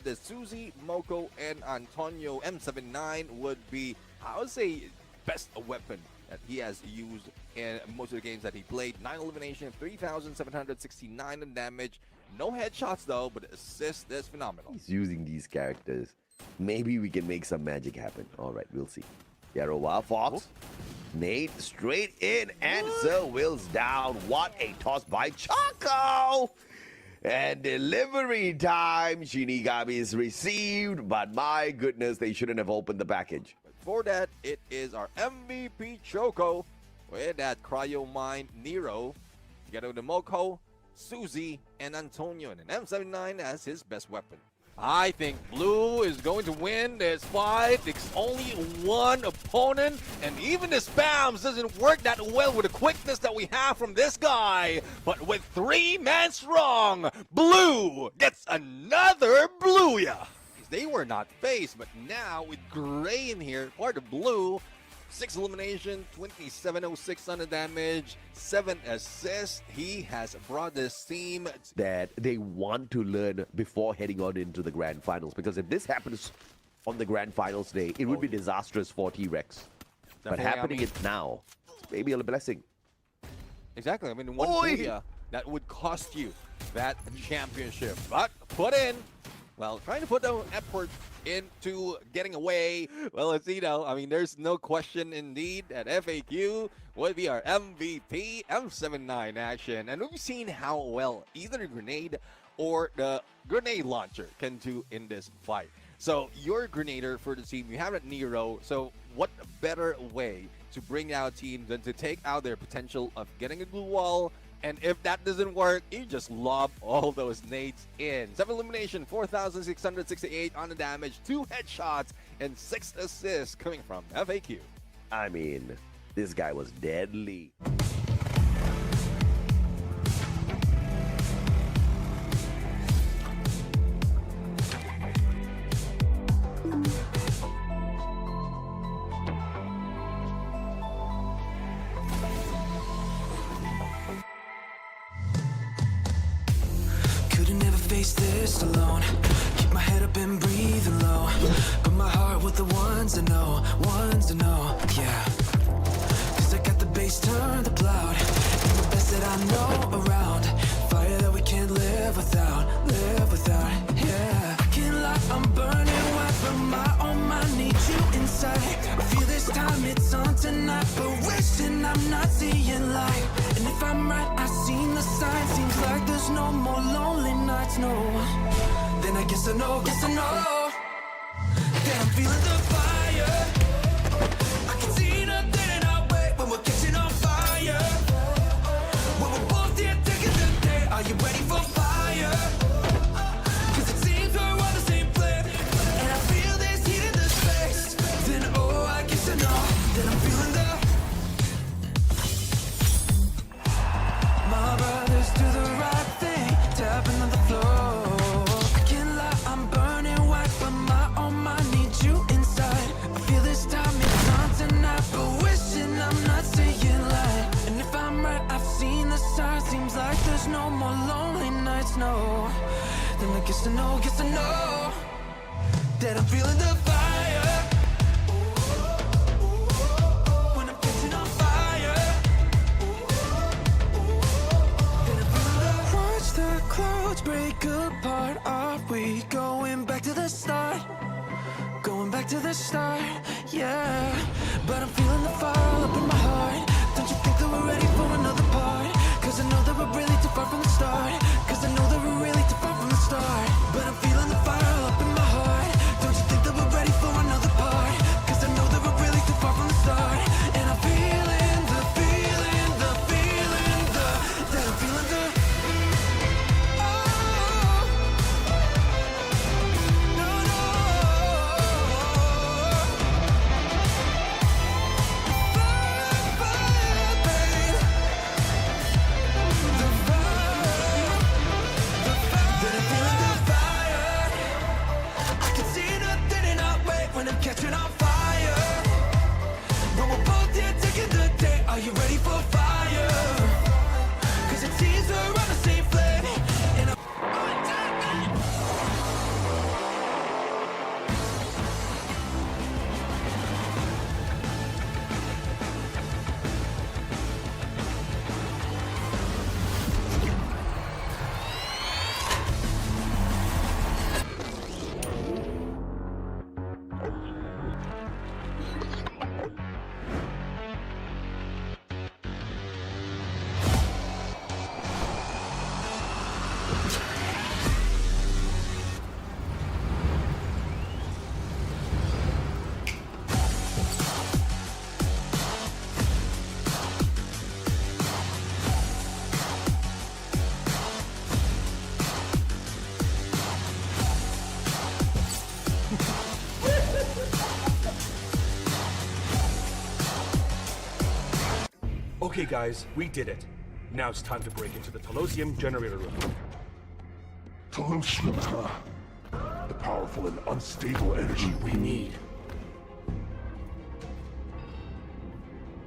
the Suzy, Moko, and Antonio. M79 would be, I would say, best weapon that he has used in most of the games that he played. 9 elimination, 3,769 in damage. No headshots though, but assist is phenomenal. He's using these characters. Maybe we can make some magic happen. All right, we'll see. Yarowa, Fox, Nate straight in, and Sir Will's down. What a toss by Choco! And delivery time, Shinigami is received, but my goodness, they shouldn't have opened the package. For that, it is our MVP Choco with that Cryo Mine Nero, together with the Moko, Suzy, and Antonio, and an M79 as his best weapon. I think Blue is going to win this fight. It's only one opponent, and even the spams doesn't work that well with the quickness that we have from this guy. But with 3 men strong, Blue gets another Blueya. They were not faced, but now with Gray in here, part of Blue, 6 elimination, 2706 on the damage, 7 assists. He has brought this team that they want to learn before heading on into the grand finals, because if this happens on the grand finals day, it would be disastrous for T-Rex. But happening it now, maybe a blessing. Exactly. I mean, one Blueya that would cost you that championship, but put in. Well, trying to put the effort into getting away. Well, as you know, I mean, there's no question indeed that FAQ would be our MVP, M79 action. And we've seen how well either the grenade or the grenade launcher can do in this fight. So you're a grenader for the team. You have that Nero. So what better way to bring out a team than to take out their potential of getting a glue wall? And if that doesn't work, you just lob all those nades in. 7 elimination, 4,668 on the damage, 2 headshots, and 6 assists coming from FAQ. I mean, this guy was deadly. This alone, keep my head up and breathing low, but my heart with the ones to know, yeah. Cause I got the bass turned up loud, and the best that I know around, fire that we can't live without, yeah. I can't lie, I'm burning white, but my oh my need you inside. I feel this time it's on tonight, but wishing I'm not seeing light. And if I'm right, I've seen the signs, seems like there's no more lonely nights, no. Then I guess I know, that I'm feeling the fire. I can see nothing in our way when we're catching on fire. When we're both here taking the day, are you ready for fire? Cause it seems we're on the same flame, and I feel this heat in the space. Then oh, I guess I know that I'm feeling the. My brothers do the right thing, tapping on the floor. I can't lie, I'm burning white, but my oh my need you inside. I feel this time it's on tonight, but wishing I'm not saying lie. And if I'm right, I've seen the signs, seems like there's no more lonely nights, no. Then I guess I know that I'm feeling the fire. When I'm catching on fire. Watch the clouds break apart. Are we going back to the start? Going back to the start, yeah. But I'm feeling the fire up in my heart. Don't you think that we're ready for another part? Cause I know that we're really too far from the start. Cause I know that we're really too far from the start. But I'm feeling the fire up in my heart. Don't you think that we're ready for another part? Cause I know that we're really too far from the start. And I'm feeling the, that I'm feeling the. Catching on fire. When we're both here taking the day, are you ready for fire? Cause it seems we're on the same flame. And Okay, guys, we did it. Now it's time to break into the Telosium generator room. Telosium, huh? The powerful and unstable energy we need.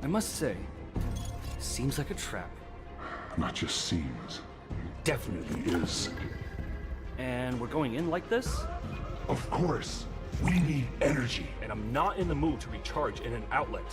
I must say, seems like a trap. Not just seems. Definitely is. And we're going in like this? Of course. We need energy. And I'm not in the mood to recharge in an outlet.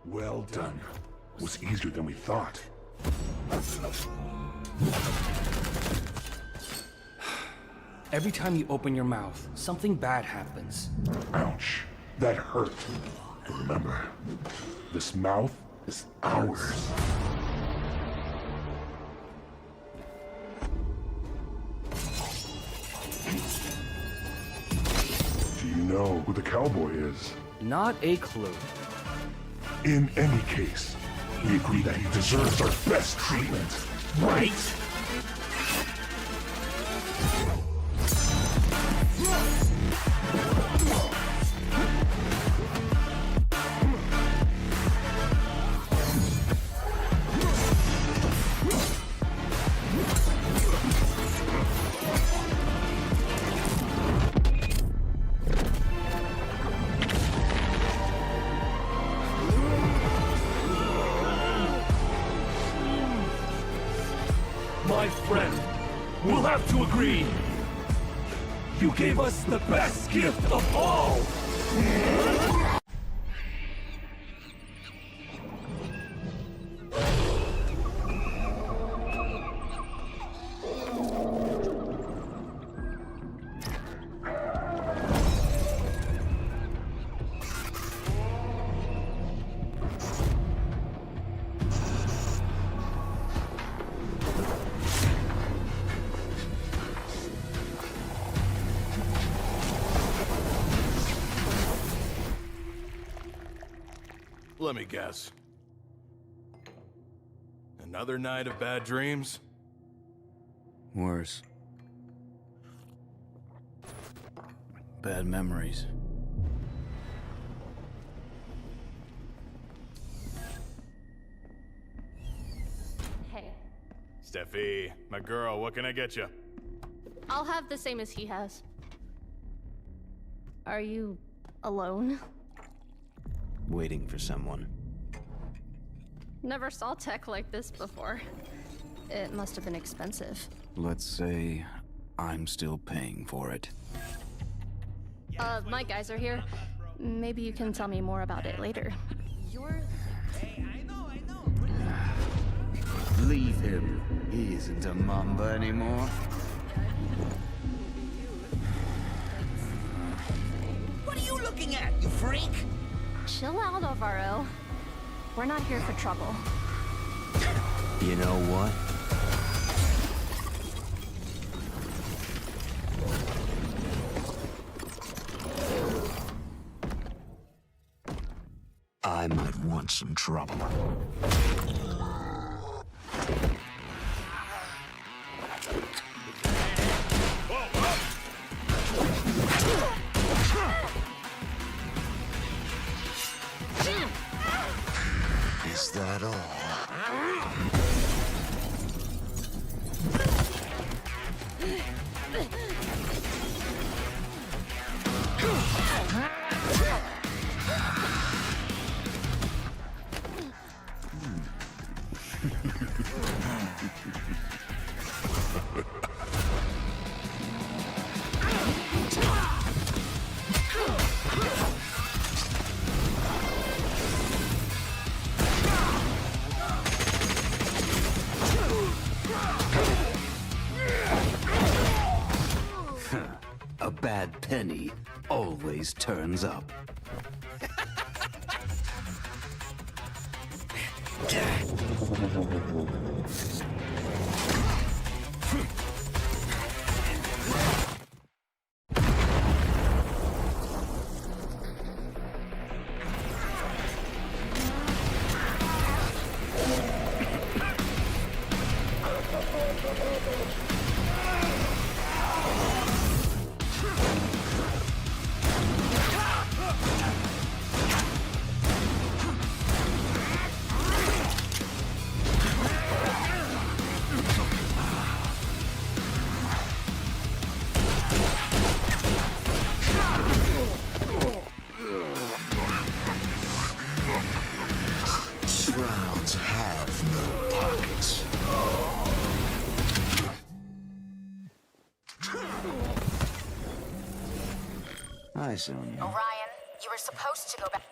Well done. Was easier than we thought. Every time you open your mouth, something bad happens. Ouch. That hurt. Remember, this mouth is ours. Do you know who the cowboy is? Not a clue. In any case, we agree that he deserves our best treatment. Right? My friend, we'll have to agree. You gave us the best gift of all! Let me guess. Another night of bad dreams? Worse. Bad memories. Hey, Steffi, my girl, what can I get you? I'll have the same as he has. Are you alone? Waiting for someone. Never saw tech like this before. It must have been expensive. Let's say I'm still paying for it. My guys are here. Maybe you can tell me more about it later. You're... Leave him. He isn't a Mamba anymore. What are you looking at, you freak? Chill out, Alvaro. We're not here for trouble. You know what? I might want some trouble. Is that all? A bad penny always turns up. Shrouds have no pockets. Hi, Sonia. Orion, you were supposed to go back.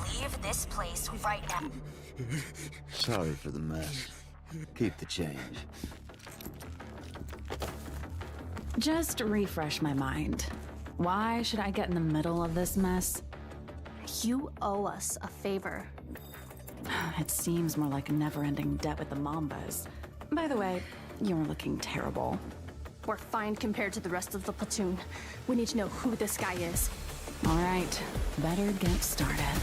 Leave this place right now. Sorry for the mess. Keep the change. Just refresh my mind. Why should I get in the middle of this mess? You owe us a favor. It seems more like a never-ending debt with the Mambas. By the way, you're looking terrible. We're fine compared to the rest of the platoon. We need to know who this guy is. All right, better get started.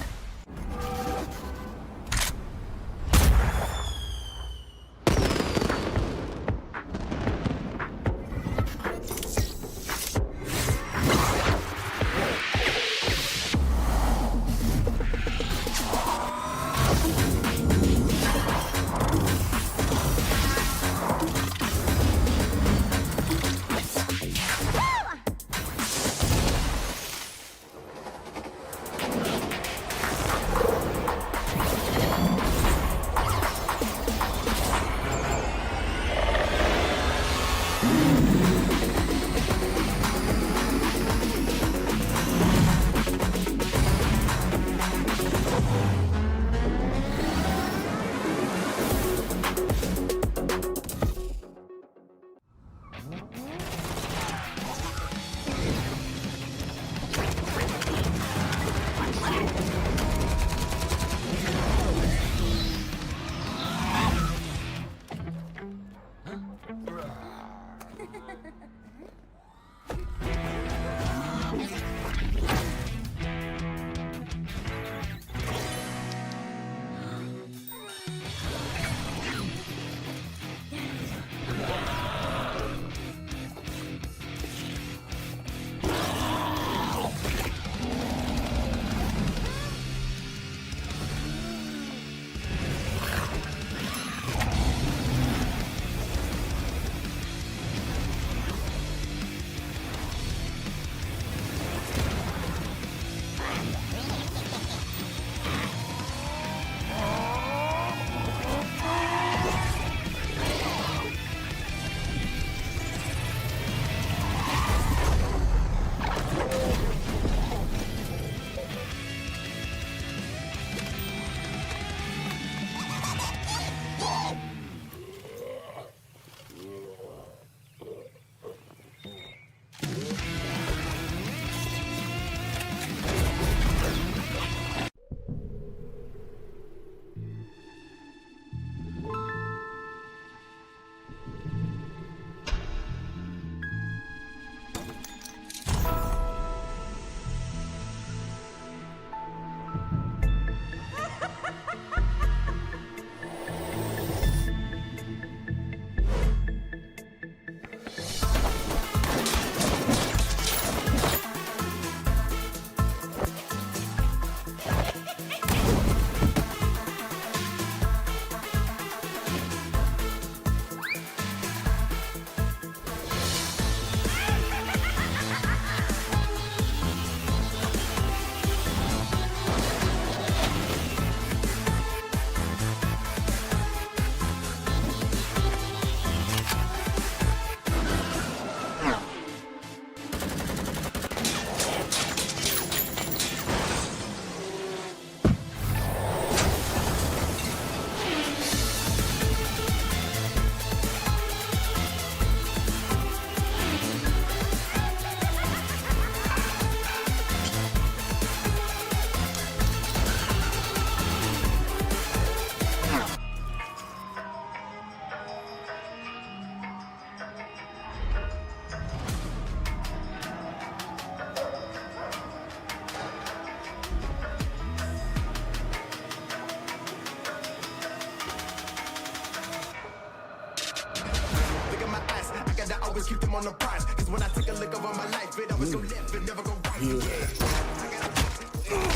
always keep them on the prize. Cause when I take a look over my life, it always go left and never go right.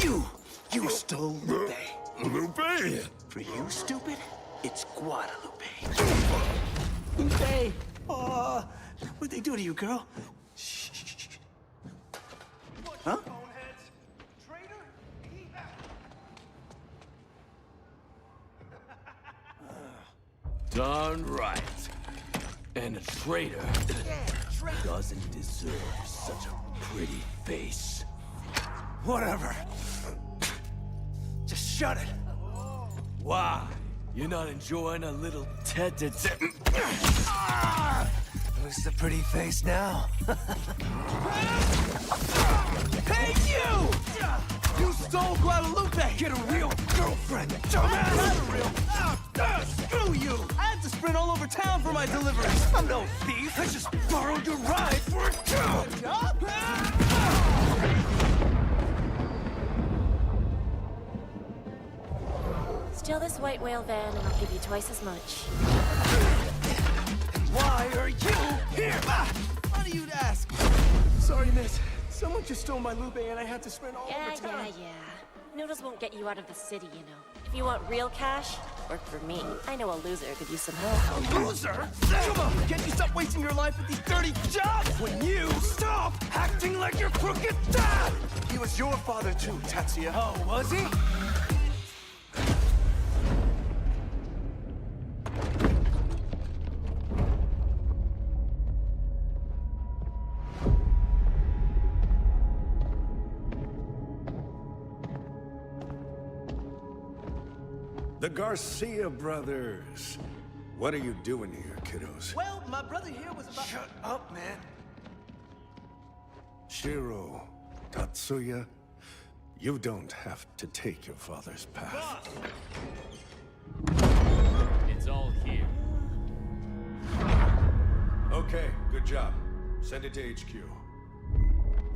Yeah. You stole Lupe. Lupe? For you, stupid, it's Guadalupe. Lupe! Oh, what'd they do to you, girl? Shh. Huh? Darn right. And a traitor doesn't deserve such a pretty face. Whatever. Just shut it. Why? You're not enjoying a little tete-a-tete? Who's the pretty face now? Hey, you! You stole Guadalupe! Get a real girlfriend, dumbass! Not a real... screw you! I had to sprint all over town for my deliveries. I'm no thief. I just borrowed your ride for a job! Steal this white whale van and I'll give you twice as much. Why are you here? Why do you ask? Sorry, miss. Someone just stole my Lupe and I had to sprint all over town. Yeah. Noodles won't get you out of the city, you know. If you want real cash, work for me. I know a loser could use some help. A loser? Come on, can't you stop wasting your life with these dirty jobs? When you stop acting like your crooked dad! He was your father too, Tatsuya. Oh, was he? The Garcia brothers. What are you doing here, kiddos? Well, my brother here was about... Shut up, man. Shiro, Tatsuya, you don't have to take your father's path. It's all here. Okay, good job. Send it to HQ.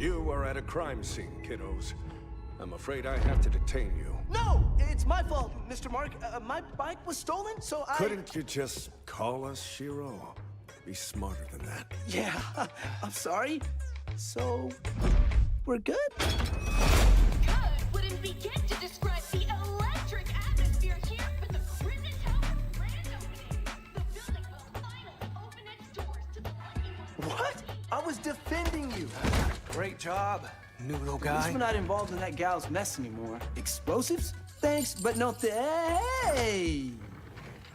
You are at a crime scene, kiddos. I'm afraid I have to detain you. No! It's my fault, Mr. Mark. My bike was stolen, so I... Couldn't you just call us, Shiro? Be smarter than that. Yeah, I'm sorry. So, we're good? Good wouldn't begin to describe the electric atmosphere here for the prison tower grand opening. The building will finally open its doors to the lucky ones. What? I was defending you. Great job, noodle guy. At least we're not involved in that gal's mess anymore. Explosives? Thanks, but no hey!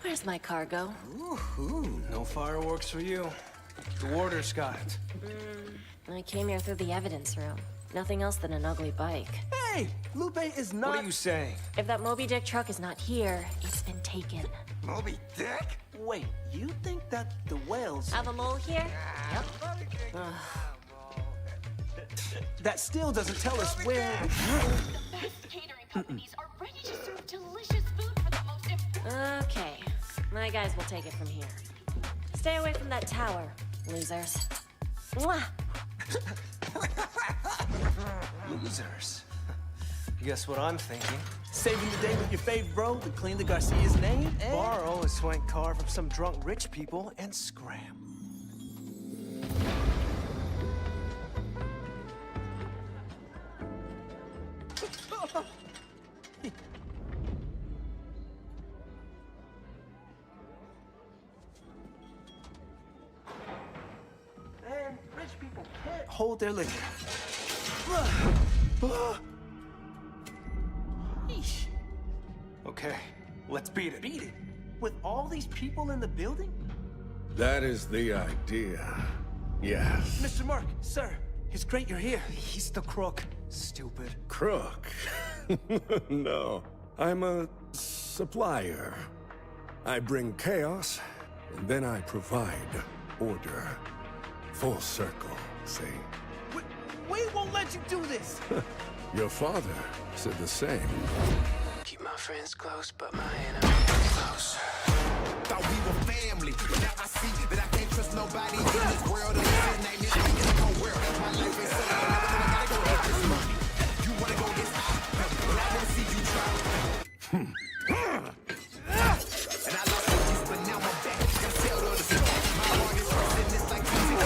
Where's my cargo? Ooh, no fireworks for you. The warder's got it. I came here through the evidence room. Nothing else than an ugly bike. Hey! Lupe is not... What are you saying? If that Moby Dick truck is not here, it's been taken. Moby Dick? Wait, you think that the whales... Have a mole here? Yep. That still doesn't tell us where... The best catering companies are ready to serve delicious food for the most important... Okay. My guys will take it from here. Stay away from that tower, losers. Mwah! Losers. Guess what I'm thinking? Saving the day with your fave bro to clean the Garcia's name and... borrow a swank car from some drunk rich people and scram. Man, rich people can't hold their liquor. Yeesh. Okay, let's beat it. Beat it? With all these people in the building? That is the idea. Yes. Mr. Mark, sir, it's great you're here. He's the crook, stupid. Crook? No. I'm a supplier. I bring chaos, and then I provide order. Full circle, see? We won't let you do this! Your father said the same. Keep my friends close, but my enemies close. Thought we were family. Now I see that I can't trust nobody in this world. Name it, I ain't gonna work. My life is so I gotta go get this money. You wanna go this high, but I never see you try. And I lost my juice, but now I'm back. Gotta tell the other stuff. My heart is racing, it's like music.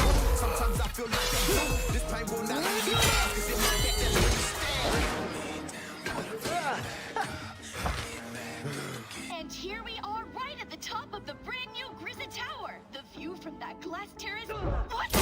from that glass terrace? What?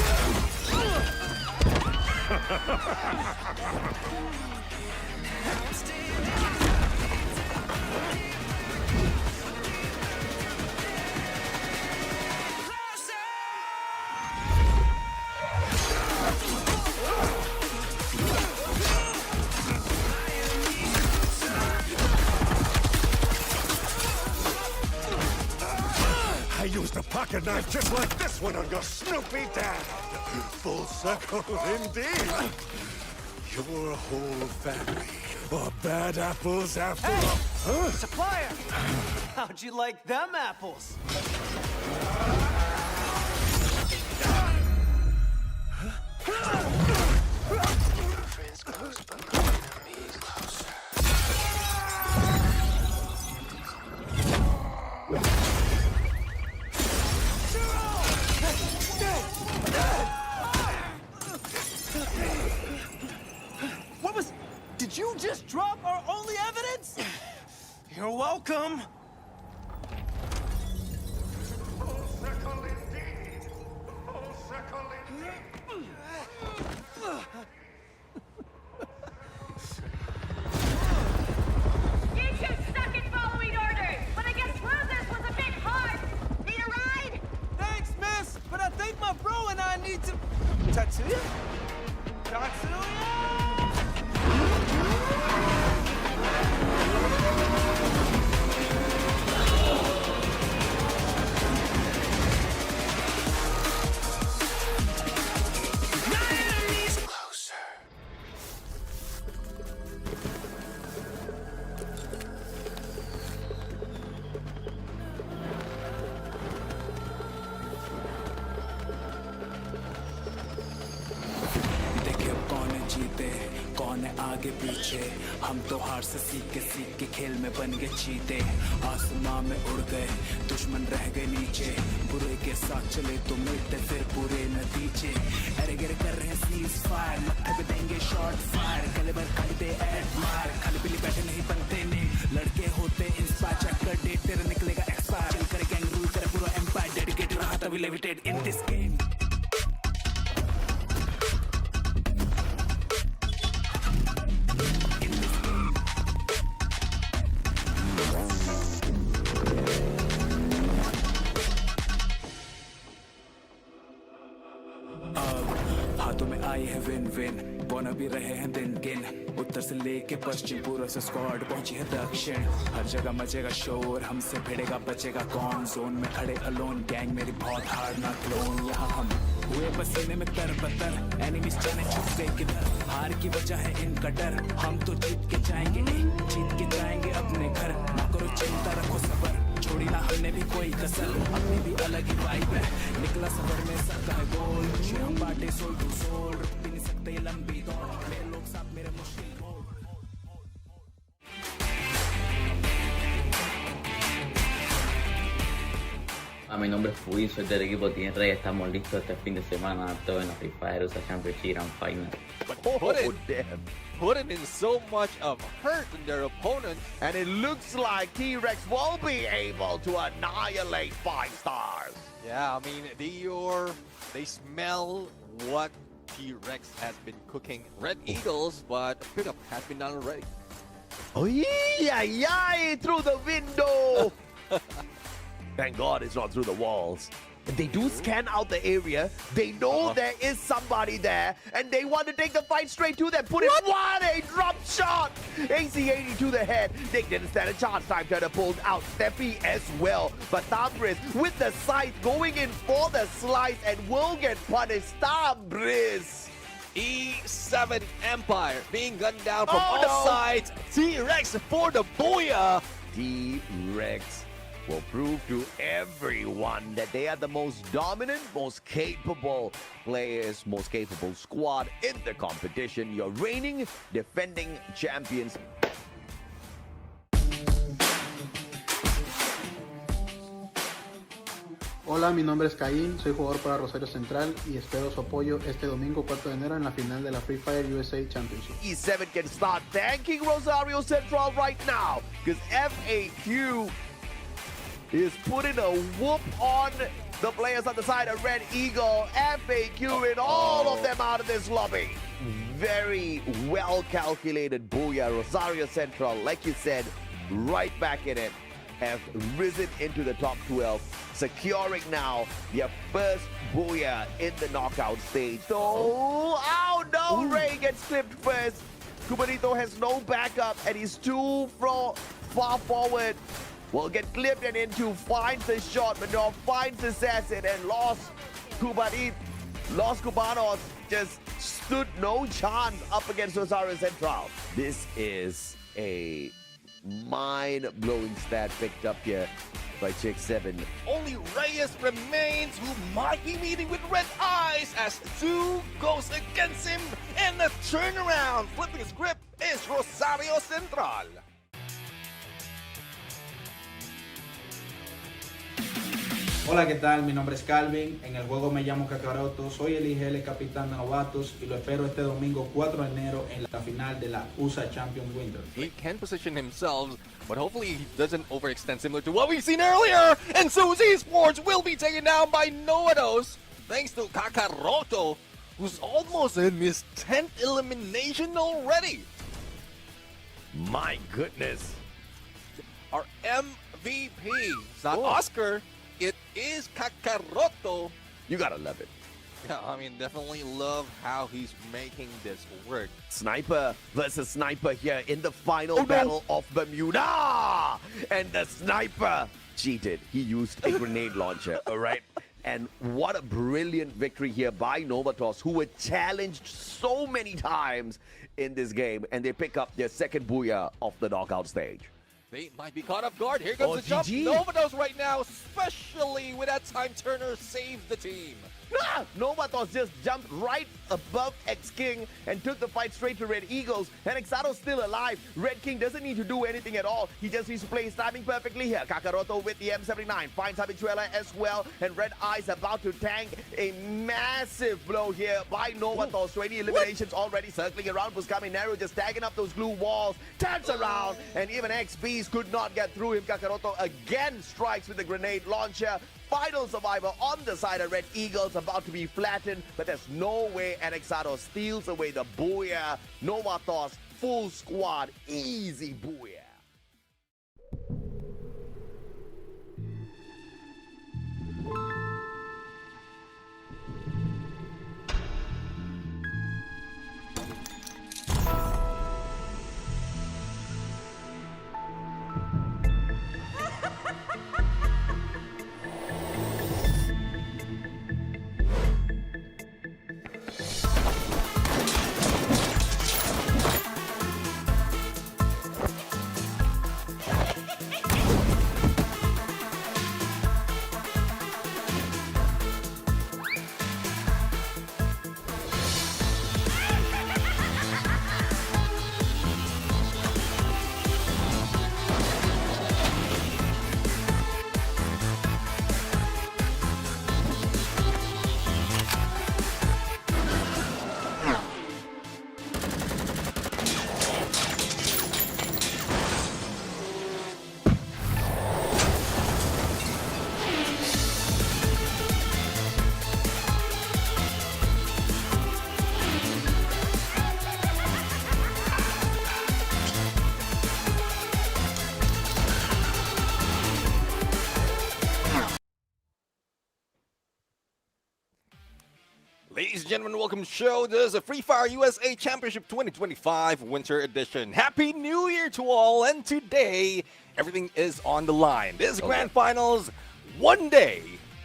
I used a pocket knife just like this one on your Snoopy dad. Full circle indeed. Your whole family are bad apples after all. Huh? Supplier! How'd you like them apples? What was... Did you just drop our only evidence? You're welcome. You two suck at following orders, but I guess losers was a bit hard. Need a ride? Thanks, miss, but I think my bro and I need to... Tatsuya? Tatsuya? कौन है आगे पीछे हम तो हार से सीख के खेल में बन गए चीते आसमां में उड़ गए दुश्मन रह गए नीचे बुरे के साथ चले तो मिलते फिर बुरे नतीजे अरे गिर कर रहे हैं सीज फायर मत्थे पे देंगे शॉट फायर कैलिबर खाली दे एडमायर खाली बिली बैठे नहीं बनते ने लड़के होते इंस्पायर चेक कर डेट तेरा निकलेगा एक्सपायर चिल करे गैंग रूल करे पूरा एम्पायर डेडिकेट रहा तभी लेविटेट इन दिस गेम आई है विन विन बोना भी रहे हैं दिन गिन उत्तर से लेके पश्चिम पूर्व से स्क्वाड पहुंची है दक्षिण हर जगह मचेगा शोर हमसे भिड़ेगा बचेगा कौन जोन में खड़े अलोन गैंग मेरी बहुत हार्ड ना क्लोन यहाँ हम हुए पसीने में तरबतर एनिमीज जाने छुप गए किधर हार की वजह है इनका डर हम तो जीत के जाएंगे जीत के जाएंगे अपने घर ना करो चिंता रखो सबर छोड़ी ना हमने भी कोई कसर अपनी भी अलग ही वाइब है निकला सफर में सबका है गोल खुशी हम बांटे सोल टू सोल रुक भी नहीं सकते लंबी दौड़ मेरे लोग साथ मेरे मुश्किल Mi nombre es Fui, soy del equipo Team Rey. Estamos listos este fin de semana, todo en la Free Fire USA Championship Grand Final. Damn. Putting in so much of hurt in their opponent. And it looks like T-Rex will be able to annihilate 5 stars. Yeah, I mean, they smell what T-Rex has been cooking. Red Eagles, but a pickup has been done already. Oh, yeah, through the window. Thank God it's not through the walls. They do scan out the area. They know there is somebody there, and they want to take the fight straight to them. Put it. What a drop shot! AC-80 to the head. They didn't stand a chance. Time to pull out Steffi as well. But Tabris with the sight going in for the slice and will get punished. Tabris. E7 Empire being gunned down from all sides. T-Rex for the booyah. T-Rex will prove to everyone that they are the most dominant, most capable players, most capable squad in the competition. Your reigning, defending champions. Hola, mi nombre es Caín, soy jugador para Rosario Central y espero su apoyo este domingo 4 de enero en la final de la Free Fire USA Championship. E7 can start thanking Rosario Central right now because FAQ is putting a whoop on the players on the side of Red Eagle, FAQ, and all of them out of this lobby. Very well calculated booyah. Rosario Central, like you said, right back in it, have risen into the top 12, securing now their first booyah in the knockout stage. So, oh no, Ray gets clipped first. Cubanito has no backup and he's too far forward. Will get clipped and into, finds the shot, but no, finds the assassin and lost Cubanos just stood no chance up against Rosario Central. This is a mind-blowing stat picked up here by Chick 7. Only Reyes remains, who might be meeting with red eyes as 2 goes against him, and the turnaround flipping his grip is Rosario Central. Hola, ¿qué tal? Mi nombre es Calvin. En el juego me llamo Kakaroto. Soy el IGL capitán de novatos y lo espero este domingo 4 de enero en la final de la USA Champions Winter. He can position himself, but hopefully he doesn't overextend, similar to what we've seen earlier. And Suzy Sports will be taken down by Novados, thanks to Kakaroto, who's almost in his 10th elimination already. My goodness. Our MVP, it's not Oscar, it is Kakaroto. You gotta love it. Yeah, I mean, definitely love how he's making this work. Sniper versus sniper here in the final battle of Bermuda. And the sniper cheated. He used a grenade launcher, all right? And what a brilliant victory here by Novatos, who were challenged so many times in this game. And they pick up their second booyah of the knockout stage. They might be caught off guard. Here comes the jump. GG. Novados right now, especially with that time Turner saved the team. Novatos just jumped right above X-King and took the fight straight to Red Eagles. And Exato's still alive. Red King doesn't need to do anything at all. He just needs to play his timing perfectly here. Kakaroto with the M79 finds Habichuela as well. And Red Eye's about to tank a massive blow here by Novatos. 20 eliminations already circling around. Buscaminero just tagging up those glue walls. Turns around. And even XBs could not get through him. Kakaroto again strikes with the grenade launcher. Final survivor on the side of Red Eagles, about to be flattened, but there's no way Anexado steals away the booyah. Novatos, full squad, easy booyah. Ladies and gentlemen, welcome to the show. This is a Free Fire USA Championship 2025 Winter Edition. Happy New Year to all, and today, everything is on the line. This Grand Finals, 1 day,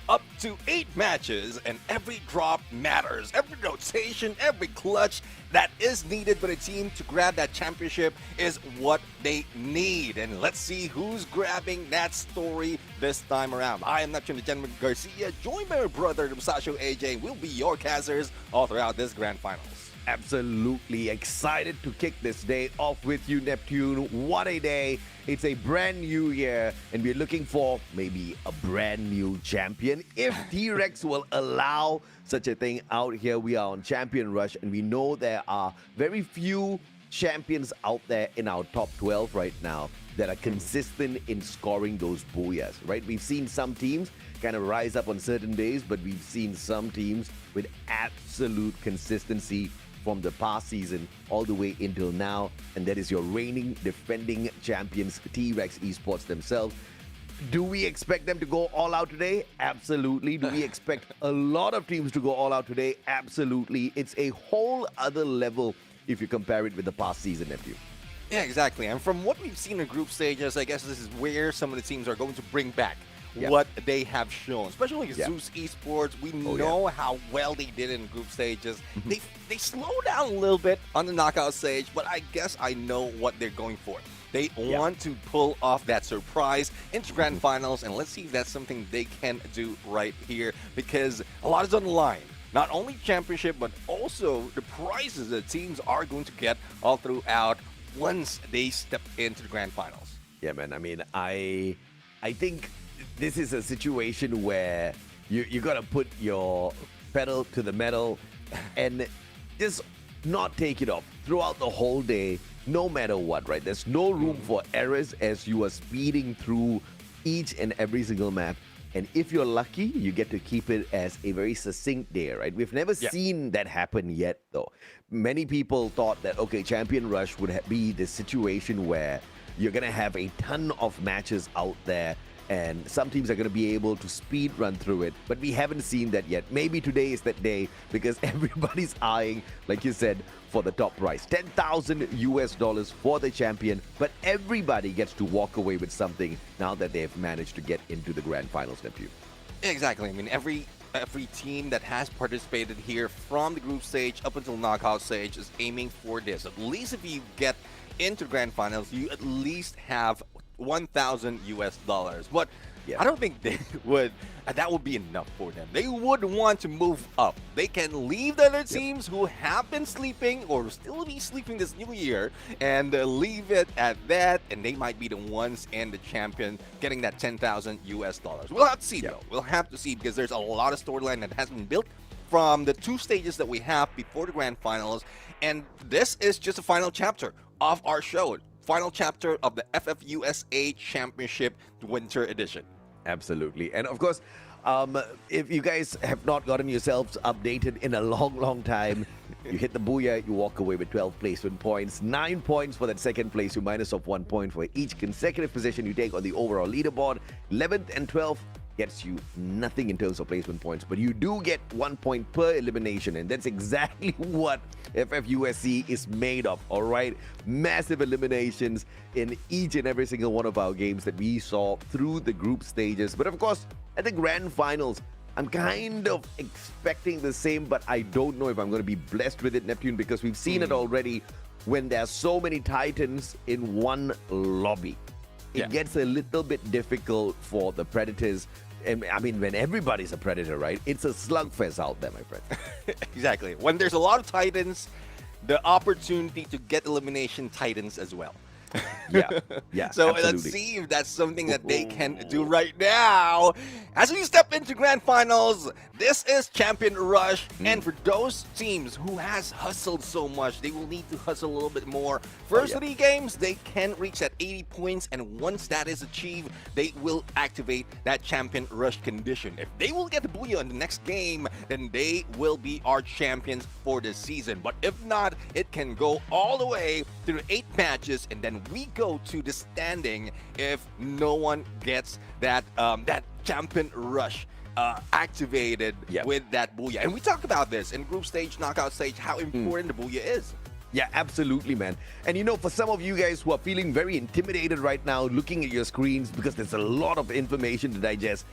up to 8 matches, and every drop matters. Every rotation, every clutch that is needed by the team to grab that championship is what they need. And let's see who's grabbing that story this time around. I am Neptune the Gentleman Garcia, joined by my brother, Musashi AJ. We'll be your casters all throughout this Grand Finals. Absolutely excited to kick this day off with you, Neptune. What a day. It's a brand new year, and we're looking for maybe a brand new champion. If T-Rex will allow such a thing out here, we are on Champion Rush, and we know there are very few champions out there in our top 12 right now that are consistent in scoring those booyahs, right? We've seen some teams kind of rise up on certain days, but we've seen some teams with absolute consistency from the past season all the way until now, and that is your reigning, defending champions, T-Rex Esports themselves. Do we expect them to go all out today? Absolutely. Do we expect a lot of teams to go all out today? Absolutely. It's a whole other level if you compare it with the past season, nephew. Yeah, exactly. And from what we've seen in group stages, I guess this is where some of the teams are going to bring back what they have shown, especially Zeus Esports. We know how well they did in group stages. They slow down a little bit on the knockout stage, but I guess I know what they're going for. They want to pull off that surprise into grand finals, and let's see if that's something they can do right here, because a lot is on the line. Not only championship, but also the prizes that teams are going to get all throughout once they step into the grand finals. Yeah, man. I mean, I think this is a situation where you got to put your pedal to the metal and just not take it off throughout the whole day, no matter what, right? There's no room for errors as you are speeding through each and every single map. And if you're lucky, you get to keep it as a very succinct day, right? We've never seen that happen yet, though. Many people thought that, okay, Champion Rush would be the situation where you're going to have a ton of matches out there, and some teams are going to be able to speed run through it, but we haven't seen that yet. Maybe today is that day, because everybody's eyeing, like you said, for the top prize, $10,000 for the champion, but everybody gets to walk away with something now that they've managed to get into the grand finals, nephew. Exactly. I mean, every team that has participated here from the group stage up until knockout stage is aiming for this. At least if you get into grand finals, you at least have $1,000. But I don't think they would. That would be enough for them. They would want to move up. They can leave the other teams who have been sleeping or still be sleeping this new year and leave it at that, and they might be the ones and the champion getting that $10,000. We'll have to see though. We'll have to see, because there's a lot of storyline that has been built from the two stages that we have before the grand finals, and this is just a final chapter of our show. Final chapter of the FFUSA Championship Winter Edition. Absolutely. And of course, if you guys have not gotten yourselves updated in a long time, you hit the booyah, you walk away with 12 placement points, 9 points for that second place, you minus off 1 point for each consecutive position you take on the overall leaderboard. 11th and 12th gets you nothing in terms of placement points, but you do get 1 point per elimination, and that's exactly what FFUSC is made of, all right? Massive eliminations in each and every single one of our games that we saw through the group stages. But of course, at the grand finals, I'm kind of expecting the same, but I don't know if I'm going to be blessed with it, Neptune, because we've seen it already when there's so many Titans in one lobby. It gets a little bit difficult for the Predators. And I mean, when everybody's a Predator, right? It's a slugfest out there, my friend. Exactly. When there's a lot of Titans, the opportunity to get elimination tightens as well. Yeah. So absolutely. let's see if that's something that they can do right now. As we step into grand finals, this is Champion Rush, and for those teams who has hustled so much, they will need to hustle a little bit more. First 3 games, they can reach that 80 points, and once that is achieved, they will activate that Champion Rush condition. If they will get the booyah in the next game, then they will be our champions for this season. But if not, it can go all the way through 8 matches, and then we go to the standing if no one gets that that Champion Rush activated with that booyah. And we talk about this in group stage, knockout stage, how important the booyah is. Yeah, absolutely, man. And you know, for some of you guys who are feeling very intimidated right now, looking at your screens because there's a lot of information to digest,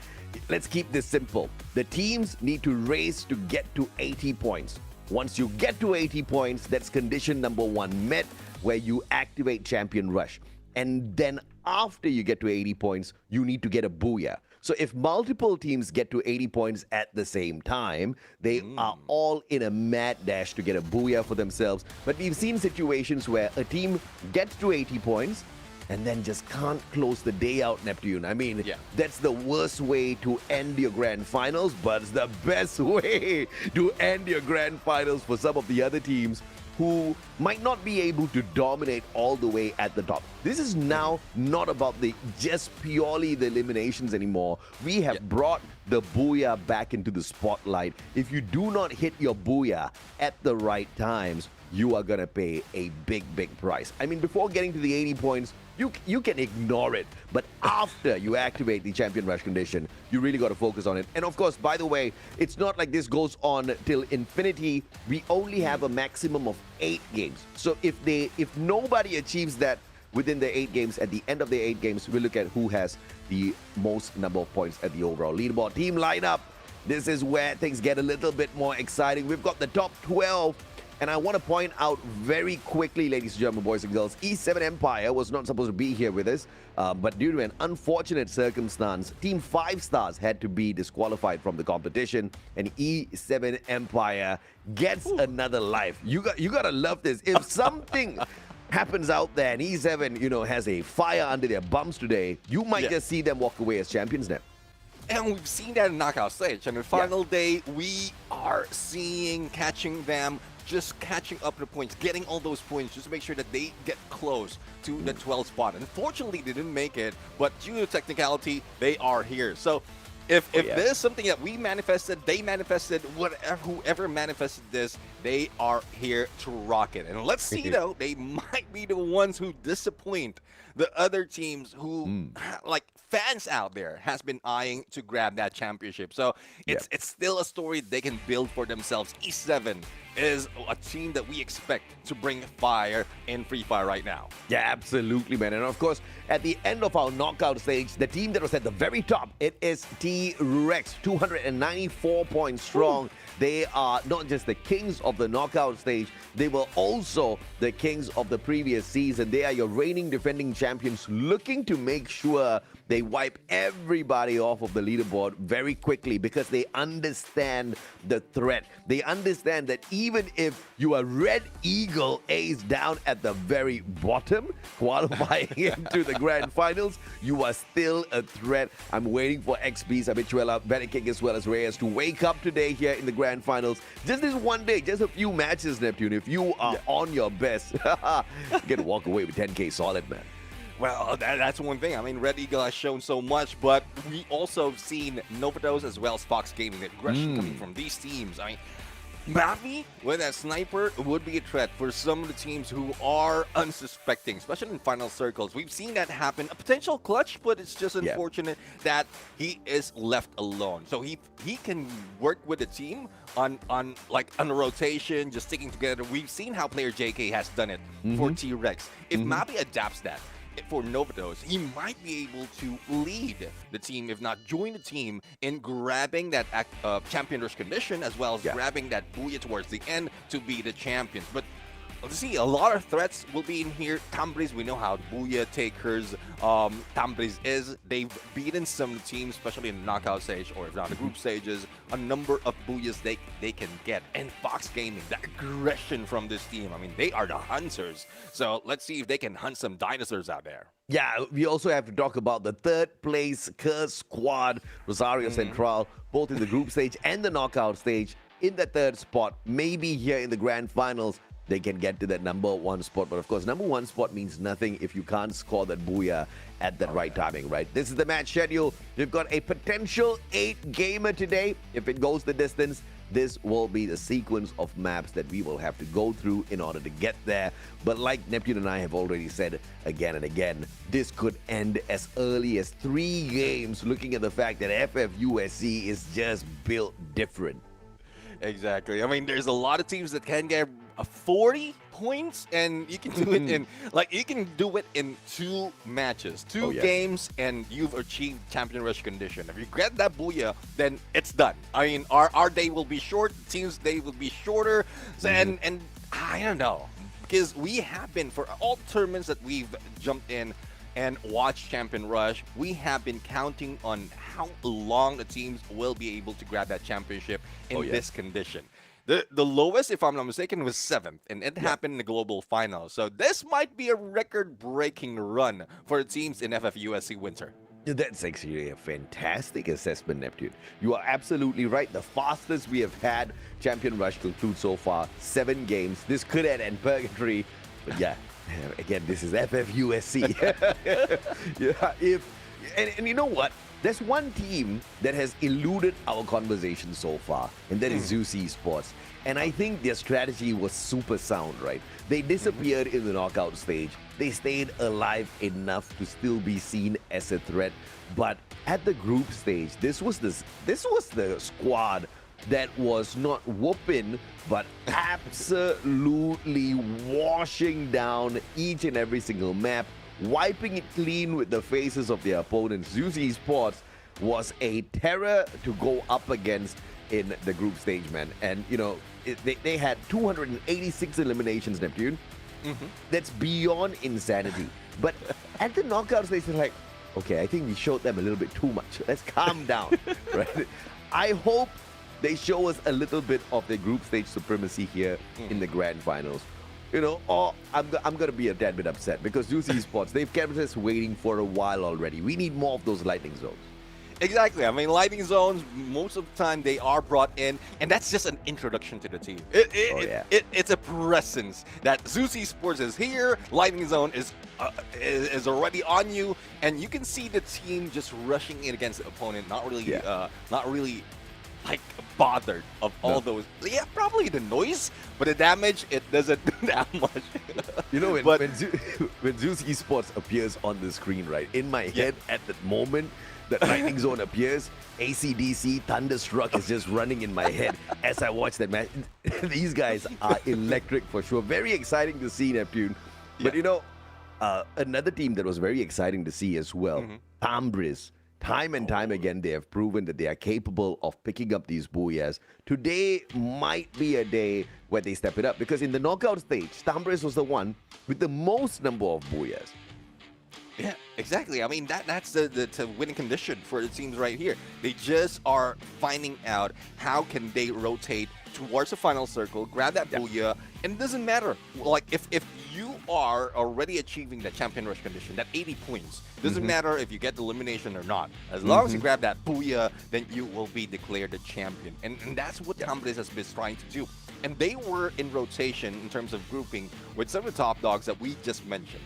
let's keep this simple. The teams need to race to get to 80 points. Once you get to 80 points, that's condition number 1 met, where you activate Champion Rush. And then after you get to 80 points, you need to get a booyah. So if multiple teams get to 80 points at the same time, they are all in a mad dash to get a booyah for themselves. But we've seen situations where a team gets to 80 points and then just can't close the day out, Neptune. I mean, that's the worst way to end your grand finals, but it's the best way to end your grand finals for some of the other teams who might not be able to dominate all the way at the top. This is now not about the just purely the eliminations anymore. We have brought the booyah back into the spotlight. If you do not hit your booyah at the right times, you are going to pay a big, big price. I mean, before getting to the 80 points, you can ignore it. But after you activate the champion rush condition, you really got to focus on it. And of course, by the way, it's not like this goes on till infinity. We only have a maximum of 8 games. So if nobody achieves that within the 8 games, at the end of the 8 games, we'll look at who has the most number of points at the overall leaderboard. Team lineup. This is where things get a little bit more exciting. We've got the top 12. And I want to point out very quickly, ladies and gentlemen, boys and girls, E7 Empire was not supposed to be here with us, but due to an unfortunate circumstance, Team 5 Stars had to be disqualified from the competition, and E7 Empire gets another life. You got to love this. If something happens out there and E7, has a fire under their bums today, you might just see them walk away as champions now. And we've seen that in knockout stage. And the final day, we are catching them, just catching up the points, getting all those points, just to make sure that they get close to the 12th spot. Unfortunately, they didn't make it, but due to technicality, they are here. So if there's something that we manifested, they manifested, whoever manifested this, they are here to rock it. And let's see, though, they might be the ones who disappoint the other teams who, like fans out there, has been eyeing to grab that championship. So it's still a story they can build for themselves. E7 is a team that we expect to bring fire in Free Fire right now. Yeah, absolutely, man. And of course, at the end of our knockout stage, the team that was at the very top, it is T-Rex, 294 points strong. They are not just the kings of the knockout stage, they were also the kings of the previous season. They are your reigning defending champions, looking to make sure they wipe everybody off of the leaderboard very quickly because they understand the threat. They understand that even if you are Red Eagle Ace down at the very bottom, qualifying into the grand finals, you are still a threat. I'm waiting for XP's Habituela, Benedict, as well as Reyes to wake up today here in the grand finals. Just this one day, just a few matches, Neptune. If you are on your best, you can walk away with 10K solid, man. Well, that's one thing. I mean, Red Eagle has shown so much, but we also have seen Novatos as well as Fox Gaming, the aggression coming from these teams. I mean, Mavi with that sniper would be a threat for some of the teams who are unsuspecting, especially in final circles. We've seen that happen. A potential clutch, but it's just unfortunate that he is left alone. So he can work with the team on a rotation, just sticking together. We've seen how player JK has done it for T-Rex. If Mavi adapts that for Novatos, he might be able to lead the team, if not join the team, in grabbing that champion rush condition, as well as grabbing that booyah towards the end to be the champions. But let's see, a lot of threats will be in here. Tambris, we know how booyah takers Tambris is. They've beaten some teams, especially in the knockout stage or if not the group stages, a number of booyahs they can get. And Fox Gaming, the aggression from this team, I mean, they are the hunters. So let's see if they can hunt some dinosaurs out there. Yeah, we also have to talk about the third place Curse Squad, Rosario Central, both in the group stage and the knockout stage. In the third spot, maybe here in the grand finals, they can get to that number 1 spot. But of course, number 1 spot means nothing if you can't score that booyah at that right timing, right? This is the match schedule. We've got a potential 8-gamer today. If it goes the distance, this will be the sequence of maps that we will have to go through in order to get there. But like Neptune and I have already said again and again, this could end as early as 3 games, looking at the fact that FFUSC is just built different. Exactly. I mean, there's a lot of teams that can get 40 points, and you can do it in 2 matches, 2 games, and you've achieved champion rush condition. If you get that booyah, then it's done. I mean, our day will be short, teams' day will be shorter, and I don't know, because we have been, for all tournaments that we've jumped in and watched Champion Rush, we have been counting on how long the teams will be able to grab that championship in this condition. The lowest, if I'm not mistaken, was 7th, and it happened in the global final. So this might be a record-breaking run for teams in FFUSC Winter. That's actually a fantastic assessment, Neptune. You are absolutely right. The fastest we have had Champion Rush conclude so far, 7 games. This could end purgatory, but yeah, again, this is FFUSC. And you know what? There's one team that has eluded our conversation so far, and that is Zeus Esports. And I think their strategy was super sound, right? They disappeared in the knockout stage. They stayed alive enough to still be seen as a threat. But at the group stage, this was the squad that was not whooping, but absolutely washing down each and every single map, wiping it clean with the faces of their opponents. Zeus Esports was a terror to go up against in the group stage, man. And, you know, they had 286 eliminations, Neptune. That's beyond insanity. But at the knockout stage, they're like, okay, I think we showed them a little bit too much. Let's calm down, right? I hope they show us a little bit of their group stage supremacy here in the grand finals. You know, or I'm going to be a tad bit upset because Zeus Esports, they've kept us waiting for a while already. We need more of those lightning zones. Exactly. I mean, lightning zones, most of the time they are brought in, and that's just an introduction to the team. It's a presence that Zeus Esports is here, lightning zone is already on you, and you can see the team just rushing in against the opponent, not really like bothered of all those. Yeah, probably the noise, but the damage, it doesn't do that much. You know, when Zeus Esports appears on the screen, right, in my head at that moment that lightning zone appears, AC/DC Thunderstruck is just running in my head as I watch that match. These guys are electric for sure. Very exciting to see, Neptune. But you know, another team that was very exciting to see as well, Tambris. Time and time again, they have proven that they are capable of picking up these booyahs. Today might be a day where they step it up, because in the knockout stage, Tambris was the one with the most number of booyahs. Yeah, exactly. I mean, that's the winning condition for the teams right here. They just are finding out how can they rotate towards the final circle, grab that booyah, and it doesn't matter. Like, if you are already achieving that champion rush condition, that 80 points, doesn't matter if you get the elimination or not. As long as you grab that booyah, then you will be declared the champion. And that's what Tambris has been trying to do. And they were in rotation in terms of grouping with some of the top dogs that we just mentioned.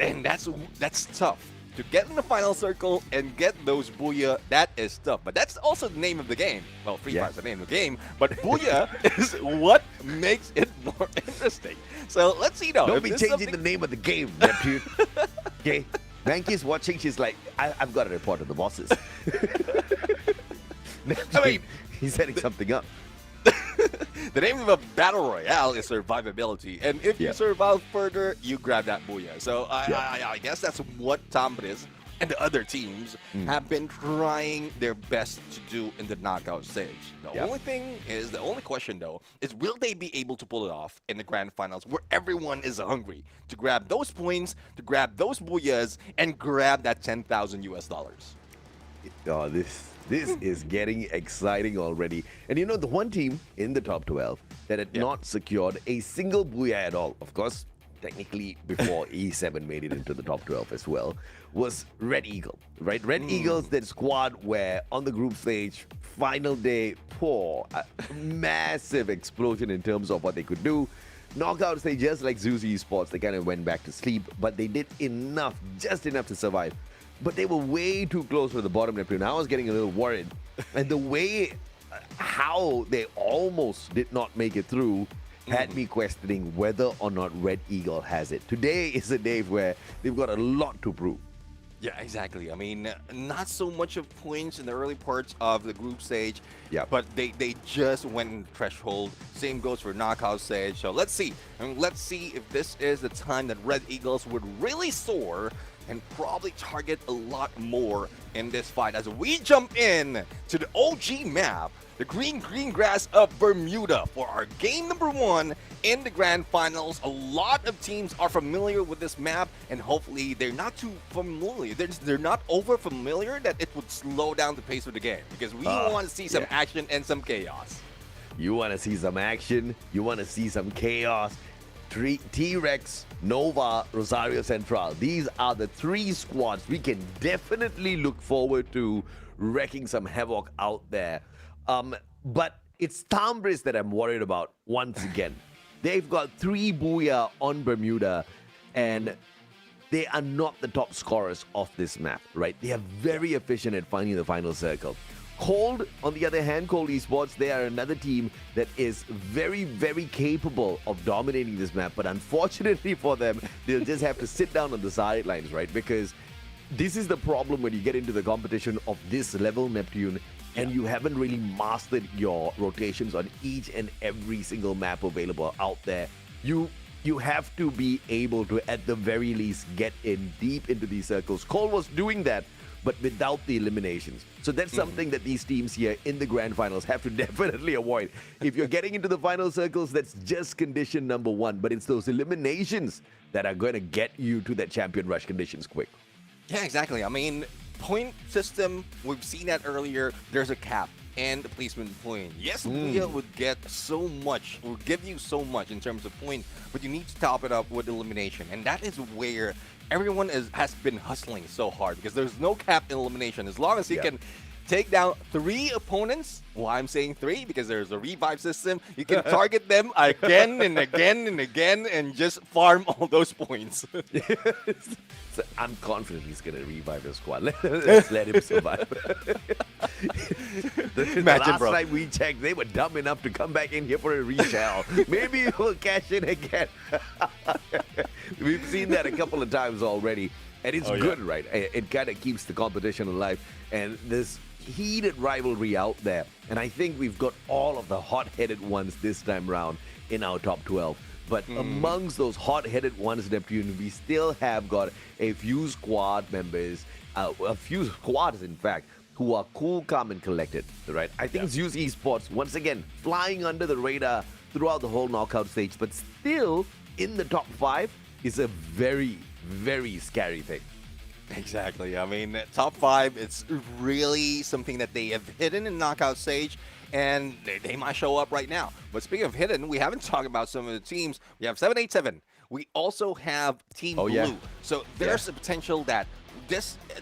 And that's tough. To get in the final circle and get those booyah, that is tough. But that's also the name of the game. Well, Free Fire is the name of the game, but booyah is what makes it more interesting. So let's see now. Don't be changing the name of the game, Neptune. Okay? Nanki's watching, she's like, I've got to report to the bosses. I mean, he's setting something up. The name of a battle royale is survivability, and if you survive further, you grab that booyah. So I guess that's what Tambris and the other teams have been trying their best to do in the knockout stage. The only question though is, will they be able to pull it off in the grand finals, where everyone is hungry to grab those points, to grab those booyahs, and grab that $10,000 US? Oh, this is getting exciting already. And you know, the one team in the top 12 that had not secured a single booyah at all, of course, technically before E7 made it into the top 12 as well, was Red Eagle, right? Red Eagles, that squad where on the group stage, final day, massive explosion in terms of what they could do. Knockout stage, just like Zeus Esports, they kind of went back to sleep, but they did enough, just enough to survive. But they were way too close to the bottom, Neptune. I was getting a little worried. And the way how they almost did not make it through had me questioning whether or not Red Eagle has it. Today is a day where they've got a lot to prove. Yeah, exactly. I mean, not so much of points in the early parts of the group stage, but they just went in threshold. Same goes for knockout stage. So let's see. Let's see if this is the time that Red Eagles would really soar and probably target a lot more in this fight, as we jump in to the OG map, the green grass of Bermuda, for our game number 1 in the grand finals. A lot of teams are familiar with this map, and hopefully they're not too familiar. They're not over familiar that it would slow down the pace of the game, because we want to see some action and some chaos. You want to see some action, you want to see some chaos. T-Rex, Nova, Rosario Central. These are the three squads we can definitely look forward to wrecking some havoc out there. But it's Tambris that I'm worried about once again. They've got 3 Booyah on Bermuda, and they are not the top scorers of this map, right? They are very efficient at finding the final circle. Cold, on the other hand, Cold Esports, they are another team that is very, very capable of dominating this map. But unfortunately for them, they'll just have to sit down on the sidelines, right? Because this is the problem when you get into the competition of this level, Neptune, and you haven't really mastered your rotations on each and every single map available out there. You have to be able to, at the very least, get in deep into these circles. Cole was doing that, but without the eliminations. So that's something that these teams here in the grand finals have to definitely avoid. If you're getting into the final circles, that's just condition number 1. But it's those eliminations that are going to get you to that champion rush conditions quick. Yeah, exactly. I mean, point system, we've seen that earlier. There's a cap and the placement point. Yes, Booyah would get so much, will give you so much in terms of point, but you need to top it up with elimination. And that is where everyone has been hustling so hard, because there's no cap in elimination. As long as you can take down 3 opponents, well, I'm saying 3 because there's a revive system, you can target them again and again and again and just farm all those points. So I'm confident he's going to revive his squad. Let's let him survive. The last time we checked, they were dumb enough to come back in here for a reshell. Maybe we'll cash in again. We've seen that a couple of times already. And it's good, right? It kind of keeps the competition alive. And this heated rivalry out there. And I think we've got all of the hot-headed ones this time round in our top 12. But amongst those hot-headed ones, Neptune, we still have got a few squad members, a few squads, in fact, who are cool, calm, and collected, right? I think Zeus Esports, once again, flying under the radar throughout the whole knockout stage, but still in the top 5 is a very, very scary thing. Exactly. I mean, top 5, it's really something that they have hidden in knockout stage, and they might show up right now. But speaking of hidden, we haven't talked about some of the teams. We have 787. We also have Team Blue. So there's a potential that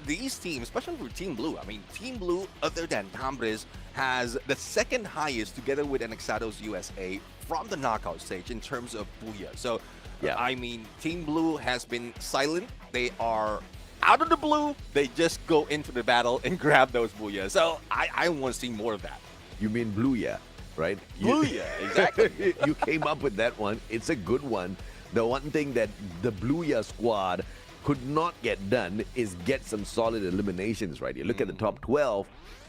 these teams, especially for Team Blue, I mean, Team Blue, other than Tambris, has the second highest, together with Anexados USA, from the knockout stage in terms of Booyah. So, I mean, Team Blue has been silent. They are out of the blue. They just go into the battle and grab those Booyah. So I want to see more of that. You mean Blueyah, right? Blueyah, exactly. You came up with that one. It's a good one. The one thing that the Blueyah squad could not get done is get some solid eliminations, right? You look at the top 12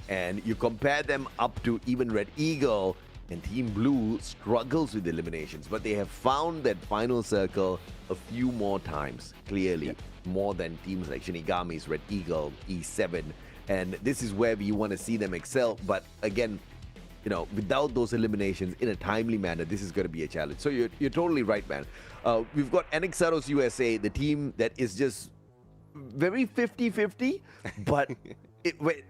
and you compare them up to even Red Eagle, and Team Blue struggles with eliminations, but they have found that final circle a few more times, clearly, more than teams like Shinigami's, Red Eagle, E7, and this is where we want to see them excel. But again, you know, without those eliminations in a timely manner, this is going to be a challenge. So you're totally right, man. We've got Anexados USA, the team that is just very 50-50, but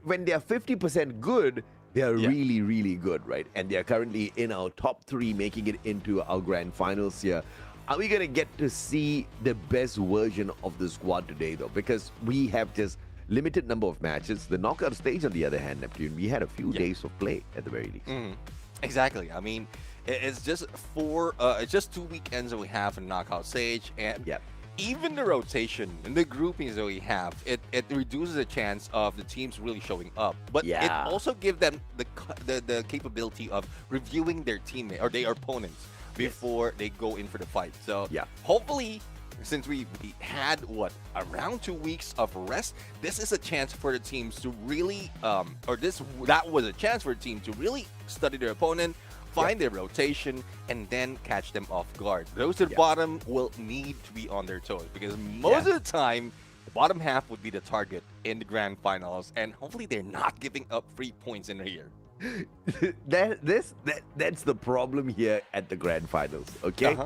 when they are 50% good, they are really, really good, right? And they are currently in our top 3, making it into our grand finals here. Are we going to get to see the best version of the squad today, though? Because we have just limited number of matches. The knockout stage, on the other hand, Neptune, we had a few days of play at the very least. Exactly. I mean, it's just it's just 2 weekends that we have in knockout stage, and even the rotation and the groupings that we have, it reduces the chance of the teams really showing up. But it also gives them the capability of reviewing their teammate or their opponents before they go in for the fight. So hopefully, since we had around 2 weeks of rest, this is a chance for the teams to really that was a chance for the team to really study their opponent, find their rotation, and then catch them off guard. Those at the bottom will need to be on their toes, because most of the time the bottom half would be the target in the grand finals, and hopefully they're not giving up free points in here. That's the problem here at the grand finals, okay?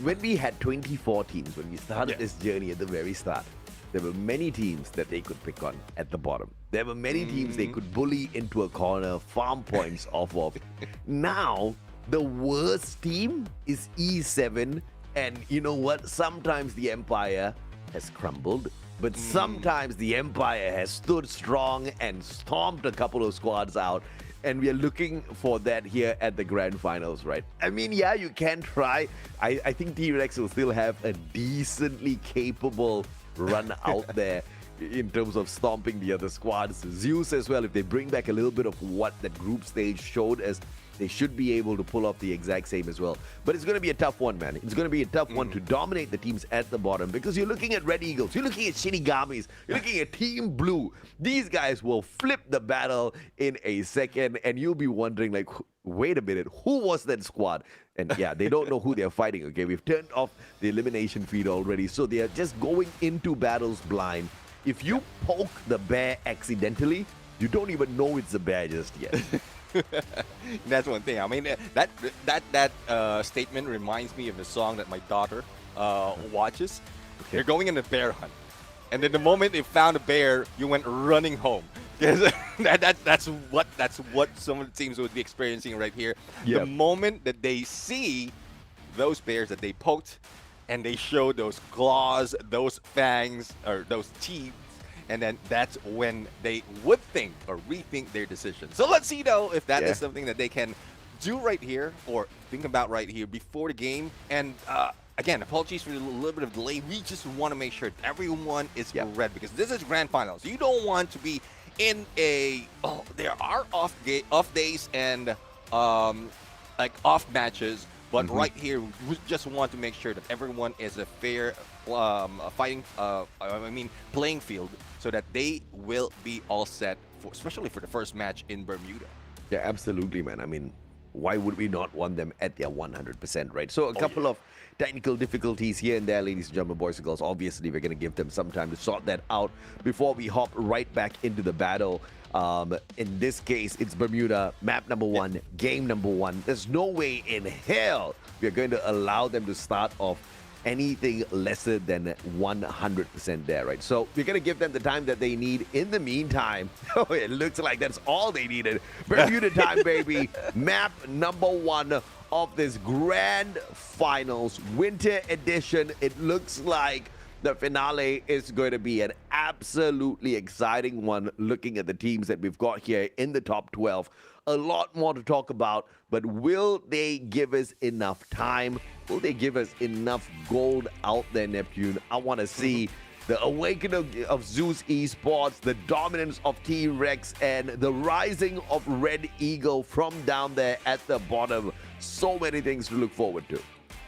When we had 24 teams, when we started this journey at the very start, there were many teams that they could pick on at the bottom. There were many teams they could bully into a corner, farm points off of. Now, the worst team is E7 And you know what? Sometimes the Empire has crumbled, but sometimes the Empire has stood strong and stomped a couple of squads out. And we are looking for that here at the grand finals, right? I mean, yeah, you can try. I think T-Rex will still have a decently capable run out there in terms of stomping the other squads. Zeus as well, if they bring back a little bit of what that group stage showed us, they should be able to pull off the exact same as well. But it's going to be a tough one, man. It's going to be a tough one to dominate the teams at the bottom, because you're looking at Red Eagles, you're looking at Shinigamis, you're looking at Team Blue. These guys will flip the battle in a second, and you'll be wondering, like, wait a minute, who was that squad? And yeah, they don't know who they're fighting, okay? We've turned off the elimination feed already, so they are just going into battles blind. If you poke the bear accidentally, you don't even know it's a bear just yet. That's one thing. I mean, that statement reminds me of a song that my daughter watches. Okay. They're going on a bear hunt, and then the moment they found a bear, you went running home. Because that's what some of the teams would be experiencing right here. Yep. The moment that they see those bears that they poked, and they show those claws, those fangs, or those teeth, and then that's when they would think or rethink their decision. So let's see, though, if that is something that they can do right here or think about right here before the game. And again, apologies for a little bit of delay. We just want to make sure that everyone is ready, because this is grand finals. You don't want to be in a there are off days and like off matches. But right here, we just want to make sure that everyone is a fair playing field, so that they will be all set, especially for the first match in Bermuda. Yeah, absolutely, man. I mean, why would we not want them at their 100%, right? So a couple of technical difficulties here and there, ladies and gentlemen, boys and girls. Obviously, we're going to give them some time to sort that out before we hop right back into the battle. In this case, it's Bermuda, map number 1, game number 1. There's no way in hell we're going to allow them to start off anything lesser than 100% there, right? So we're going to give them the time that they need. In the meantime, it looks like that's all they needed. Bermuda time, baby. Map number 1 of this grand finals winter edition. It looks like the finale is going to be an absolutely exciting one, looking at the teams that we've got here in the top 12. A lot more to talk about, but will they give us enough time? Will they give us enough gold out there, Neptune? I want to see the awakening of Zeus Esports, the dominance of T-Rex, and the rising of Red Eagle from down there at the bottom. So many things to look forward to.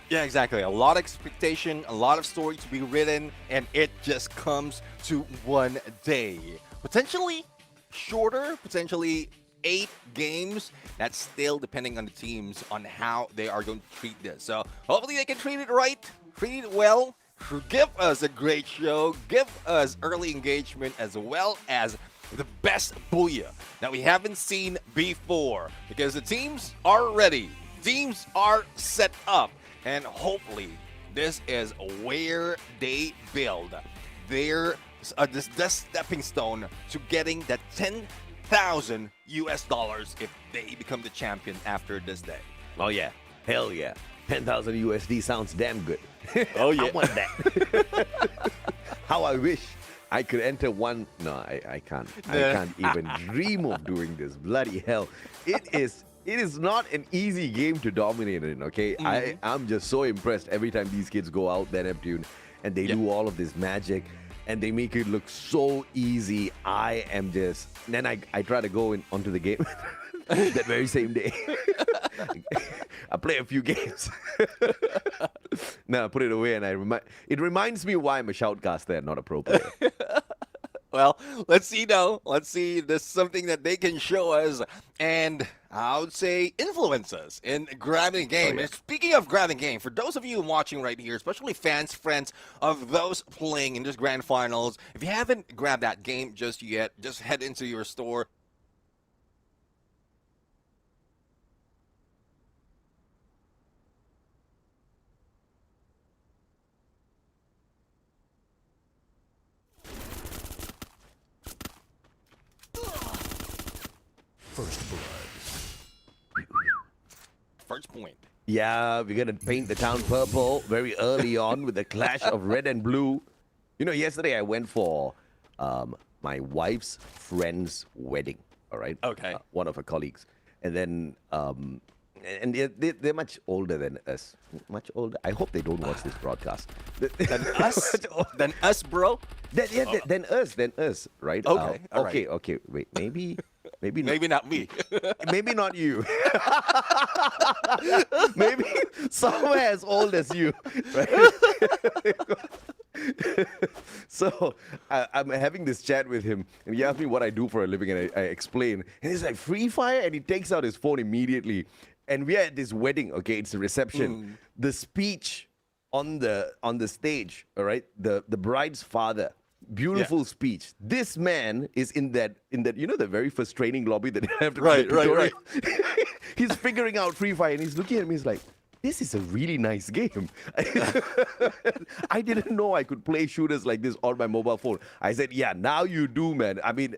Yeah, exactly. A lot of expectation, a lot of story to be written, and it just comes to one day. Potentially shorter, potentially 8 games. That's still depending on the teams on how they are going to treat this. So hopefully they can treat it right, treat it well, give us a great show, give us early engagement, as well as the best booyah that we haven't seen before. Because the teams are ready. Teams are set up. And hopefully, this is where they build their this stepping stone to getting that $10,000 if they become the champion after this day. Oh yeah, hell yeah, 10,000 USD sounds damn good. Oh yeah, I want that. How I wish I could enter one. No, I can't. I can't even dream of doing this. Bloody hell, It is not an easy game to dominate in, okay? I'm just so impressed every time these kids go out there, Neptune, and they do all of this magic, and they make it look so easy. I am just... Then I try to go onto the game that very same day. I play a few games. No, I put it away, and it reminds me why I'm a shoutcaster and not a pro player. Well, let's see though. Let's see if there's something that they can show us and I would say influence us in grabbing game. And speaking of grabbing game, for those of you watching right here, especially fans, friends of those playing in this grand finals, if you haven't grabbed that game just yet, just head into your store. First blood. First point. Yeah, we're gonna paint the town purple very early on with the clash of red and blue. You know, yesterday I went for my wife's friend's wedding. All right. Okay. One of her colleagues, and then and they're much older than us. Much older. I hope they don't watch this broadcast. Than us? Than us, bro? Than us, right? Okay, all right. Okay. Wait, maybe Maybe not me. maybe not you. Maybe somewhere as old as you. Right? So I'm having this chat with him, and he asked me what I do for a living, and I explain. And he's like, Free Fire? And he takes out his phone immediately. And we're at this wedding, okay? It's a reception. The speech on the stage, all right? The bride's father. Beautiful speech. This man is in that the very first training lobby that they have to Right. He's figuring out Free Fire, and he's looking at me. He's like, "This is a really nice game." I didn't know I could play shooters like this on my mobile phone. I said, "Yeah, now you do, man." I mean,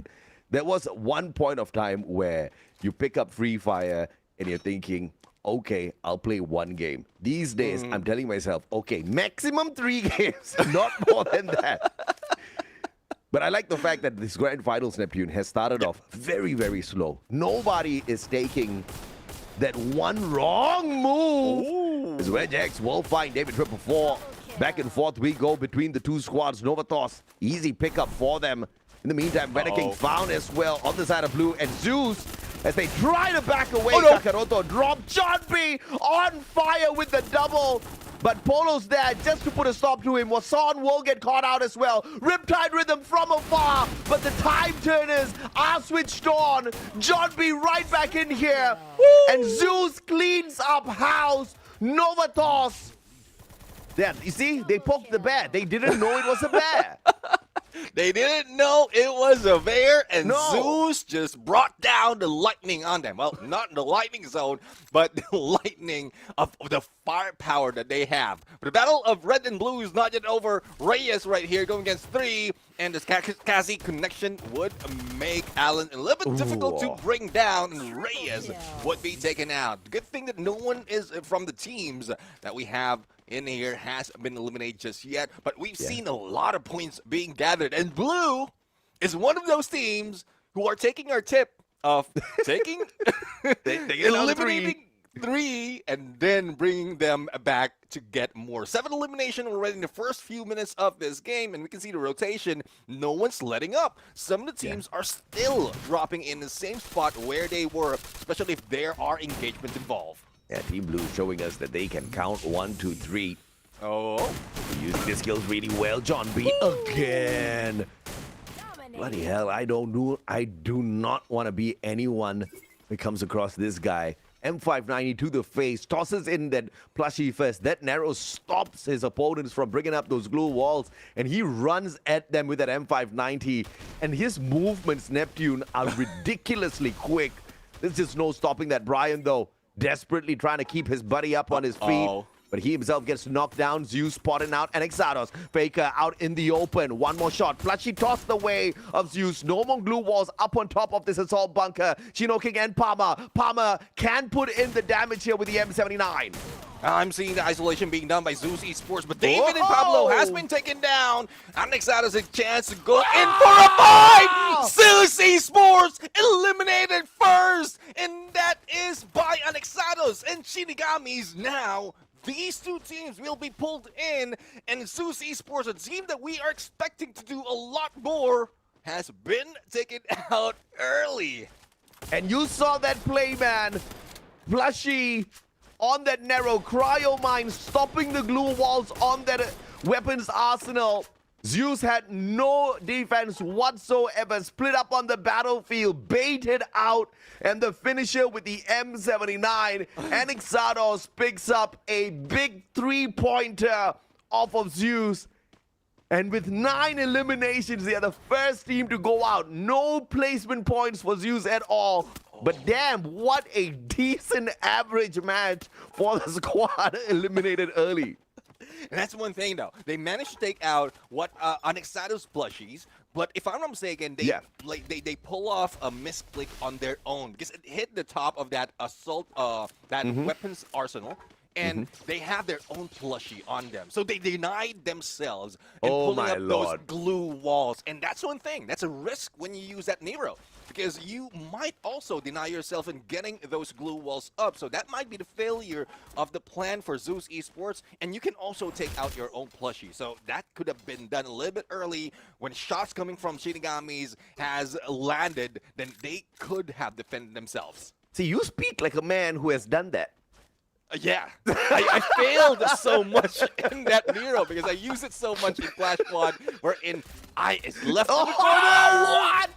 there was one point of time where you pick up Free Fire and you're thinking, okay, I'll play one game. These days, I'm telling myself, okay, maximum 3 games, not more than that. But I like the fact that this Grand Finals, Neptune, has started off very, very slow. Nobody is taking that one wrong move. As Wedge X will find David 444. Back and forth we go between the two squads. Novatos, easy pickup for them. In the meantime, King found as well on the side of blue. And Zeus, as they try to back away, Kakaroto dropped. John B on fire with the double. But Polo's there just to put a stop to him. Wasan will get caught out as well. Riptide Rhythm from afar. But the time turners are switched on. John B right back in here. And Zeus cleans up house. Novatos. Yeah, you see, they poked the bear. They didn't know it was a bear. They didn't know it was a bear, and Zeus just brought down the lightning on them. Well, not the lightning zone, but the lightning of the firepower that they have. But the battle of red and blue is not yet over. Reyes right here going against 3, and this Kazi connection would make Allen a little bit difficult to bring down, and Reyes would be taken out. Good thing that no one is from the teams that we have in here has been eliminated just yet, but we've seen a lot of points being gathered, and blue is one of those teams who are taking our tip of taking eliminating 3 and then bringing them back to get more. 7 elimination already in the first few minutes of this game, and we can see the rotation. No one's letting up. Some of the teams are still dropping in the same spot where they were, especially if there are engagements involved. Yeah, Team Blue showing us that they can count 1, 2, 3. Using their skills really well. John B again. Bloody hell, I do not want to be anyone that comes across this guy. M590 to the face, tosses in that plushie first. That narrow stops his opponents from bringing up those glue walls, and he runs at them with that M590. And his movements, Neptune, are ridiculously quick. There's just no stopping that. Brian, though, desperately trying to keep his buddy up on his feet. But he himself gets knocked down. Zeus spotting out. And Exados. Faker out in the open. One more shot. Plushie tossed the way of Zeus. No more glue walls up on top of this assault bunker. Chino King and Palmer. Palmer can put in the damage here with the M79. I'm seeing the isolation being done by Zeus Esports, but David and Pablo has been taken down. Anexad has a chance to go in for a fight. Zeus Esports eliminated first, and that is by Anexados and Shinigamis. Now, these two teams will be pulled in, and Zeus Esports, a team that we are expecting to do a lot more, has been taken out early. And you saw that play, man. Plushie on that narrow cryo mine, stopping the glue walls on that weapons arsenal. Zeus had no defense whatsoever, split up on the battlefield, baited out, and the finisher with the M79. Anixados picks up a big 3-pointer off of Zeus. And with 9 eliminations, they are the first team to go out. No placement points for Zeus at all. But damn, what a decent average match for the squad eliminated early. And that's one thing, though. They managed to take out what Anexados plushies, but if I'm not mistaken, they pull off a misclick on their own because it hit the top of that assault, weapons arsenal, and they have their own plushie on them. So they denied themselves in Oh pulling my up lord. those glue walls. And that's one thing. That's a risk when you use that Nero. Because you might also deny yourself in getting those glue walls up. So that might be the failure of the plan for Zeus Esports. And you can also take out your own plushie. So that could have been done a little bit early. When shots coming from Shinigamis has landed, then they could have defended themselves. See, you speak like a man who has done that. Yeah, I failed so much in that Nero because I use it so much in Flash Squad, wherein I is left in the corner. What?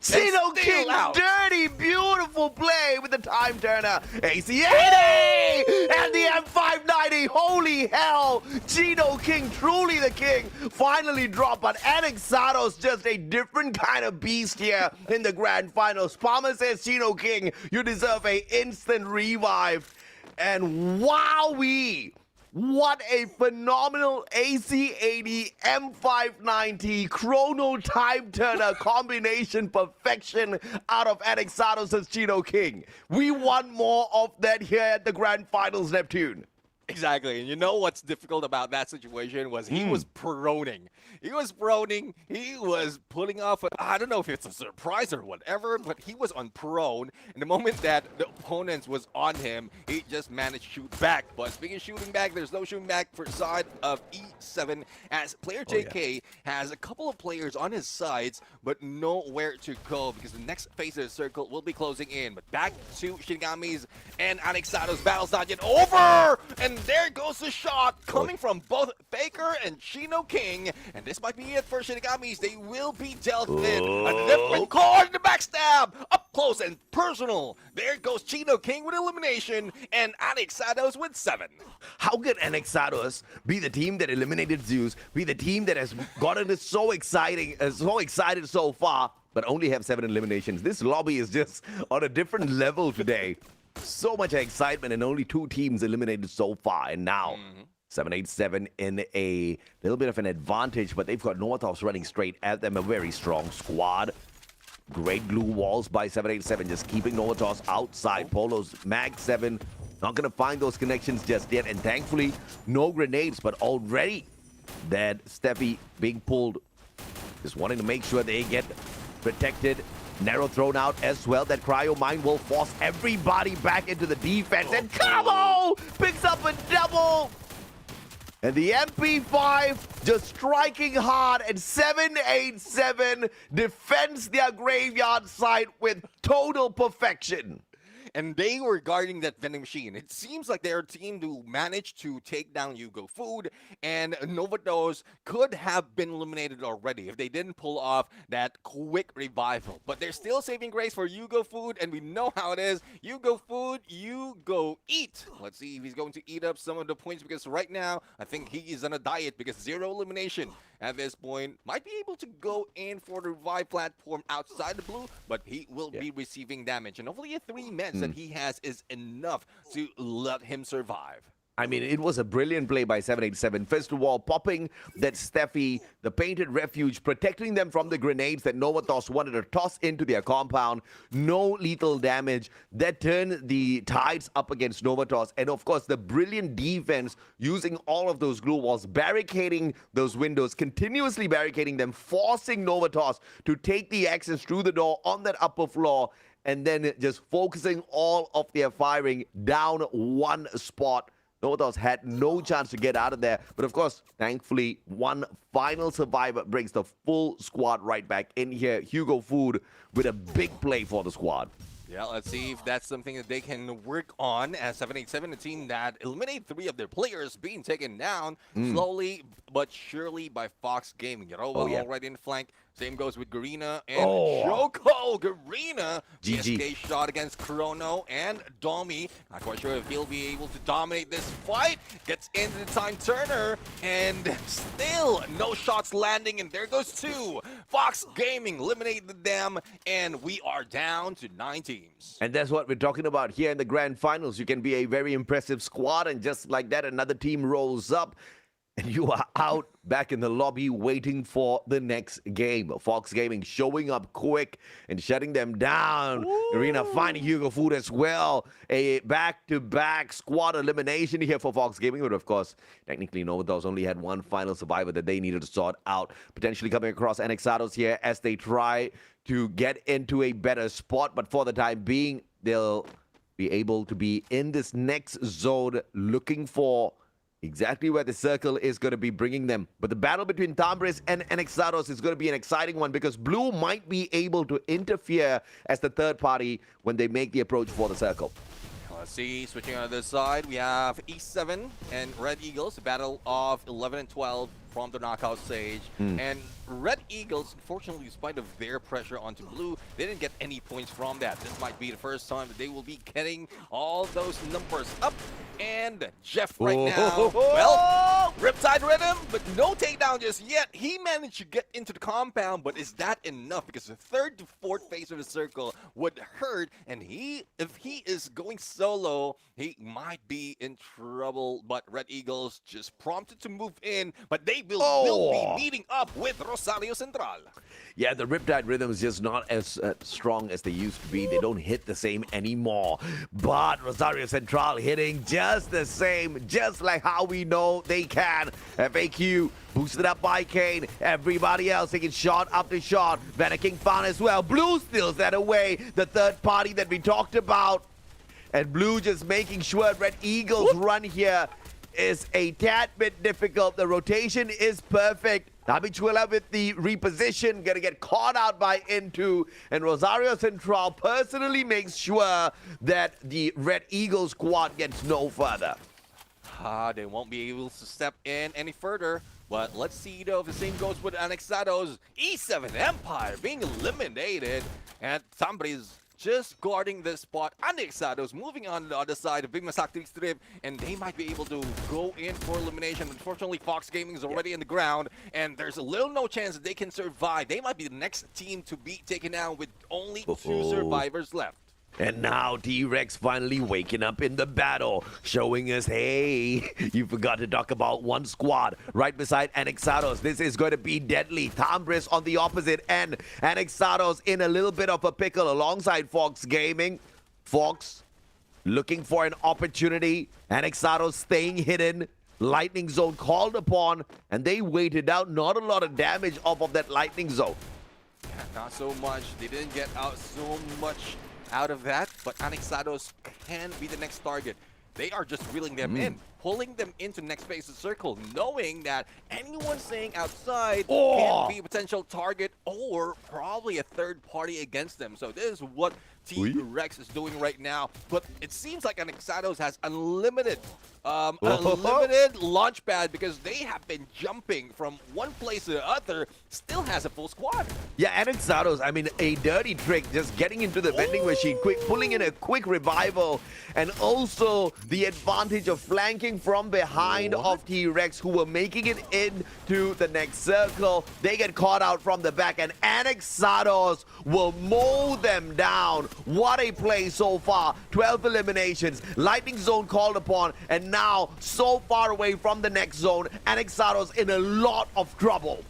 Chino And King, still out. dirty, beautiful play with the time turner. AC80 and the M590. Holy hell. Chino King, truly the king, finally dropped. But Anexado's just a different kind of beast here in the grand finals. Palmer says, Chino King, you deserve a instant revive. And wowee! What a phenomenal AC80 M590 chrono time turner combination perfection out of Anexados' Chino King. We want more of that here at the Grand Finals, Neptune. Exactly, and you know what's difficult about that situation was he was proning. He was proning, he was pulling off, I don't know if it's a surprise or whatever, but he was on prone, and the moment that the opponent was on him, he just managed to shoot back. But speaking of shooting back, there's no shooting back for side of E7, as player JK has a couple of players on his sides, but nowhere to go, because the next phase of the circle will be closing in. But back to Shinigami's and Anexado's battle's not yet over! And there goes the shot coming from both Faker and Chino King. And this might be it for Shinigami's. They will be dealt with. A different card in the backstab. Up close and personal. There goes Chino King with elimination and Anexados with 7. How could Anexados be the team that eliminated Zeus, be the team that has gotten us so excited so far, but only have 7 eliminations? This lobby is just on a different level today. So much excitement and only 2 teams eliminated so far. And now, 787 in a little bit of an advantage, but they've got Northos running straight at them. A very strong squad. Great glue walls by 787, just keeping Northos outside. Polo's Mag 7 not going to find those connections just yet. And thankfully, no grenades, but already that Steffi being pulled. Just wanting to make sure they get protected. Narrow thrown out as well. That cryo mine will force everybody back into the defense. And Cabo picks up a double. And the MP5 just striking hard. And 787 defends their graveyard site with total perfection. And they were guarding that vending machine. It seems like they're a team to manage to take down Yugo Food, and Novados could have been eliminated already if they didn't pull off that quick revival. But they're still saving grace for Yugo Food, and we know how it is. You go food, you go eat. Let's see if he's going to eat up some of the points, because right now, I think he is on a diet, because 0 elimination at this point. Might be able to go in for the revive platform outside the blue, but he will be receiving damage. And hopefully a 3 men that he has is enough to let him survive. I mean, it was a brilliant play by 787. First of all, popping that Steffi, the painted refuge, protecting them from the grenades that Novatos wanted to toss into their compound. No lethal damage. That turned the tides up against Novatos. And of course, the brilliant defense using all of those glue walls, barricading those windows, continuously barricading them, forcing Novatos to take the access through the door on that upper floor, and then just focusing all of their firing down one spot. Novatos had no chance to get out of there. But of course, thankfully, one final survivor brings the full squad right back in here. Hugo Food with a big play for the squad. Yeah, let's see if that's something that they can work on as 787, a team that eliminated 3 of their players being taken down slowly but surely by Fox Gaming. Yaroba already in flank. Same goes with Garena and Joko. Garena, GSK shot against Chrono and Domi. Not quite sure if he'll be able to dominate this fight. Gets into the time turner, and still no shots landing, and there goes 2. Fox Gaming eliminated them, and we are down to 9 teams. And that's what we're talking about here in the grand finals. You can be a very impressive squad, and just like that, another team rolls up. and you are out back in the lobby waiting for the next game. Fox Gaming showing up quick and shutting them down. Arena finding Hugo Food as well. A back-to-back squad elimination here for Fox Gaming. But of course, technically, Novatos only had one final survivor that they needed to sort out. Potentially coming across Anexados here as they try to get into a better spot. But for the time being, they'll be able to be in this next zone looking for exactly where the circle is going to be bringing them. But the battle between Tambris and Anexados is going to be an exciting one because Blue might be able to interfere as the third party when they make the approach for the circle. Let's see, switching on this side, we have E7 and Red Eagles, a battle of 11 and 12 from the knockout stage. And Red Eagles, unfortunately, despite of their pressure onto Blue, they didn't get any points from that. This might be the first time that they will be getting all those numbers up. And Jeff right now, well, Riptide Rhythm, but no takedown just yet. He managed to get into the compound, but is that enough? Because the third to fourth phase of the circle would hurt, and if he is going solo, he might be in trouble. But Red Eagles just prompted to move in, but they will be meeting up with Rosario Central. Yeah, the Riptide Rhythm is just not as strong as they used to be. They don't hit the same anymore. But Rosario Central hitting just the same, just like how we know they can. FAQ boosted up by Kane. Everybody else taking shot after shot. King Fan as well. Blue steals that away. The third party that we talked about. And Blue just making sure Red Eagles run here is a tad bit difficult. The rotation is perfect. Habituela with the reposition, gonna get caught out by N2, and Rosario Central personally makes sure that the Red Eagle squad gets no further. They won't be able to step in any further. But let's see, though, if the same goes with Anexados. E7 Empire being eliminated, and somebody's just guarding this spot. Anexados moving on the other side of Big Masakti Strip, and they might be able to go in for elimination. Unfortunately, Fox Gaming is already in the ground, and there's a little no chance that they can survive. They might be the next team to be taken out with only 2 survivors left. And now T-Rex finally waking up in the battle, showing us, hey, you forgot to talk about one squad right beside Anexados. This is going to be deadly. Tambris on the opposite end. Anexados in a little bit of a pickle alongside Fox Gaming. Fox looking for an opportunity. Anexados staying hidden. Lightning zone called upon, and they waited out. Not a lot of damage off of that lightning zone. Yeah, not so much. They didn't get out so much out of that, but Anexados can be the next target. They are just reeling them in, pulling them into next phase of circle, knowing that anyone staying outside can be a potential target or probably a third party against them. So this is what T-Rex is doing right now. But it seems like Anexados has unlimited launch pad because they have been jumping from one place to the other, still has a full squad. Yeah, Anexados, I mean, a dirty trick, just getting into the vending machine, pulling in a quick revival, and also the advantage of flanking from behind of T-Rex, who were making it into the next circle. They get caught out from the back, and Anexados will mow them down. What a play so far. 12 eliminations, lightning zone called upon, and now so far away from the next zone. Anexados in a lot of trouble.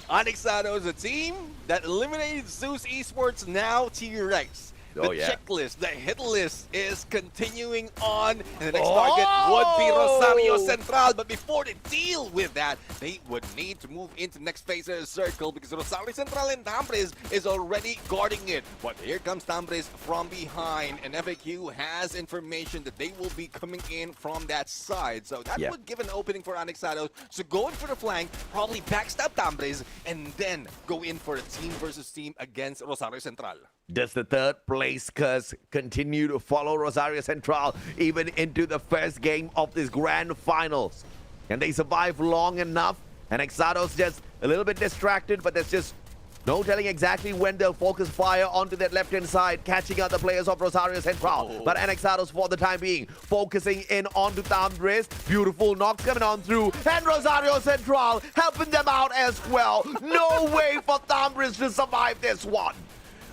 Anexados, a team that eliminated Zeus Esports, now T-Rex. The checklist, the hit list is continuing on, and the next target would be Rosario Central. But before they deal with that, they would need to move into next phase of the circle because Rosario Central and Tambris is already guarding it. But here comes Tambris from behind, and FAQ has information that they will be coming in from that side. So that would give an opening for Anexados. So go in for the flank, probably backstab Tambris, and then go in for a team versus team against Rosario Central. Does the third place curse continue to follow Rosario Central even into the first game of this grand finals? Can they survive long enough? And Anexados just a little bit distracted, but there's just no telling exactly when they'll focus fire onto that left-hand side, catching out the players of Rosario Central. But Anexados, for the time being, focusing in onto Tambris. Beautiful knock coming on through, and Rosario Central helping them out as well. No way for Tambris to survive this one.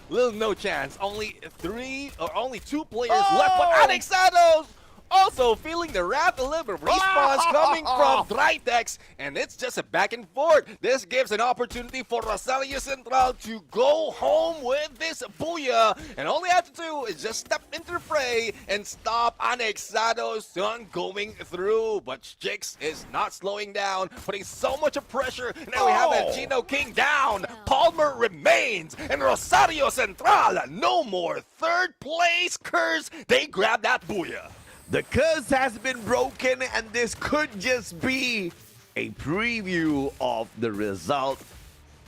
Little no chance. Only 2 players left, but Anexados Also feeling the wrath a little bit of response coming from Tritex, and it's just a back and forth. This gives an opportunity for Rosario Central to go home with this booyah, and all they have to do is just step into the fray and stop Anexado's son going through. But Jix is not slowing down, putting so much of pressure. Now we have that Gino King down. Palmer remains, and Rosario Central, no more third place curse. They grab that booyah. The curse has been broken, and this could just be a preview of the result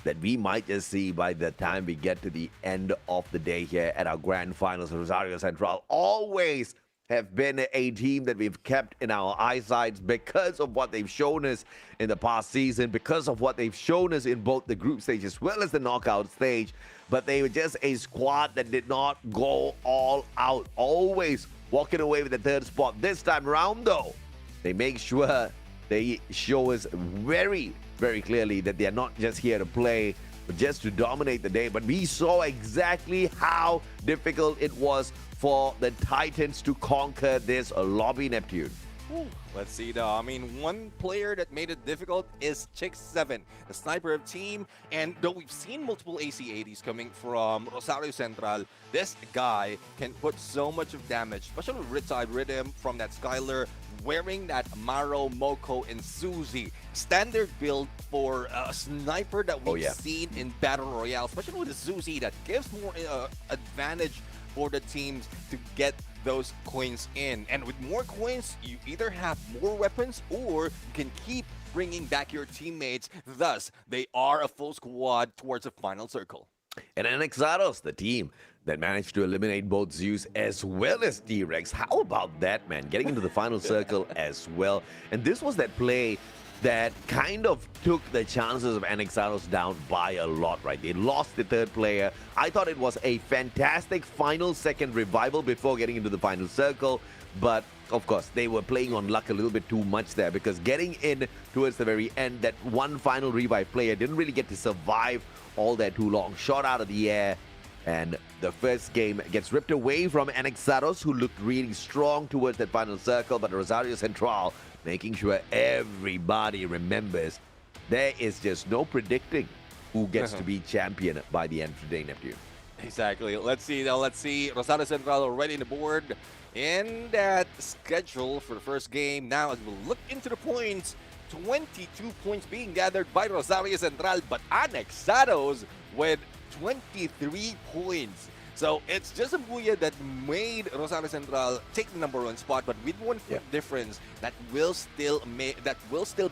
that we might just see by the time we get to the end of the day here at our grand finals. Rosario Central always have been a team that we've kept in our eyesight because of what they've shown us in the past season, because of what they've shown us in both the group stage as well as the knockout stage. But they were just a squad that did not go all out, always walking away with the third spot. This time around, though, they make sure they show us very, very clearly that they are not just here to play, but just to dominate the day. But we saw exactly how difficult it was for the Titans to conquer this lobby, Neptune. Let's see though. I mean, one player that made it difficult is Chick7, the sniper of team. And though we've seen multiple AC-80s coming from Rosario Central, this guy can put so much of damage, especially with Riptide Rhythm from that Skylar, wearing that Maro, Moko, and Suzy. Standard build for a sniper that we've seen in Battle Royale, especially with the Suzy, that gives more advantage for the teams to get those coins in. And with more coins, you either have more weapons or you can keep bringing back your teammates. Thus, they are a full squad towards the final circle. And Anexados, the team that managed to eliminate both Zeus as well as T-Rex. How about that, man? Getting into the final circle as well. And this was that play that kind of took the chances of Anexados down by a lot, right? They lost the third player. I thought it was a fantastic final second revival before getting into the final circle, but of course, they were playing on luck a little bit too much there, because getting in towards the very end, that one final revive player didn't really get to survive all that too long. Shot out of the air, and the first game gets ripped away from Anexados, who looked really strong towards that final circle, but Rosario Central making sure everybody remembers there is just no predicting who gets to be champion by the end of the day, Neptune. Exactly. Let's see now. Let's see. Rosario Central already on the board in that schedule for the first game. Now, as we look into the points, 22 points being gathered by Rosario Central, but Anexados with 23 points. So it's just a booyah that made Rosario Central take the #1 spot, but with one difference that will still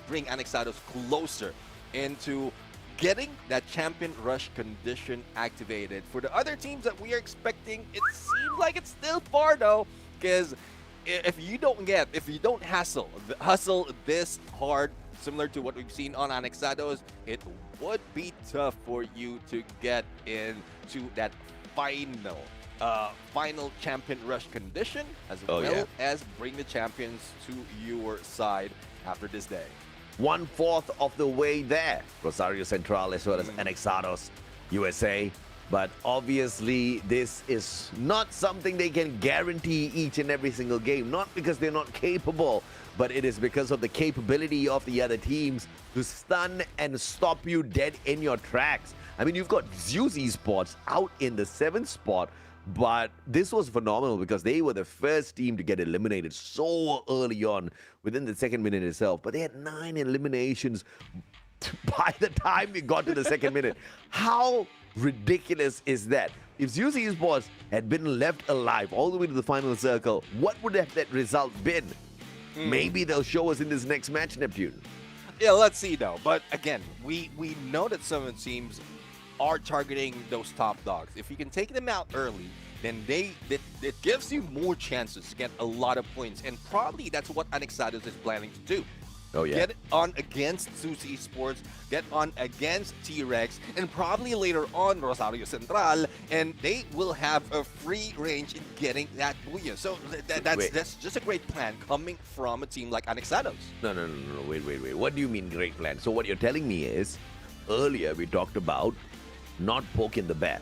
bring Anexados closer into getting that champion rush condition activated. For the other teams that we are expecting, it seems like it's still far though, because if you don't hustle this hard, similar to what we've seen on Anexados, it would be tough for you to get into that final champion rush condition, as well as bring the champions to your side after this day. 1/4 of the way there, Rosario Central as well as Anexados USA. But obviously, this is not something they can guarantee each and every single game. Not because they're not capable, but it is because of the capability of the other teams to stun and stop you dead in your tracks. I mean, you've got Zeus Esports out in the 7th spot, but this was phenomenal because they were the first team to get eliminated so early on within the second minute itself. But they had 9 eliminations by the time we got to the second minute. How ridiculous is that? If Zeus Esports had been left alive all the way to the final circle, what would have that result been? Maybe they'll show us in this next match, Neptune. Yeah, let's see though. But again, we know that some of the teams are targeting those top dogs. If you can take them out early, then it gives you more chances to get a lot of points. And probably that's what Anexados is planning to do. Oh, yeah. Get on against Zeus Esports, get on against T-Rex, and probably later on Rosario Central, and they will have a free range in getting that booyah. So that's just a great plan coming from a team like Anexados. No, wait. What do you mean great plan? So what you're telling me is, earlier we talked about not poking the bear.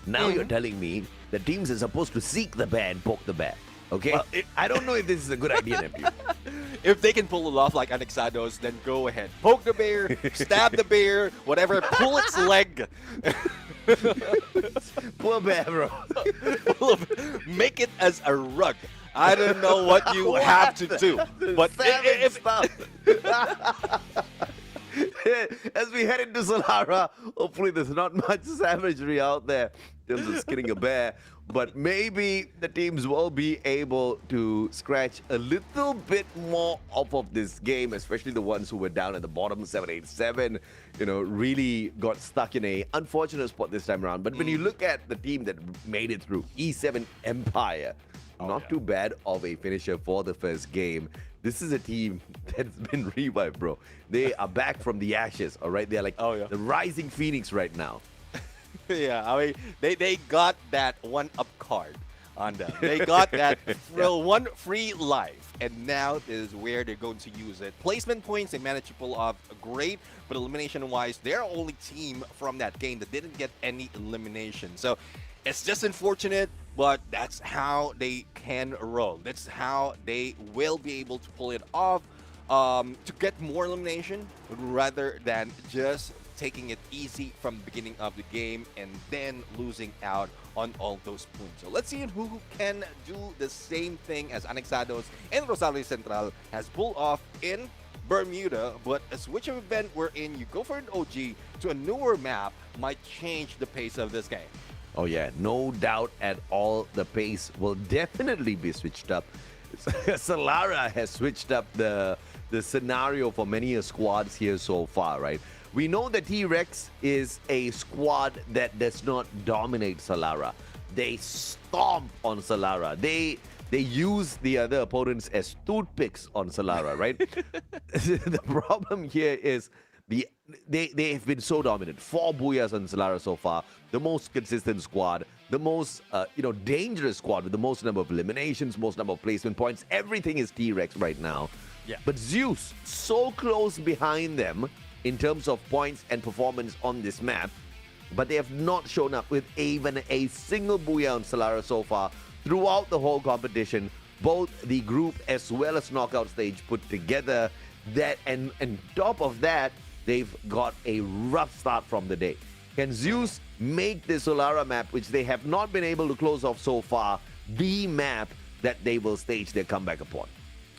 Now you're telling me the teams are supposed to seek the bear and poke the bear. Okay? Well, I don't know if this is a good idea, nephew. If they can pull it off like Anexados, then go ahead. Poke the bear, stab the bear, whatever, pull its leg. Poor bear, bro. Make it as a rug. I don't know what you have to do. But if as we head into Solara, hopefully there's not much savagery out there in terms of skinning a bear. But maybe the teams will be able to scratch a little bit more off of this game, especially the ones who were down at the bottom, 787, really got stuck in a unfortunate spot this time around. But when you look at the team that made it through, E7 Empire, not too bad of a finisher for the first game. This is a team that's been revived, bro. They are back from the ashes, all right? They're like the rising phoenix right now. Yeah, I mean, they got that one-up card on them. They got that one free life, and now is where they're going to use it. Placement points, they managed to pull off great, but elimination-wise, they're the only team from that game that didn't get any elimination. So it's just unfortunate, but that's how they can roll. That's how they will be able to pull it off to get more elimination rather than just taking it easy from the beginning of the game and then losing out on all those points. So let's see who can do the same thing as Anexados and Rosario Central has pulled off in Bermuda, but a switch of event wherein you go for an OG to a newer map might change the pace of this game. Oh yeah, no doubt at all. The pace will definitely be switched up. Solara has switched up the scenario for many squads here so far, right? We know that T-Rex is a squad that does not dominate Solara. They stomp on Solara. They use the other opponents as toothpicks on Solara, right? The problem here is they have been so dominant. 4 Booyahs on Solara so far. The most consistent squad. The most dangerous squad with the most number of eliminations, most number of placement points. Everything is T-Rex right now. Yeah. But Zeus, so close behind them in terms of points and performance on this map, but they have not shown up with even a single Booyah on Solara so far throughout the whole competition, both the group as well as knockout stage put together. That and top of that, they've got a rough start from the day. Can Zeus make the Solara map, which they have not been able to close off so far, the map that they will stage their comeback upon?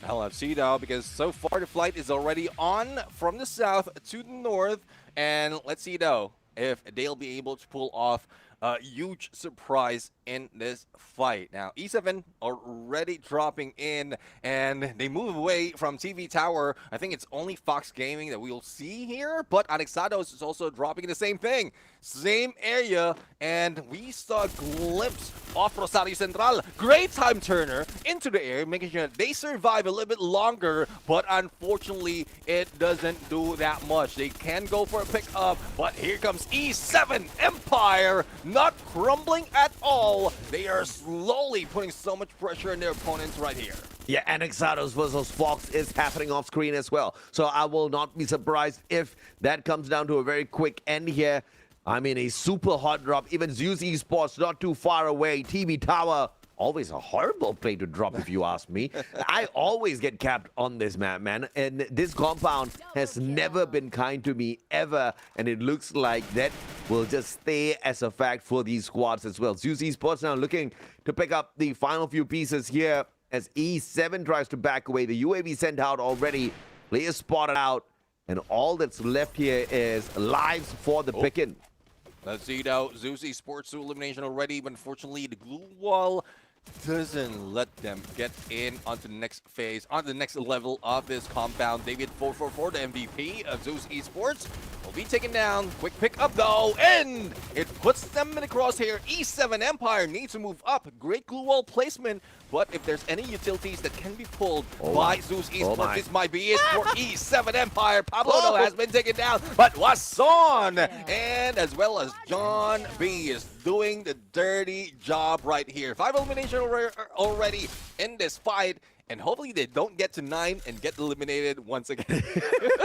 I'll have to see now, because so far the flight is already on from the south to the north, and let's see though if they'll be able to pull off a huge surprise in this fight. Now E7 already dropping in, and they move away from TV Tower. I think it's only Fox Gaming that we'll see here, but Anexados is also dropping the same thing, same area, and we saw a glimpse of Rosario Central. Great time turner into the air, making sure that they survive a little bit longer, but unfortunately it doesn't do that much. They can go for a pickup, but here comes E7 Empire, not crumbling at all. They are slowly putting so much pressure on their opponents right here. Yeah, Anexados versus Fox is happening off screen as well. So I will not be surprised if that comes down to a very quick end here. I mean, a super hot drop. Even Zeus Esports not too far away. TV Tower, always a horrible play to drop if you ask me. I always get capped on this map, man. And this compound has never been kind to me ever. And it looks like that will just stay as a fact for these squads as well. Zeus Esports now looking to pick up the final few pieces here as E7 tries to back away. The UAV sent out already. Players spotted out. And all that's left here is lives for the picking. Let's see now. Zeus Esports to elimination already, but unfortunately the glue wall doesn't let them get in onto the next phase, on the next level of this compound. David 444, the MVP of Zeus Esports, will be taken down. Quick pick up though, and it puts them in the crosshair. E7 Empire needs to move up. Great glue wall placement, but if there's any utilities that can be pulled by Zeus Esports, this might be it for E7 Empire. Pablo though has been taken down, but Wason and as well as John B is doing the dirty job right here. 5 elimination already in this fight, and hopefully they don't get to 9 and get eliminated once again.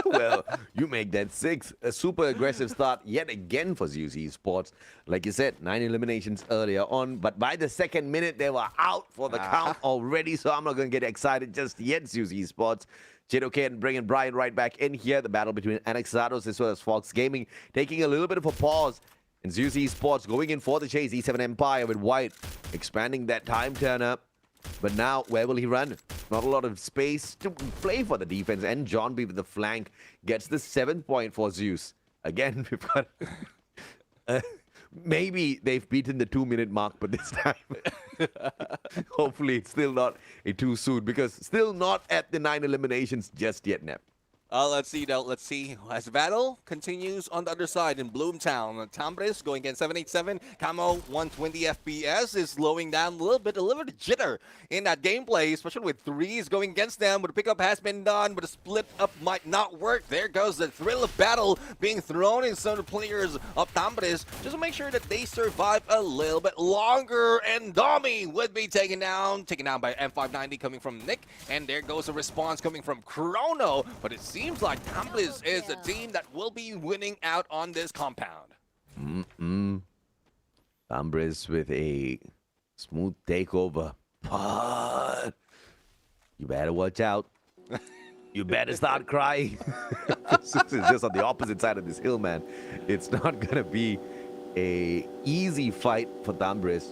Well, you make that 6. A super aggressive start yet again for Zeus Esports. Like you said, 9 eliminations earlier on, but by the second minute, they were out for the count already, so I'm not going to get excited just yet, Zeus Esports. Jidoken bringing Brian right back in here. The battle between Anexados as well as Fox Gaming taking a little bit of a pause. And Zeus Esports going in for the chase. E7 Empire with White expanding that time turner. But now, where will he run? Not a lot of space to play for the defense. And John B with the flank gets the 7th point for Zeus. Again, we've got... maybe they've beaten the 2-minute mark, but this time, hopefully it's still not too soon, because still not at the 9 eliminations just yet, Nep. Let's see, though. Let's see. As the battle continues on the other side in Bloomtown, Tambris going against 787. Camo 120 FPS is slowing down a little bit of jitter in that gameplay, especially with 3s going against them. But the pickup has been done, but the split up might not work. There goes the thrill of battle being thrown in some of the players of Tambris just to make sure that they survive a little bit longer. And Domi would be taken down by M590 coming from Nick. And there goes a response coming from Chrono. But it seems like Tambris is the team that will be winning out on this compound. Tambris with a smooth takeover. But you better watch out. You better start crying. This is just on the opposite side of this hill, man. It's not going to be a easy fight for Tambris.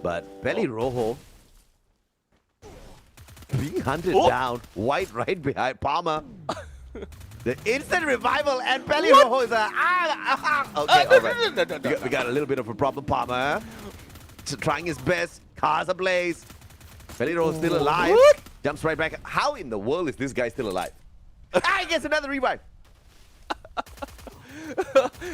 But Peli Rojo being hunted down. White right behind Palmer. The instant revival, and Peli Rojo is a... Okay, all right. We got a little bit of a problem. Palmer trying his best. Cars ablaze. Peli Rojo still alive. Jumps right back. How in the world is this guy still alive? He gets another revive.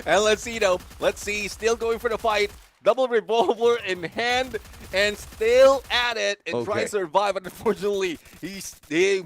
And let's see, though. Let's see. Still going for the fight. Double revolver in hand and still at it and trying to survive. But unfortunately, he still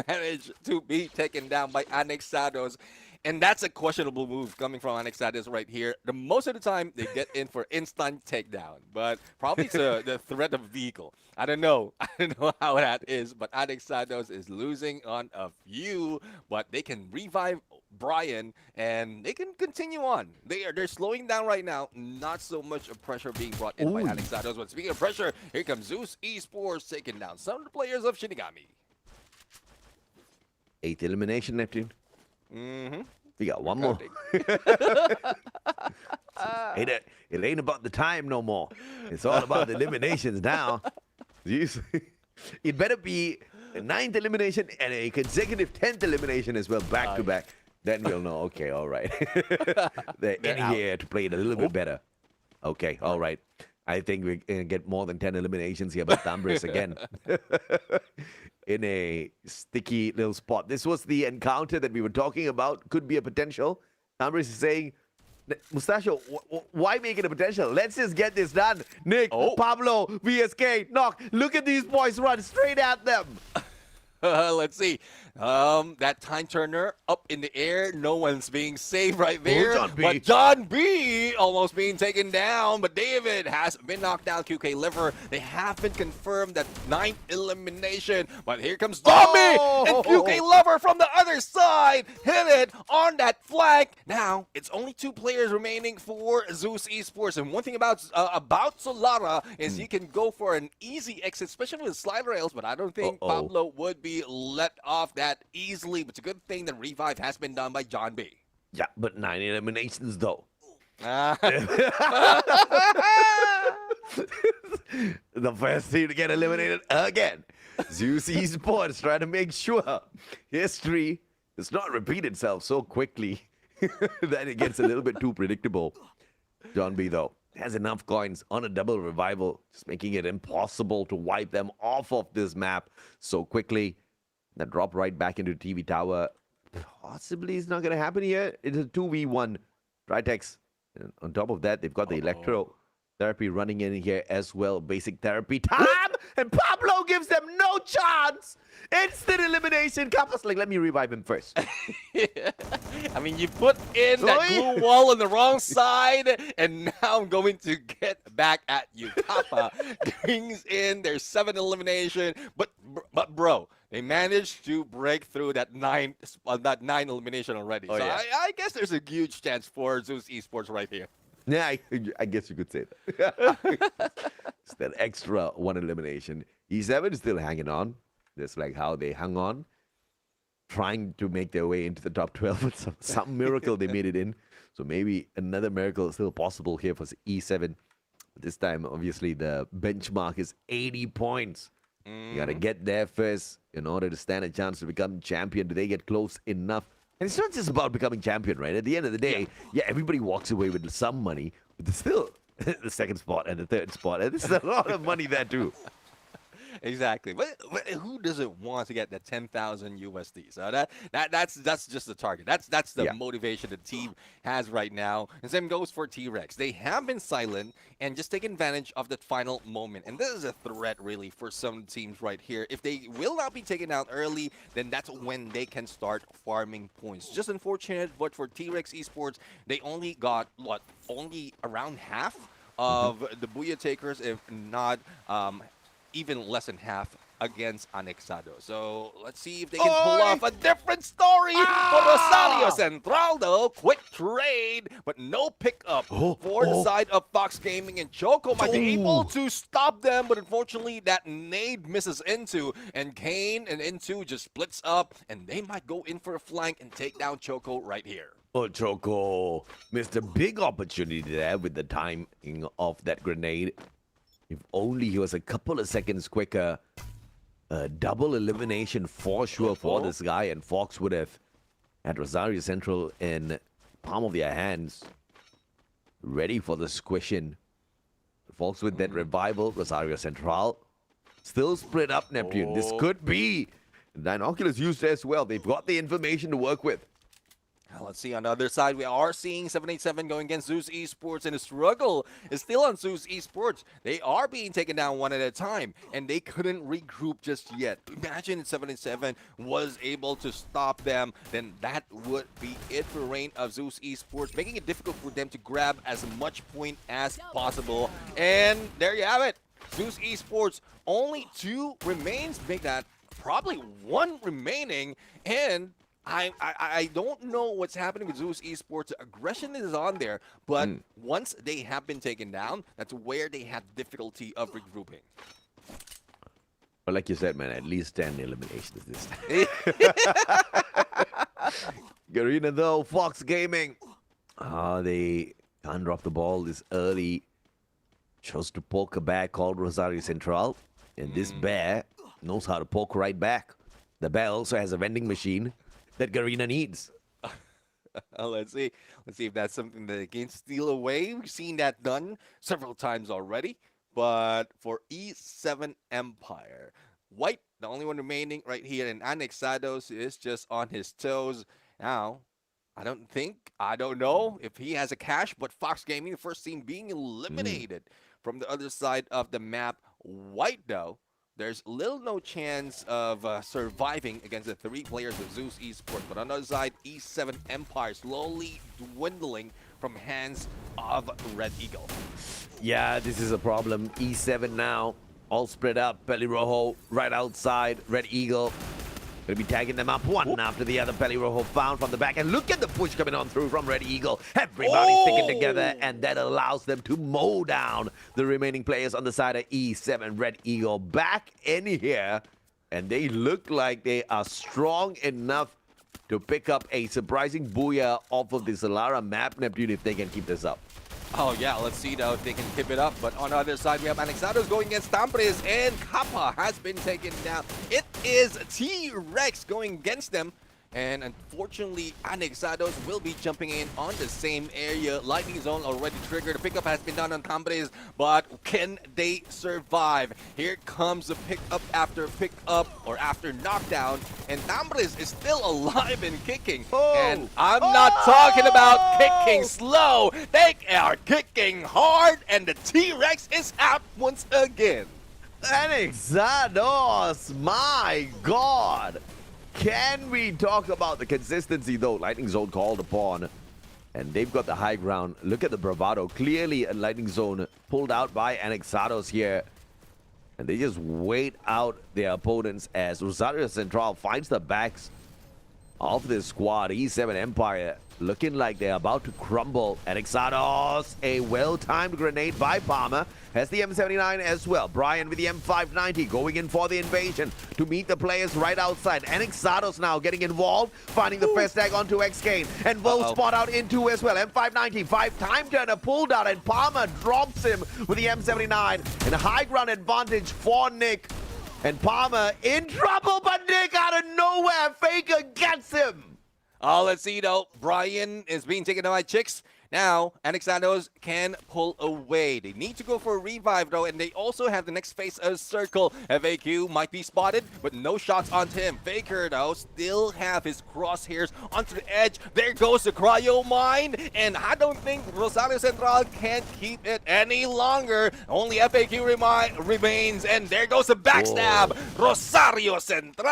managed to be taken down by Anexados. And that's a questionable move coming from Anexados right here. Most of the time, they get in for instant takedown. But probably it's the threat of vehicle. I don't know. I don't know how that is. But Anexados is losing on a few. But they can revive Brian, and they can continue on. They're slowing down right now. Not so much of pressure being brought in by Anexados. But speaking of pressure, here comes Zeus Esports taking down some of the players of Shinigami. 8th elimination, Neptune. We got one more. It ain't about the time no more. It's all about the eliminations now. It better be a 9th elimination and a consecutive 10th elimination as well, back to back. Then we'll know. Okay, all right. They're in here to play it a little bit better. Okay, all right. I think we're going to get more than 10 eliminations here, but Tambris again in a sticky little spot. This was the encounter that we were talking about. Could be a potential. Tambris is saying, Mustachio, why make it a potential? Let's just get this done. Nick, Pablo, VSK, Knock. Look at these boys run straight at them. Let's see. That time turner up in the air. No one's being saved right there. But John B almost being taken down. But David has been knocked down. QK Liver. They haven't confirmed that 9th elimination. But here comes Zombie and QK Liver from the other side. Hit it on that flank. Now, it's only 2 players remaining for Zeus Esports. And one thing about Solara is he can go for an easy exit, especially with slide rails. But I don't think Pablo would be let off that easily, but it's a good thing that revive has been done by John B. Yeah, but 9 eliminations though. The first team to get eliminated again. Zeus Esports trying to make sure history does not repeat itself so quickly that it gets a little bit too predictable. John B though has enough coins on a double revival, just making it impossible to wipe them off of this map so quickly. That drop right back into TV Tower possibly is not going to happen here. It's a 2v1 Tritex. And on top of that, they've got the electro therapy running in here as well. Basic therapy time. and Pablo gives them no chance. Instant elimination. Kappa's like, let me revive him first. I mean, you put in that glue wall on the wrong side, and now I'm going to get back at you. Kappa brings in their 7 elimination, but bro, they managed to break through that 9 elimination already. Oh, so yeah. I guess there's a huge chance for Zeus Esports right here. Yeah, I guess you could say that. It's that extra 1 elimination. E7 is still hanging on. Just like how they hung on, trying to make their way into the top 12, but some miracle they made it in. So maybe another miracle is still possible here for E7. This time, obviously, the benchmark is 80 points. You got to get there first in order to stand a chance to become champion. Do they get close enough? And it's not just about becoming champion, right? At the end of the day, yeah everybody walks away with some money, but there's still the second spot and the third spot. And there's a lot of money there, too. Exactly, but who doesn't want to get that 10,000 USD? So that's just the target. That's the motivation the team has right now. And same goes for T-Rex. They have been silent and just take advantage of that final moment. And this is a threat really for some teams right here. If they will not be taken out early, then that's when they can start farming points. Just unfortunate, but for T-Rex Esports, they only got only around half of the Booyah Takers, if not even less than half against Anexado. So let's see if they can pull off a different story for Rosario Central, though. Quick trade, but no pickup for the side of Fox Gaming, and Choco might be able to stop them, but unfortunately that nade misses into, and Kane and Into just splits up, and they might go in for a flank and take down Choco right here. Oh, Choco missed a big opportunity there with the timing of that grenade. If only he was a couple of seconds quicker. A double elimination for sure for this guy, and Fox would have had Rosario Central in palm of their hands, ready for the squishing. Fox with that revival. Rosario Central still split up, Neptune. This could be Dinoculus used as well. They've got the information to work with. Let's see, on the other side, we are seeing 787 going against Zeus Esports, and the struggle is still on Zeus Esports. They are being taken down one at a time, and they couldn't regroup just yet. Imagine if 787 was able to stop them, then that would be it for reign of Zeus Esports, making it difficult for them to grab as much point as possible. And there you have it. Zeus Esports, only 2 remains, make that probably 1 remaining, and I don't know what's happening with Zeus Esports. Aggression is on there, but once they have been taken down, that's where they had difficulty of regrouping. But like you said, man, at least 10 eliminations this time. Garena, though, Fox Gaming. They can't drop the ball this early. Chose to poke a bear called Rosario Central. And this bear knows how to poke right back. The bear also has a vending machine that Garena needs. Let's see if that's something that they can steal away. We've seen that done several times already. But for E7 Empire, White, the only one remaining right here, and Anexados is just on his toes. Now, I don't know if he has a cash, but Fox Gaming, the first team being eliminated from the other side of the map. White, though, there's little no chance of surviving against the 3 players of Zeus Esports. But on the other side, E7 Empire slowly dwindling from hands of Red Eagle. Yeah, this is a problem. E7 now, all spread up. Pelirrojo right outside. Red Eagle going to be tagging them up one after the other. Pelirrojo found from the back. And look at the push coming on through from Red Eagle. Everybody sticking together, and that allows them to mow down the remaining players on the side of E7. Red Eagle back in here, and they look like they are strong enough to pick up a surprising booyah off of the Solara map, Neptune, if they can keep this up. Oh, yeah, let's see now if they can keep it up. But on the other side, we have Anexados going against Tampres, and Kappa has been taken down. It is T-Rex going against them. And unfortunately, Anexados will be jumping in on the same area. Lightning Zone already triggered. The pickup has been done on Tampres, but can they survive? Here comes the pickup after knockdown. And Tampres is still alive and kicking. And I'm not talking about kicking slow. They are kicking hard, and the T-Rex is out once again. Anexados, my God. Can we talk about the consistency, though? Lightning Zone called upon, and they've got the high ground. Look at the bravado. Clearly a Lightning Zone pulled out by Anexados here. And they just wait out their opponents as Rosario Central finds the backs of this squad. E7 Empire looking like they're about to crumble. Anexados, a well-timed grenade by Palmer, has the M79 as well. Brian with the M590 going in for the invasion to meet the players right outside. Anexados now getting involved, finding the first tag onto X-Kane. And Volt spot out into as well. M590, 5-time turner pulled out, and Palmer drops him with the M79. And a high ground advantage for Nick. And Palmer in trouble, but Nick out of nowhere, Faker gets him. Let's see though. Brian is being taken by Chicks. Now, Anexados can pull away. They need to go for a revive though, and they also have the next phase of Circle. FAQ might be spotted, but no shots onto him. Faker though still have his crosshairs onto the edge. There goes the Cryo Mine, and I don't think Rosario Central can keep it any longer. Only FAQ remains, and there goes the backstab. Whoa. Rosario Central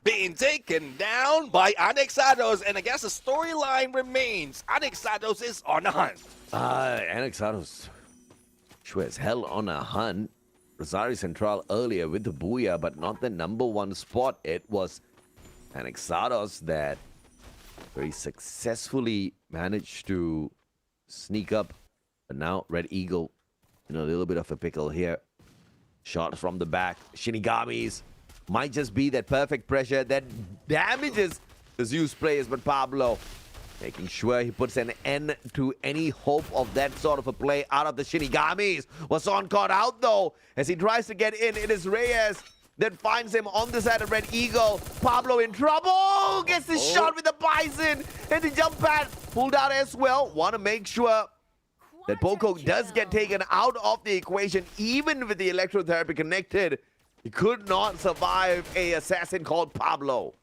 being taken down by Anexados, and I guess the storyline remains. Anexados is on a hunt. Anexados sure as hell on a hunt. Rosario Central earlier with the Booyah, but not the #1 spot. It was Anexados that very successfully managed to sneak up. But now Red Eagle in a little bit of a pickle here. Shot from the back. Shinigamis might just be that perfect pressure that damages the Zeus players, but Pablo making sure he puts an end to any hope of that sort of a play out of the Shinigamis. Wason caught out though as he tries to get in. It is Reyes that finds him on the side of Red Eagle. Pablo in trouble. Gets the shot with the Bison. And the jump pad pulled out as well. Want to make sure that Poco does get taken out of the equation. Even with the electrotherapy connected, he could not survive a assassin called Pablo.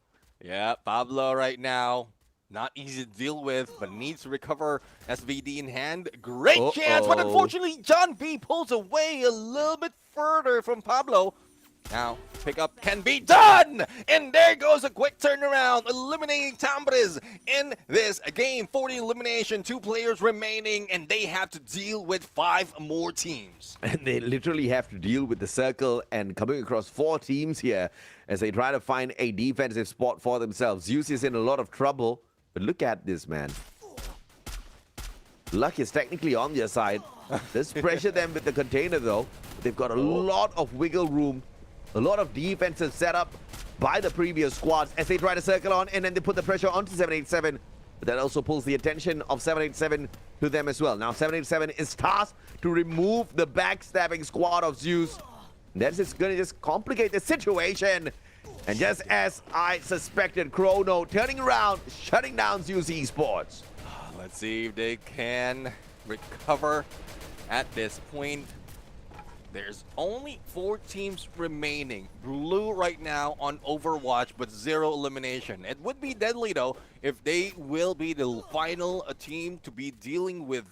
Yeah, Pablo right now. Not easy to deal with, but needs to recover SVD in hand. Great chance, but unfortunately, John B pulls away a little bit further from Pablo. Now, pickup can be done! And there goes a quick turnaround, eliminating Tambres in this game. 40 elimination, 2 players remaining, and they have to deal with 5 more teams. And they literally have to deal with the circle and coming across 4 teams here as they try to find a defensive spot for themselves. Zeus is in a lot of trouble. But look at this, man. Luck is technically on their side. Let's pressure them with the container, though. They've got a lot of wiggle room, a lot of defensive setup by the previous squads as they try to circle on, and then they put the pressure onto 787. But that also pulls the attention of 787 to them as well. Now, 787 is tasked to remove the backstabbing squad of Zeus. That's just going to just complicate the situation. And just as I suspected, Chrono turning around, shutting down Zeus Esports. Let's see if they can recover at this point. There's only 4 teams remaining. Blue right now on Overwatch, but 0 elimination. It would be deadly, though, if they will be the final team to be dealing with,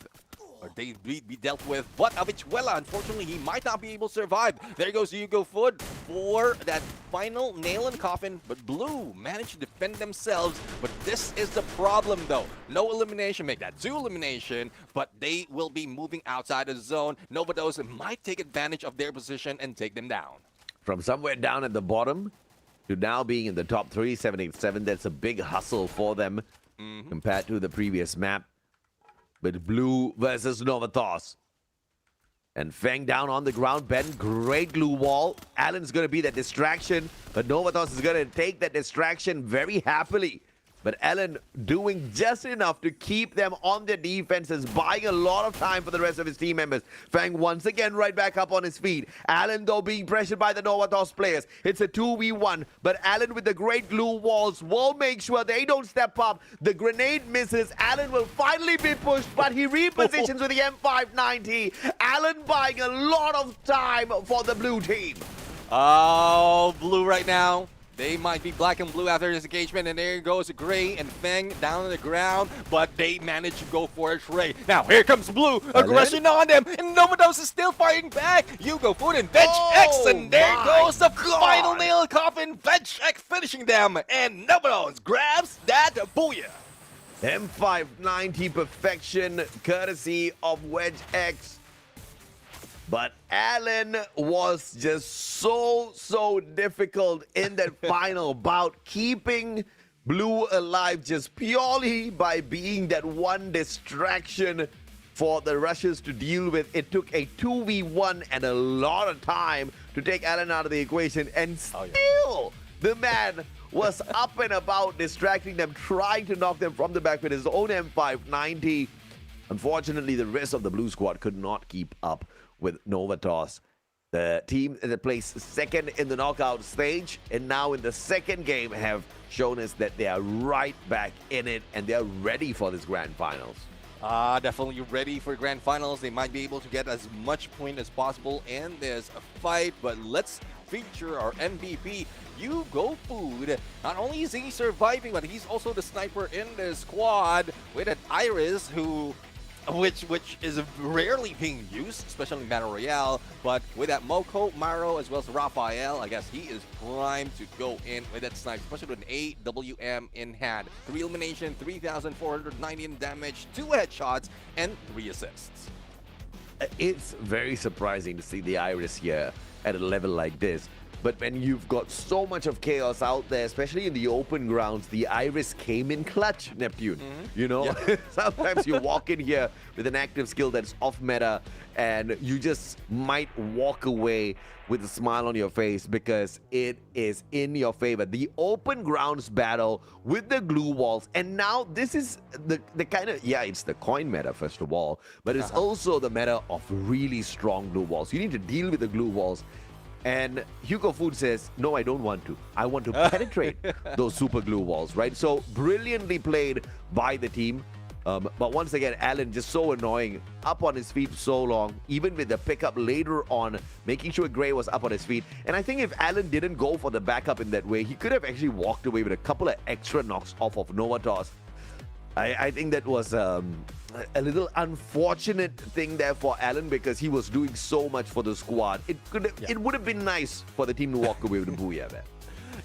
or they be dealt with. But Avichuela, unfortunately, he might not be able to survive. There goes Hugo Food for that final nail in the coffin. But Blue managed to defend themselves. But this is the problem, though. No elimination, make that 2 elimination. But they will be moving outside the zone. Novados might take advantage of their position and take them down. From somewhere down at the bottom to now being in the top 3, 787, that's a big hustle for them compared to the previous map. But Blue versus Novatos. And Feng down on the ground. Ben, great glue wall. Allen's going to be that distraction. But Novatos is going to take that distraction very happily. But Allen doing just enough to keep them on their defenses, buying a lot of time for the rest of his team members. Feng once again right back up on his feet. Allen, though, being pressured by the Novatos players. It's a 2v1, but Allen with the great glue walls will make sure they don't step up. The grenade misses. Allen will finally be pushed, but he repositions with the M590. Allen buying a lot of time for the blue team. Oh, Blue right now. They might be black and blue after this engagement, and there goes Gray and Feng down on the ground, but they managed to go for a trade. Now, here comes Blue, aggression on them, and Nomados is still fighting back. Hugo Food and Veg X, and there goes the final nail coffin. Veg X finishing them, and Nomados grabs that booyah. M590 perfection, courtesy of Wedge X. But Allen was just so difficult in that final bout, keeping Blue alive just purely by being that one distraction for the Russians to deal with. It took a 2v1 and a lot of time to take Allen out of the equation, and still the man was up and about, distracting them, trying to knock them from the back with his own M590. Unfortunately, the rest of the Blue squad could not keep up with Novatos. The team that placed second in the knockout stage and now in the second game have shown us that they are right back in it and they are ready for this grand finals. Definitely ready for grand finals. They might be able to get as much point as possible in this fight, but let's feature our MVP, Hugo Food. Not only is he surviving, but he's also the sniper in the squad with an Iris which is rarely being used, especially in Battle Royale. But with that Moko, Maro, as well as Raphael, I guess he is primed to go in with that snipe, especially with an AWM in hand. 3 elimination, 3,490 in damage, 2 headshots, and 3 assists. It's very surprising to see the Iris here at a level like this. But when you've got so much of chaos out there, especially in the open grounds, the Iris came in clutch, Neptune. You know, sometimes you walk in here with an active skill that's off meta, and you just might walk away with a smile on your face because it is in your favor. The open grounds battle with the glue walls, and now this is the kind of, it's the coin meta first of all, but it's also the meta of really strong glue walls. You need to deal with the glue walls. And Hugo Food says, no, I don't want to. I want to penetrate those super glue walls, right? So brilliantly played by the team. But once again, Allen just so annoying, up on his feet so long, even with the pickup later on, making sure Gray was up on his feet. And I think if Allen didn't go for the backup in that way, he could have actually walked away with a couple of extra knocks off of Novatos. I think that was a little unfortunate thing there for Allen because he was doing so much for the squad. It would have been nice for the team to walk away with a booyah, man.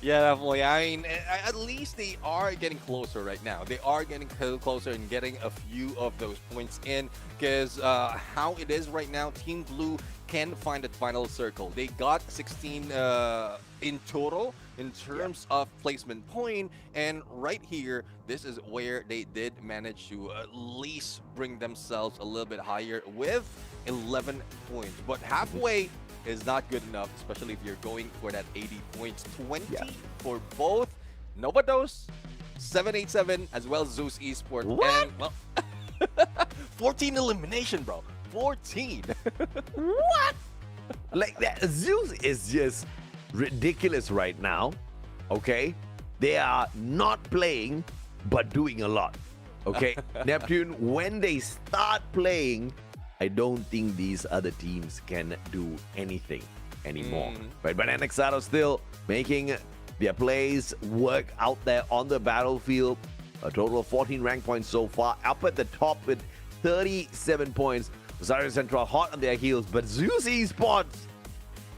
Yeah, definitely. I mean, at least they are getting closer right now. They are getting closer and getting a few of those points in because how it is right now, Team Blue can find that final circle. They got 16 in total in terms of placement point, and right here, this is where they did manage to at least bring themselves a little bit higher with 11 points. But halfway is not good enough, especially if you're going for that 80 points. 20 for both Novados, 787, as well as Zeus Esports. What? And, well, 14 elimination, bro. 14. What? Like that, Zeus is just ridiculous right now. Okay, they are not playing but doing a lot. Okay, Neptune, when they start playing, I don't think these other teams can do anything anymore. Right, but NXR still making their plays work out there on the battlefield. A total of 14 rank points so far, up at the top with 37 points. Zarya Central hot on their heels, but Zeus Esports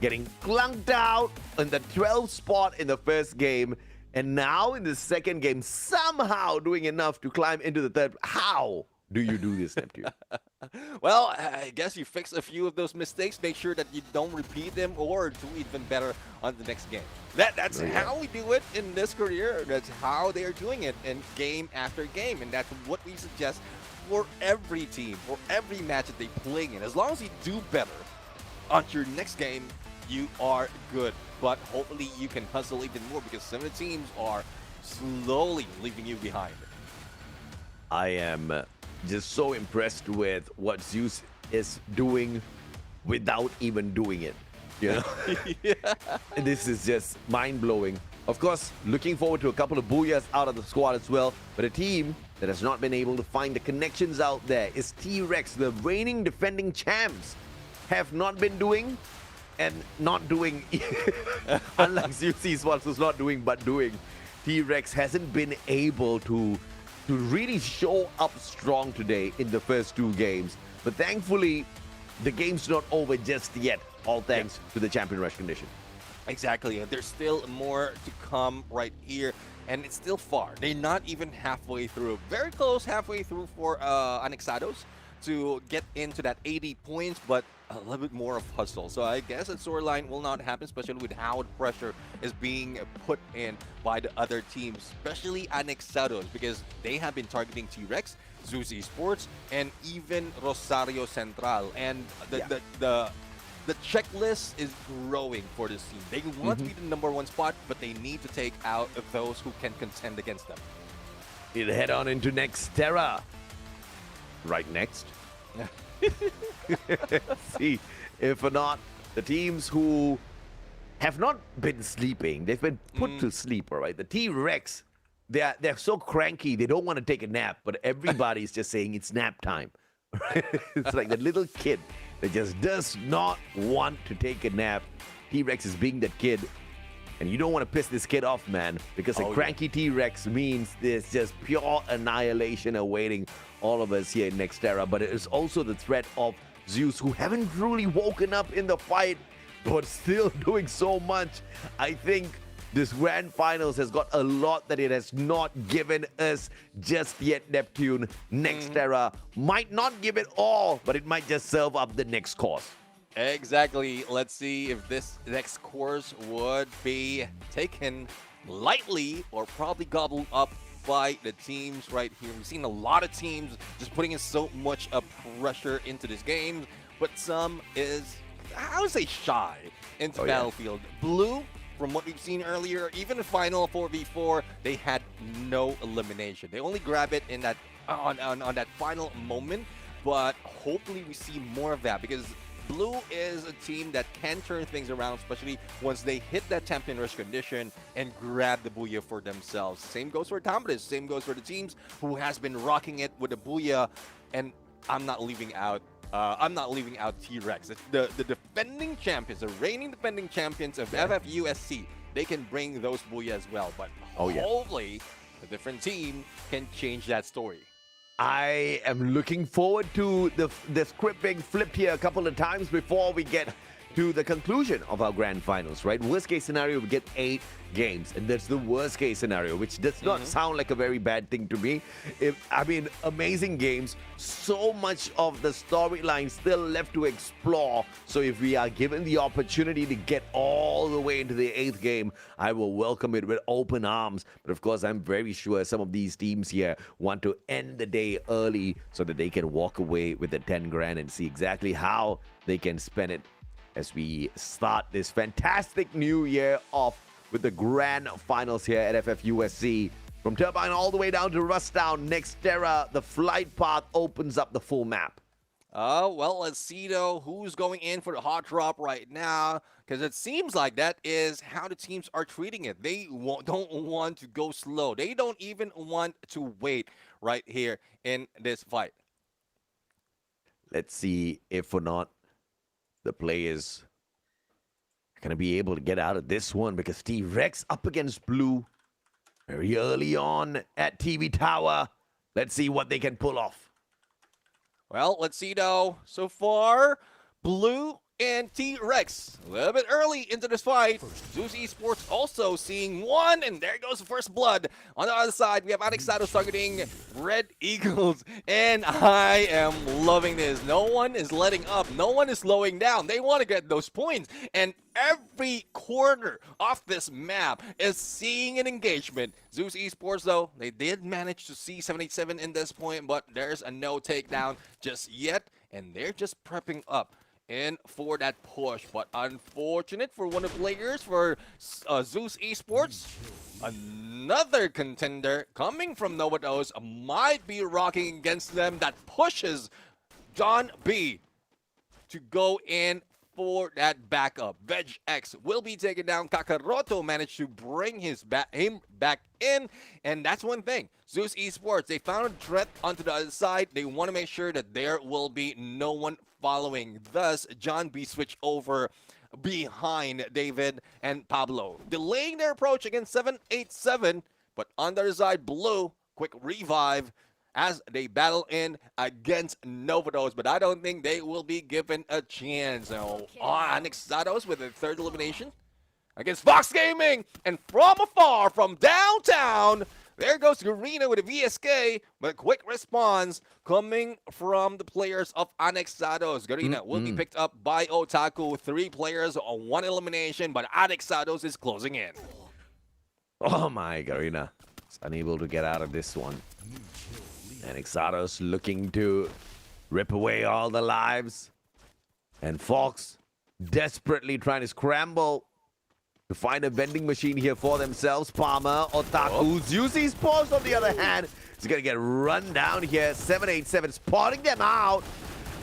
getting clunked out in the 12th spot in the first game, and now in the second game, somehow doing enough to climb into the third. How do you do this, Neptune? Well, I guess you fix a few of those mistakes, make sure that you don't repeat them or do even better on the next game. That's how we do it in this career. That's how they are doing it in game after game, and that's what we suggest for every team, for every match that they play in. As long as you do better on your next game, you are good. But hopefully you can hustle even more because some of the teams are slowly leaving you behind. I am just so impressed with what Zeus is doing without even doing it. You know, This is just mind-blowing. Of course, looking forward to a couple of booyahs out of the squad as well. But a team that has not been able to find the connections out there is T-Rex, the reigning defending champs. Have not been doing and not doing, unlike Zeus Esports who's not doing but doing, T-Rex hasn't been able to really show up strong today in the first 2 games. But thankfully, the game's not over just yet, all thanks to the champion rush condition. Exactly, and there's still more to come right here, and it's still far. They're not even halfway through. Very close halfway through for Anexados to get into that 80 points, but a little bit more of hustle. So I guess a storyline will not happen, especially with how the pressure is being put in by the other teams, especially Anexados, because they have been targeting T-Rex, Zeus Esports, and even Rosario Central. And the checklist is growing for this team. They want to be the #1 spot, but they need to take out those who can contend against them. We'll head on into Nextera. Right next. See if or not the teams who have not been sleeping, they've been put to sleep, all right? The T-Rex, they're so cranky, they don't want to take a nap, but everybody's just saying it's nap time. It's like the little kid that just does not want to take a nap. T-Rex is being that kid, and you don't want to piss this kid off, man, because a cranky T-Rex means there's just pure annihilation awaiting all of us here in Nextera. But it is also the threat of Zeus, who haven't truly woken up in the fight, but still doing so much. I think this grand finals has got a lot that it has not given us just yet, Neptune. Nextera might not give it all, but it might just serve up the next course. Exactly. Let's see if this next course would be taken lightly or probably gobbled up by the teams right here. We've seen a lot of teams just putting in so much pressure into this game, but some is, I would say, shy into Battlefield. Blue, from what we've seen earlier, even in final 4v4, they had no elimination. They only grab it in that on that final moment, but hopefully we see more of that, because Blue is a team that can turn things around, especially once they hit that champion rush condition and grab the Booyah for themselves. Same goes for Tamres, same goes for the teams who has been rocking it with the Booyah, and I'm not leaving out T-Rex. The defending champions, the reigning defending champions of FFUSC, they can bring those Booyah as well, but hopefully a different team can change that story. I am looking forward to the script being flipped here a couple of times before we get to the conclusion of our grand finals, right? Worst case scenario, we get 8 games, and that's the worst case scenario, which does not sound like a very bad thing to me. I mean, amazing games, so much of the storyline still left to explore. So if we are given the opportunity to get all the way into the 8th game, I will welcome it with open arms. But of course, I'm very sure some of these teams here want to end the day early so that they can walk away with the 10 grand and see exactly how they can spend it as we start this fantastic new year off with the grand finals here at FFUSC. From Turbine all the way down to Rustdown, Nextera, the flight path opens up the full map. Well, let's see, though, who's going in for the hot drop right now, because it seems like that is how the teams are treating it. They don't want to go slow. They don't even want to wait right here in this fight. Let's see if or not the players are going to be able to get out of this one, because T-Rex up against Blue very early on at TV Tower. Let's see what they can pull off. Well, let's see, though. So far, Blue and T-Rex a little bit early into this fight. Zeus Esports also seeing one, and there goes the first blood. On the other side, we have Anexados targeting Red Eagles, and I am loving this. No one is letting up. No one is slowing down. They want to get those points, and every corner of this map is seeing an engagement. Zeus Esports, though, they did manage to see 787 in this point, but there's a no takedown just yet, and they're just prepping up in for that push. But unfortunate for one of the players for Zeus Esports, another contender coming from Novados might be rocking against them. That pushes John B to go in for that backup. Veg X will be taken down. Kakaroto managed to bring him back in, and that's one thing. Zeus Esports, they found a threat onto the other side. They want to make sure that there will be no one following. Thus, John B switched over behind David and Pablo, delaying their approach against 787. But on the other side, Blue, quick revive as they battle in against Novados, but I don't think they will be given a chance. So, Anexados with a third elimination against Fox Gaming, and from afar, from downtown, there goes Garena with a VSK, but quick response coming from the players of Anexados. Garena will be picked up by Otaku. 3 players, 1 elimination, but Anexados is closing in. Oh my, Garena is unable to get out of this one. Anexados looking to rip away all the lives. And Fox desperately trying to scramble to find a vending machine here for themselves. Palmer, Otaku, Zeus Sports on the other hand is going to get run down here. 787 spotting them out.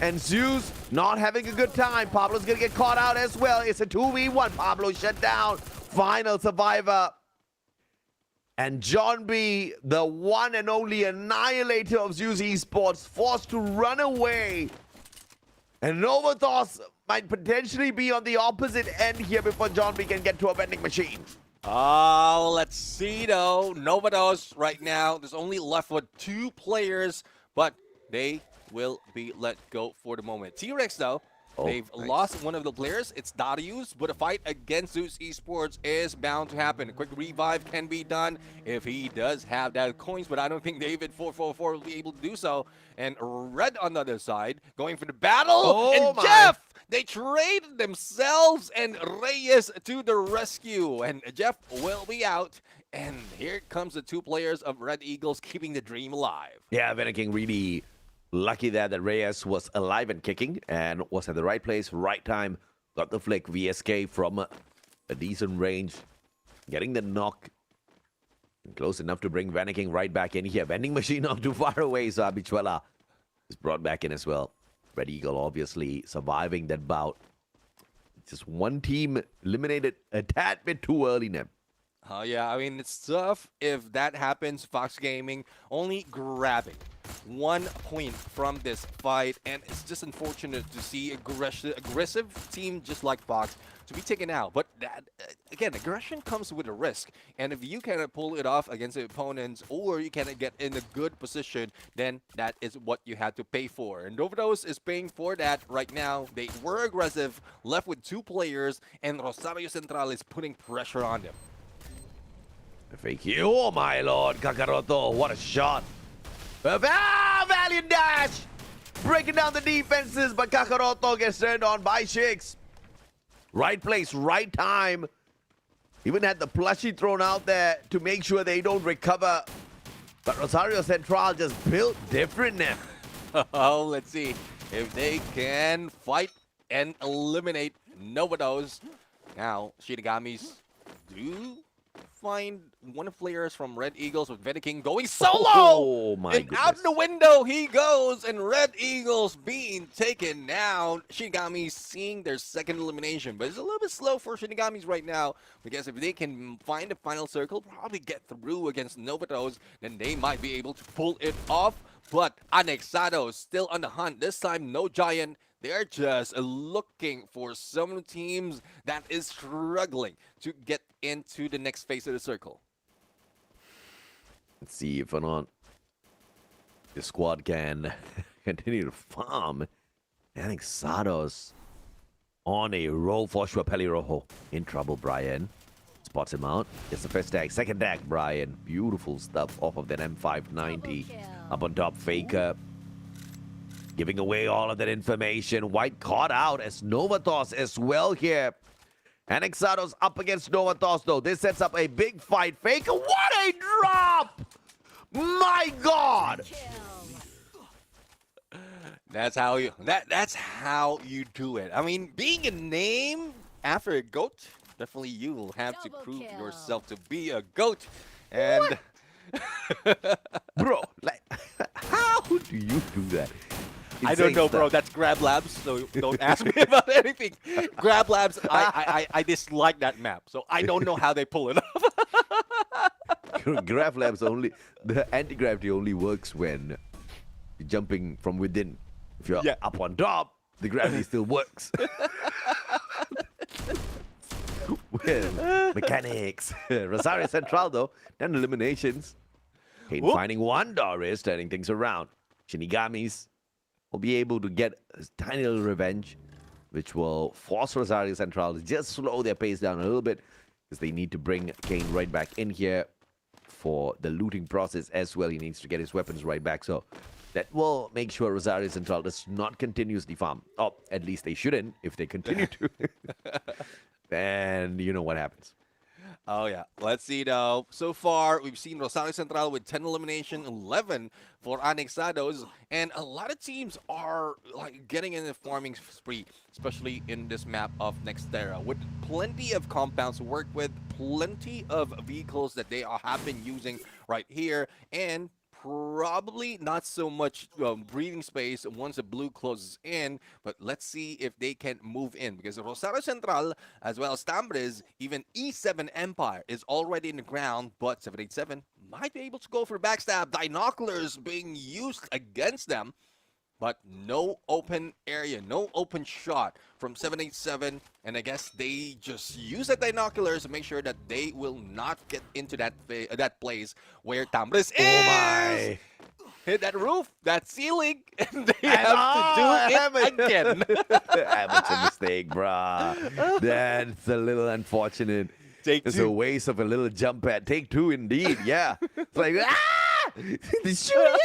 And Zeus not having a good time. Pablo's going to get caught out as well. It's a 2v1. Pablo shut down. Final survivor. And John B, the one and only annihilator of Zeus Esports, forced to run away. And Novathos might potentially be on the opposite end here before John B can get to a vending machine. Oh, let's see though. Novados right now, there's only left with 2 players, but they will be let go for the moment. T-Rex though, they've lost one of the players. It's Darius, but a fight against Zeus Esports is bound to happen. A quick revive can be done if he does have that coins, but I don't think David 444 will be able to do so. And Red on the other side, going for the battle. And Jeff, they traded themselves and Reyes to the rescue. And Jeff will be out. And here comes the 2 players of Red Eagles keeping the dream alive. Yeah, Veneking really lucky there that Reyes was alive and kicking and was at the right place, right time. Got the flick. VSK from a decent range. Getting the knock. Close enough to bring Veneking right back in here. Vending machine not too far away, so Abichuela is brought back in as well. Red Eagle obviously surviving that bout. Just one team eliminated a tad bit too early now. Yeah, I mean, it's tough if that happens. Fox Gaming only grabbing 1 point from this fight, and it's just unfortunate to see aggressive team just like Fox to be taken out. But that, again, aggression comes with a risk, and if you cannot pull it off against the opponents, or you cannot get in a good position, then that is what you had to pay for. And Novados is paying for that right now. They were aggressive, left with 2 players, and Rosario Central is putting pressure on them. Fake you. Oh my lord, Kakaroto, what a shot. Valiant dash! Breaking down the defenses, but Kakaroto gets turned on by Shakes. Right place, right time. Even had the plushie thrown out there to make sure they don't recover. But Rosario Central just built different now. Oh, let's see if they can fight and eliminate Novados. Now, Shinigami's do find one of the players from Red Eagles with Veneking going solo! Oh my and goodness. out the window he goes, and Red Eagles being taken down. Shinigami seeing their 2nd elimination, but it's a little bit slow for Shinigamis right now, because if they can find a final circle, probably get through against Novatos, then they might be able to pull it off. But Anexados still on the hunt. This time, no Giant. They're just looking for some teams that is struggling to get into the next phase of the circle. Let's see if or not the squad can continue to farm. Anexados on a roll for sure. Pelirojo in trouble. Brian spots him out. It's the first tag. 2nd tag, Brian. Beautiful stuff off of that M590. Up on top, Faker. Giving away all of that information. White caught out as Novathos as well here. Anexados up against Novathos though. This sets up a big fight. Faker, what a drop! My God! That's how you do it. I mean, being a name after a GOAT, definitely you will have to prove yourself to be a GOAT. And bro, like how do you do that? I don't know, bro. That's Grab Labs, so don't ask me about anything. Grab Labs, I dislike that map, so I don't know how they pull it off. Grab Labs only, the anti-gravity only works when you're jumping from within. If you're up on top, the gravity still works. Mechanics. Rosario Central, though, 10 eliminations. Kane finding one Doris, turning things around. Shinigamis will be able to get a tiny little revenge, which will force Rosario Central to just slow their pace down a little bit, because they need to bring Kane right back in here for the looting process as well. He needs to get his weapons right back. So that will make sure Rosario Central does not continuously farm. Oh, at least they shouldn't. If they continue to, then you know what happens. Oh, yeah. Let's see now. So far, we've seen Rosario Central with 10 elimination, 11 for Anexados. And a lot of teams are like getting in the farming spree, especially in this map of Nextera, with plenty of compounds to work with, plenty of vehicles that they have been using right here, and probably not so much breathing space once the blue closes in, but let's see if they can move in, because Rosario Central, as well as Tambres, even E7 Empire is already in the ground, but 787 might be able to go for backstab. Binoculars being used against them, but no open area, no open shot from 787, and I guess they just use the binoculars to make sure that they will not get into that place where Tambres is. Oh my! Hit that roof, that ceiling, and they have to do it again. Amateur mistake, bruh. That's a little unfortunate. It's a waste of a little jump pad. Take two, indeed. Yeah. It's like, the shooting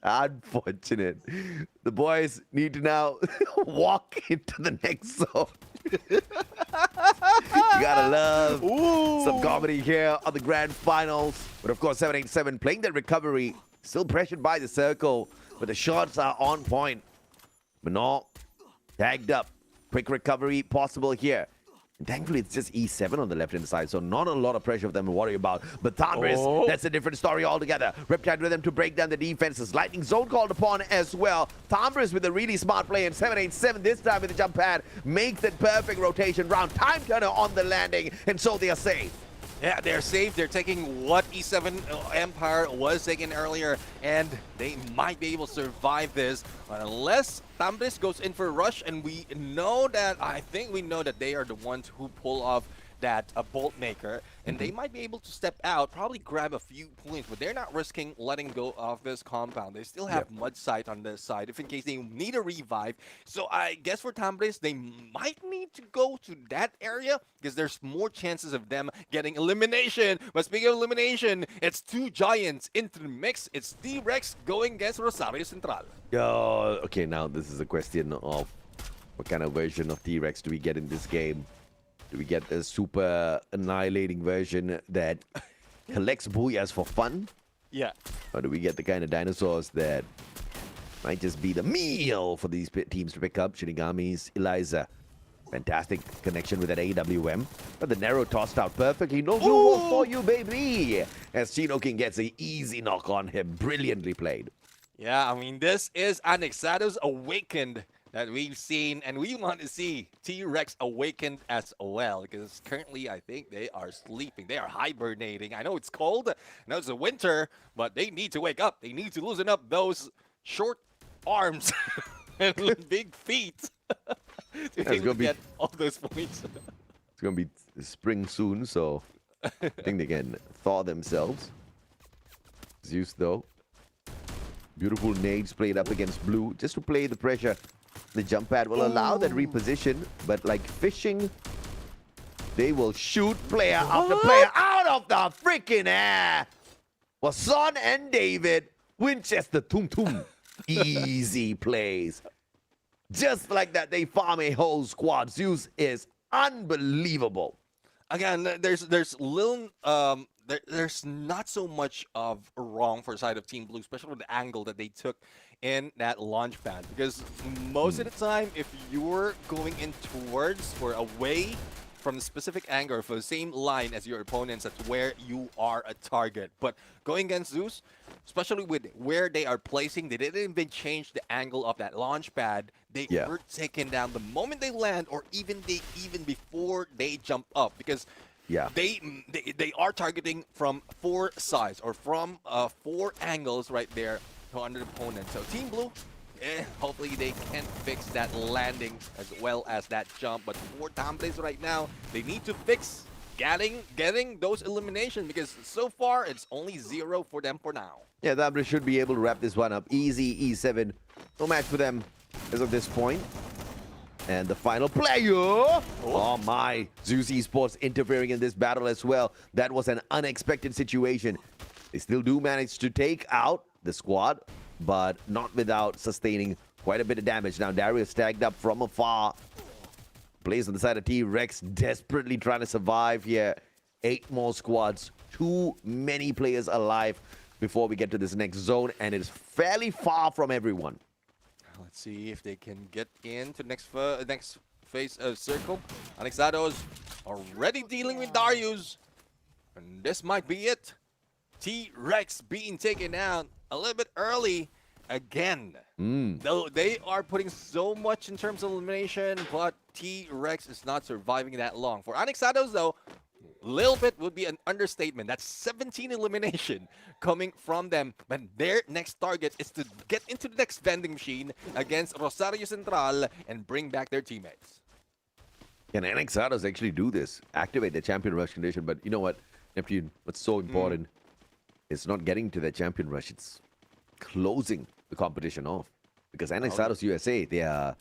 unfortunate. The boys need to now walk into the next zone. You gotta love some comedy here on the grand finals. But of course, 787 playing that recovery, still pressured by the circle, but the shots are on point. Manor tagged up. Quick recovery possible here. And thankfully, it's just E7 on the left-hand side, so not a lot of pressure for them to worry about. But Tambres, that's a different story altogether. Riptide Rhythm to break down the defenses. Lightning Zone called upon as well. Tambres with a really smart play, and 787 this time with the jump pad makes it perfect rotation round. Time turner on the landing, and so they are safe. Yeah, they're safe. They're taking what E7 Empire was taking earlier, and they might be able to survive this. But unless Tambres goes in for a rush, and we know that, I think we know that they are the ones who pull off that bolt maker, and they might be able to step out, probably grab a few points, but they're not risking letting go of this compound. They still have mud sight on this side, if in case they need a revive. So I guess for Tambres, they might need to go to that area, because there's more chances of them getting elimination. But speaking of elimination, it's two giants into the mix. It's T-Rex going against Rosario Central. Okay, now this is a question of what kind of version of T-Rex do we get in this game? Do we get a super annihilating version that collects booyahs for fun? Yeah. Or do we get the kind of dinosaurs that might just be the meal for these teams to pick up? Shinigamis, Eliza. Fantastic connection with that AWM. But the narrow tossed out perfectly. No glue for you, baby. As Chinoking gets an easy knock on him. Brilliantly played. Yeah, I mean, this is Anexados Awakened that we've seen, and we want to see T-Rex awakened as well, because currently I think they are sleeping. They are hibernating. I know it's cold, I know it's a winter, but they need to wake up. They need to loosen up those short arms and big feet to get all those points. It's going to be spring soon, so I think they can thaw themselves. Zeus, though. Beautiful nades played up against blue, just to play the pressure. The jump pad will allow that reposition, but like fishing, they will shoot player after player out of the freaking air. Wasson and David, Winchester, Tum Tum. Easy plays. Just like that, they farm a whole squad. Zeus is unbelievable. Again, there's little there's not so much of wrong for the side of Team Blue, especially with the angle that they took in that launch pad. Because most of the time, if you're going in towards or away from the specific angle or for the same line as your opponents, that's where you are a target. But going against Zeus, especially with where they are placing, they didn't even change the angle of that launch pad. They were taken down the moment they land, or even before they jump up, because they are targeting from 4 sides or from 4 angles right there on the opponent. So Team Blue, hopefully they can fix that landing as well as that jump. But for Tambres right now, they need to fix getting those eliminations because so far it's only 0 for them for now. Yeah, Tambres should be able to wrap this one up. Easy, E7. No match for them as of this point. And the final player. Oh my. Zeus Esports interfering in this battle as well. That was an unexpected situation. They still do manage to take out the squad, but not without sustaining quite a bit of damage. Now Darius tagged up from afar. Plays on the side of T-Rex, desperately trying to survive here. 8 more squads. Too many players alive before we get to this next zone, and it's fairly far from everyone. Let's see if they can get into next phase of circle. Anexados already dealing with Darius, and this might be it. T-Rex being taken out a little bit early again. Though they are putting so much in terms of elimination, but T-Rex is not surviving that long. For Anexados, though, little bit would be an understatement. That's 17 elimination coming from them. But their next target is to get into the next vending machine against Rosario Central and bring back their teammates. Can Anexados actually do this? Activate the champion rush condition. But you know what, Neptune, what's so important is not getting to the champion rush. It's closing the competition off. Because Anexados USA, they're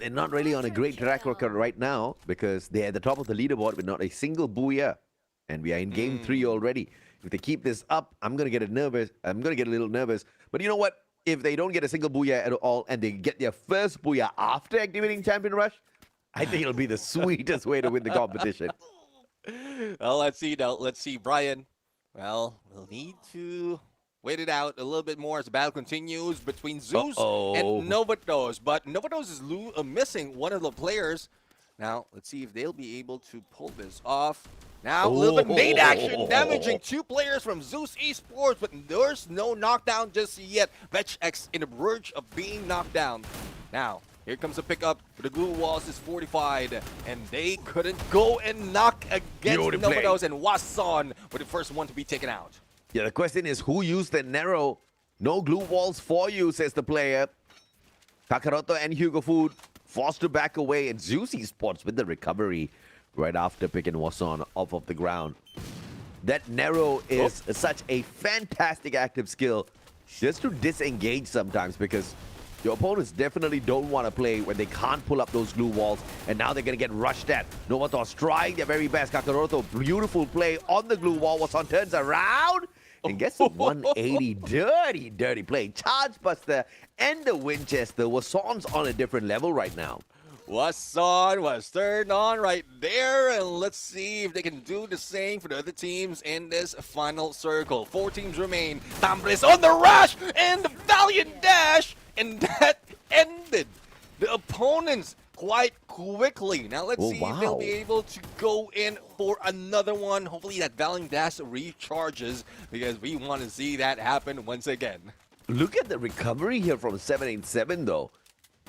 not really on a great track record right now because they're at the top of the leaderboard with not a single booyah. And we are in game 3 already. If they keep this up, I'm going to get nervous. I'm going to get a little nervous. But you know what? If they don't get a single booyah at all and they get their first booyah after activating Champion Rush, I think it'll be the sweetest way to win the competition. Well, let's see now. Let's see, Brian. Well, we'll need to wait it out a little bit more as the battle continues between Zeus and Novatos. But Novatos is missing one of the players. Now, let's see if they'll be able to pull this off. Now, a little bit nade action, damaging 2 players from Zeus Esports, but there's no knockdown just yet. VetchX in the verge of being knocked down. Now, here comes a pickup. The glue walls is fortified, and they couldn't go and knock against Novatos, and Wason were the first one to be taken out. Yeah, the question is who used the narrow? No glue walls for you, says the player. Kakaroto and Hugo Food forced to back away, and Zeus Esports with the recovery right after picking Wason off of the ground. That narrow is such a fantastic active skill just to disengage sometimes because your opponents definitely don't want to play when they can't pull up those glue walls, and now they're going to get rushed at. Novatos trying their very best. Kakaroto, beautiful play on the glue wall. Wason turns around and gets a 180. Dirty play. Charge Buster and the Winchester. Wason's on a different level right now. Wason was turned on right there, and let's see if they can do the same for the other teams in this final circle. 4 teams remain. Tambres on the rush and the valiant dash, and that ended the opponents quite quickly. Now let's see if they'll be able to go in for another one. Hopefully that valiant dash recharges because we want to see that happen once again. Look at the recovery here from 787 though.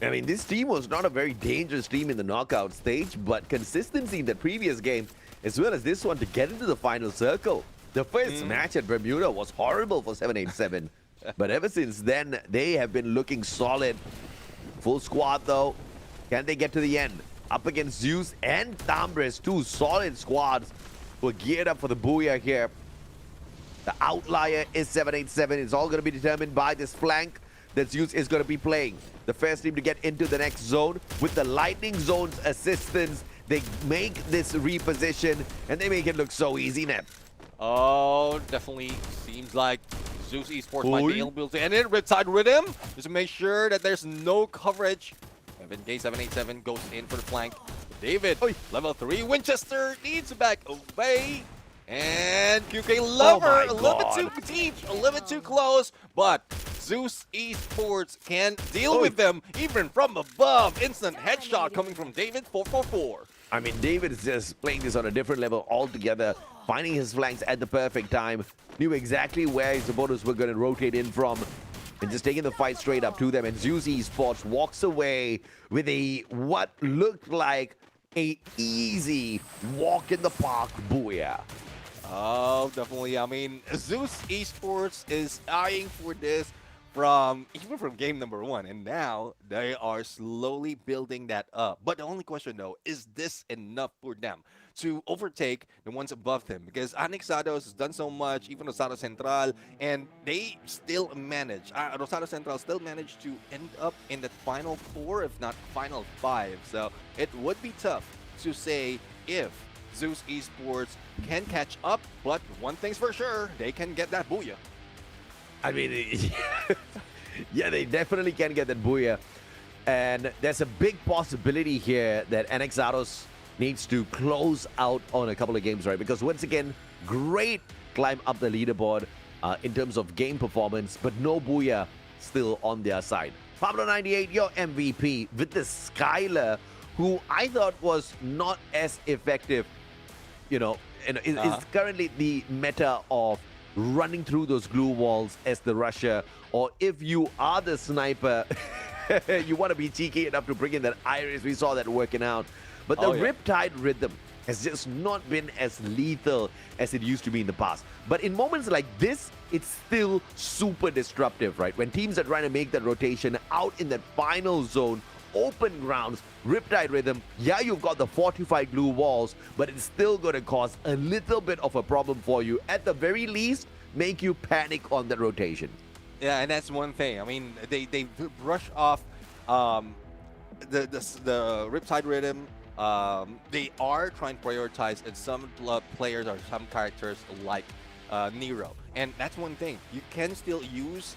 I mean, this team was not a very dangerous team in the knockout stage, but consistency in the previous game, as well as this one, to get into the final circle. The first match at Bermuda was horrible for 787, but ever since then, they have been looking solid. Full squad, though. Can they get to the end? Up against Zeus and Tambres, 2 solid squads who are geared up for the booyah here. The outlier is 787. It's all going to be determined by this flank that Zeus is going to be playing. The first team to get into the next zone with the Lightning Zone's assistance. They make this reposition and they make it look so easy, Nep. Oh, definitely seems like Zeus Esports might be able to end it. Riptide Rhythm just to make sure that there's no coverage. Evan K787 goes in for the flank. David, level 3 Winchester needs to back away. And QK Lover, a little bit too deep, a little bit too close, but Zeus Esports can deal with them even from above. Instant headshot coming from David 444. I mean, David is just playing this on a different level altogether, finding his flanks at the perfect time, knew exactly where his opponents were going to rotate in from, and just taking the fight straight up to them. And Zeus Esports walks away with a what looked like a easy walk in the park booyah. Oh, definitely. I mean, Zeus Esports is eyeing for this even from game number one, and now they are slowly building that up. But the only question though, is this enough for them to overtake the ones above them? Because Anexados has done so much, even Rosado Central, and they still manage. Rosado Central still managed to end up in the final four, if not final five. So it would be tough to say if Zeus Esports can catch up, but one thing's for sure, they can get that booyah. I mean, yeah, they definitely can get that booyah. And there's a big possibility here that Anexados needs to close out on a couple of games, right? Because once again, great climb up the leaderboard in terms of game performance, but no booyah still on their side. Pablo98, your MVP with the Skylar, who I thought was not as effective, you know, and is currently the meta of running through those glue walls as the rusher, or if you are the sniper, you want to be cheeky enough to bring in that iris. We saw that working out. But the Riptide rhythm has just not been as lethal as it used to be in the past. But in moments like this, it's still super disruptive, right? When teams are trying to make that rotation out in that final zone, open grounds, Riptide rhythm, yeah, you've got the fortified glue walls, but it's still going to cause a little bit of a problem for you. At the very least, make you panic on that rotation. Yeah, and that's one thing. I mean, they brush off the Riptide rhythm. They are trying to prioritize in some players or some characters like Nero. And that's one thing. You can still use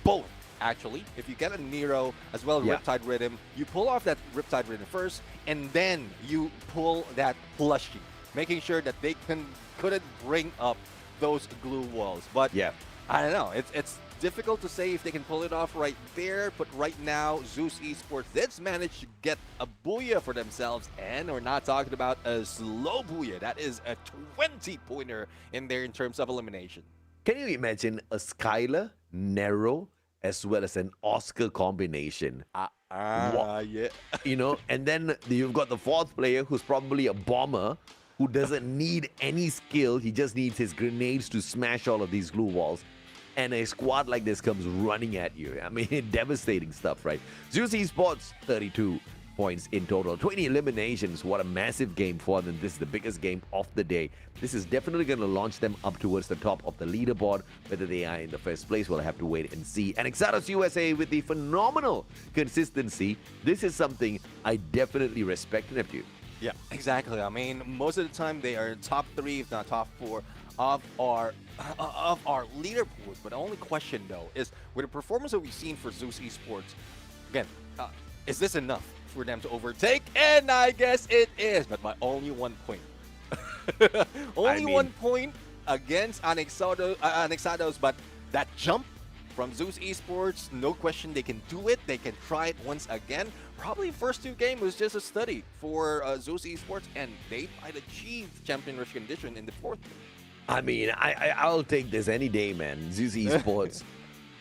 both. Actually, if you get a Nero as well as Riptide Rhythm, you pull off that Riptide Rhythm first, and then you pull that plushie, making sure that they couldn't bring up those glue walls. But yeah, I don't know. It's difficult to say if they can pull it off right there. But right now, Zeus Esports did manage to get a booyah for themselves, and we're not talking about a slow booyah. That is a 20-pointer in there in terms of elimination. Can you imagine a Skylar, Nero, as well as an Oscar combination? Yeah. You know, and then you've got the fourth player who's probably a bomber who doesn't need any skill. He just needs his grenades to smash all of these glue walls. And a squad like this comes running at you. I mean, devastating stuff, right? Zeus Esports, 32 points in total. 20 eliminations. What a massive game for them. This is the biggest game of the day. This is definitely going to launch them up towards the top of the leaderboard. Whether they are in the first place, we'll have to wait and see. And Exatos USA with the phenomenal consistency. This is something I definitely respect and appreciate. Yeah, exactly. I mean, most of the time they are top 3, if not top 4, of our leaderboard. But the only question, though, is with the performance that we've seen for Zeus Esports, again, is this enough for them to overtake? And I guess it is, but by only 1 point. Only 1 point against Anexados, but that jump from Zeus Esports, no question they can do it. They can try it once again. Probably first 2 games was just a study for Zeus Esports, and they might achieve champion rush condition in the 4th game. I mean, I'll take this any day, man. Zeus Esports,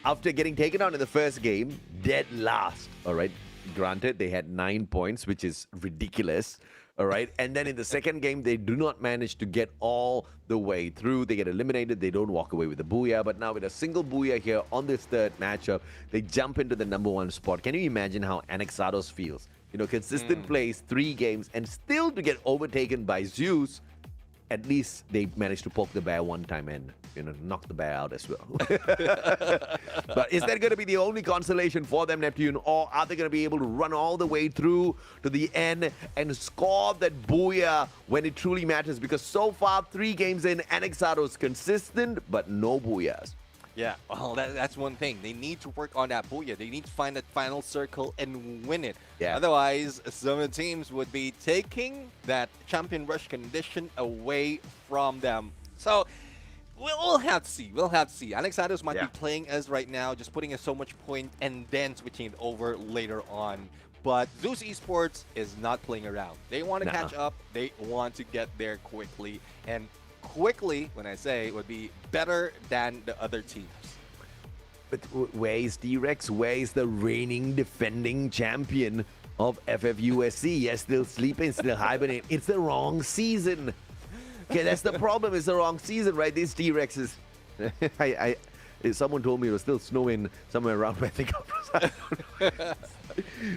after getting taken out in the first game, dead last, all right? Granted, they had 9 points, which is ridiculous, all right? And then in the second game, they do not manage to get all the way through. They get eliminated. They don't walk away with the booyah. But now with a single booyah here on this third matchup, they jump into the #1 spot. Can you imagine how Anexados feels? You know, consistent plays, 3 games, and still to get overtaken by Zeus. At least they managed to poke the bear one time and, you know, knock the bear out as well. But is that going to be the only consolation for them, Neptune? Or are they going to be able to run all the way through to the end and score that booyah when it truly matters? Because so far, 3 games in, Anexados consistent, but no booyahs. Yeah, well, that's one thing. They need to work on that booyah. They need to find that final circle and win it. Yeah. Otherwise, some of the teams would be taking that champion rush condition away from them. So, we'll have to see. We'll have to see. Anexados might be playing as right now, just putting in so much point and then switching it over later on. But Zeus Esports is not playing around. They want to catch up. They want to get there quickly. And quickly, when I say, would be better than the other teams. But where is D-Rex? Where is the reigning defending champion of FFUSC? Yes, still sleeping, still hibernating. It's the wrong season. Okay, that's the problem. It's the wrong season, right? These T-Rexes. Someone told me it was still snowing somewhere around where I think I was.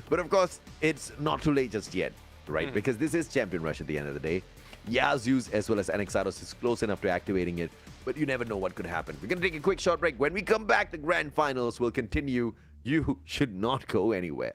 But of course, it's not too late just yet, right? Because this is Champion Rush at the end of the day. Yeah, Zeus as well as Anexados is close enough to activating it, but you never know what could happen. We're going to take a quick short break. When we come back, the grand finals will continue. You should not go anywhere.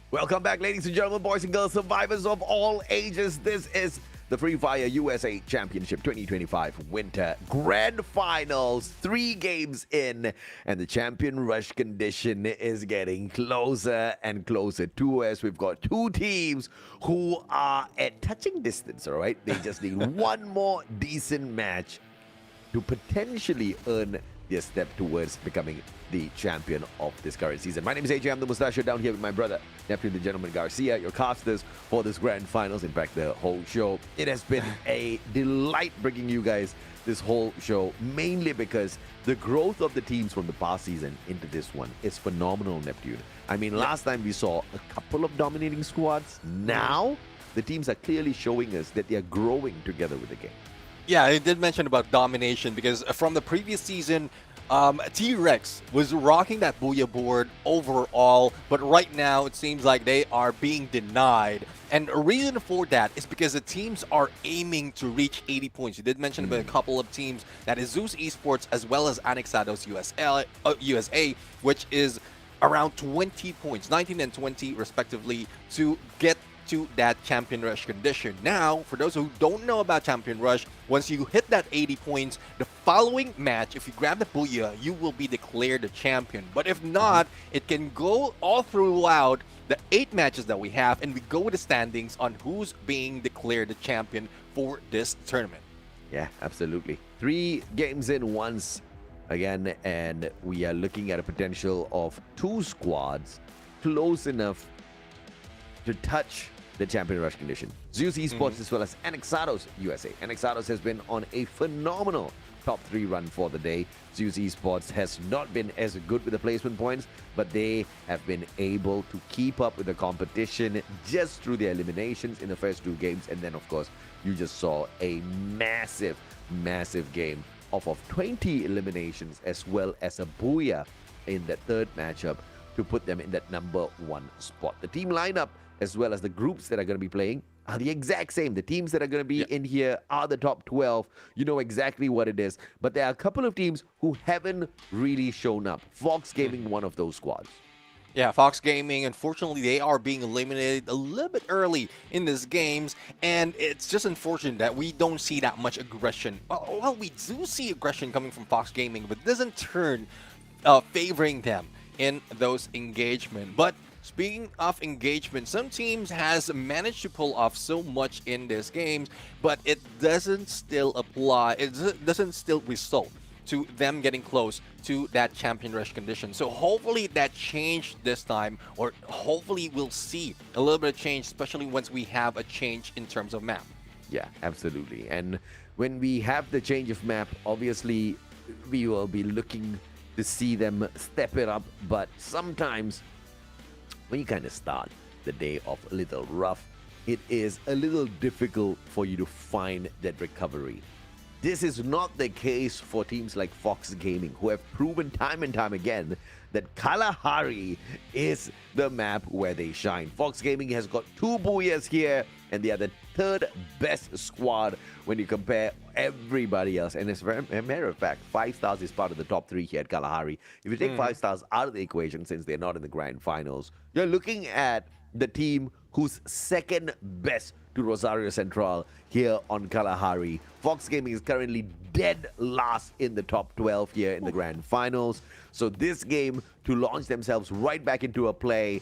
Welcome back, ladies and gentlemen, boys and girls, survivors of all ages. This is the Free Fire USA Championship 2025 Winter Grand Finals. 3 games in, and the champion rush condition is getting closer and closer to us. We've got 2 teams who are at touching distance, all right? They just need one more decent match to potentially earn their step towards becoming the champion of this current season. My name is AJ. I'm the Mustachio, down here with my brother, Neptune the Gentleman Garcia, your casters for this grand finals. In fact, the whole show. It has been a delight bringing you guys this whole show, mainly because the growth of the teams from the past season into this one is phenomenal, Neptune. I mean, last time we saw a couple of dominating squads. Now, the teams are clearly showing us that they are growing together with the game. Yeah, I did mention about domination because from the previous season, T-Rex was rocking that Booyah board overall, but right now it seems like they are being denied. And a reason for that is because the teams are aiming to reach 80 points. You did mention about a couple of teams, that is Zeus Esports as well as Anexados USA, which is around 20 points, 19 and 20 respectively, to get to that champion rush condition. Now, for those who don't know about champion rush, once you hit that 80 points, the following match, if you grab the Booyah, you will be declared the champion. But if not, it can go all throughout the 8 matches that we have, and we go with the standings on who's being declared the champion for this tournament. Yeah, absolutely. 3 games in once again, and we are looking at a potential of 2 squads close enough to touch the champion rush condition. Zeus Esports as well as Anexados USA. Anexados has been on a phenomenal top 3 run for the day. Zeus Esports has not been as good with the placement points, but they have been able to keep up with the competition just through their eliminations in the first 2 games. And then, of course, you just saw a massive game of 20 eliminations as well as a Booyah in that 3rd matchup to put them in that number 1 spot. The team lineup as well as the groups that are going to be playing are the exact same. The teams that are going to be in here are the top 12. You know exactly what it is. But there are a couple of teams who haven't really shown up. Fox Gaming, one of those squads. Yeah, Fox Gaming, unfortunately, they are being eliminated a little bit early in these games, and it's just unfortunate that we don't see that much aggression. Well, we do see aggression coming from Fox Gaming, but it doesn't turn favoring them in those engagements. But speaking of engagement, some teams has managed to pull off so much in these games, but it doesn't still apply. It doesn't still result to them getting close to that champion rush condition. So hopefully that changed this time, or hopefully we'll see a little bit of change, especially once we have a change in terms of map. Yeah, absolutely. And when we have the change of map, obviously we will be looking to see them step it up, but sometimes when you kind of start the day off a little rough, it is a little difficult for you to find that recovery. This is not the case for teams like Fox Gaming, who have proven time and time again that Kalahari is the map where they shine. Fox Gaming has got 2 Booyahs here, and they are the 3rd best squad when you compare everybody else. And as a matter of fact, 5 stars is part of the top 3 here at Kalahari. If you take 5 stars out of the equation, since they're not in the grand finals, you're looking at the team who's 2nd best to Rosario Central here on Kalahari. Fox Gaming is currently dead last in the top 12 here in the grand finals. So this game, to launch themselves right back into a play,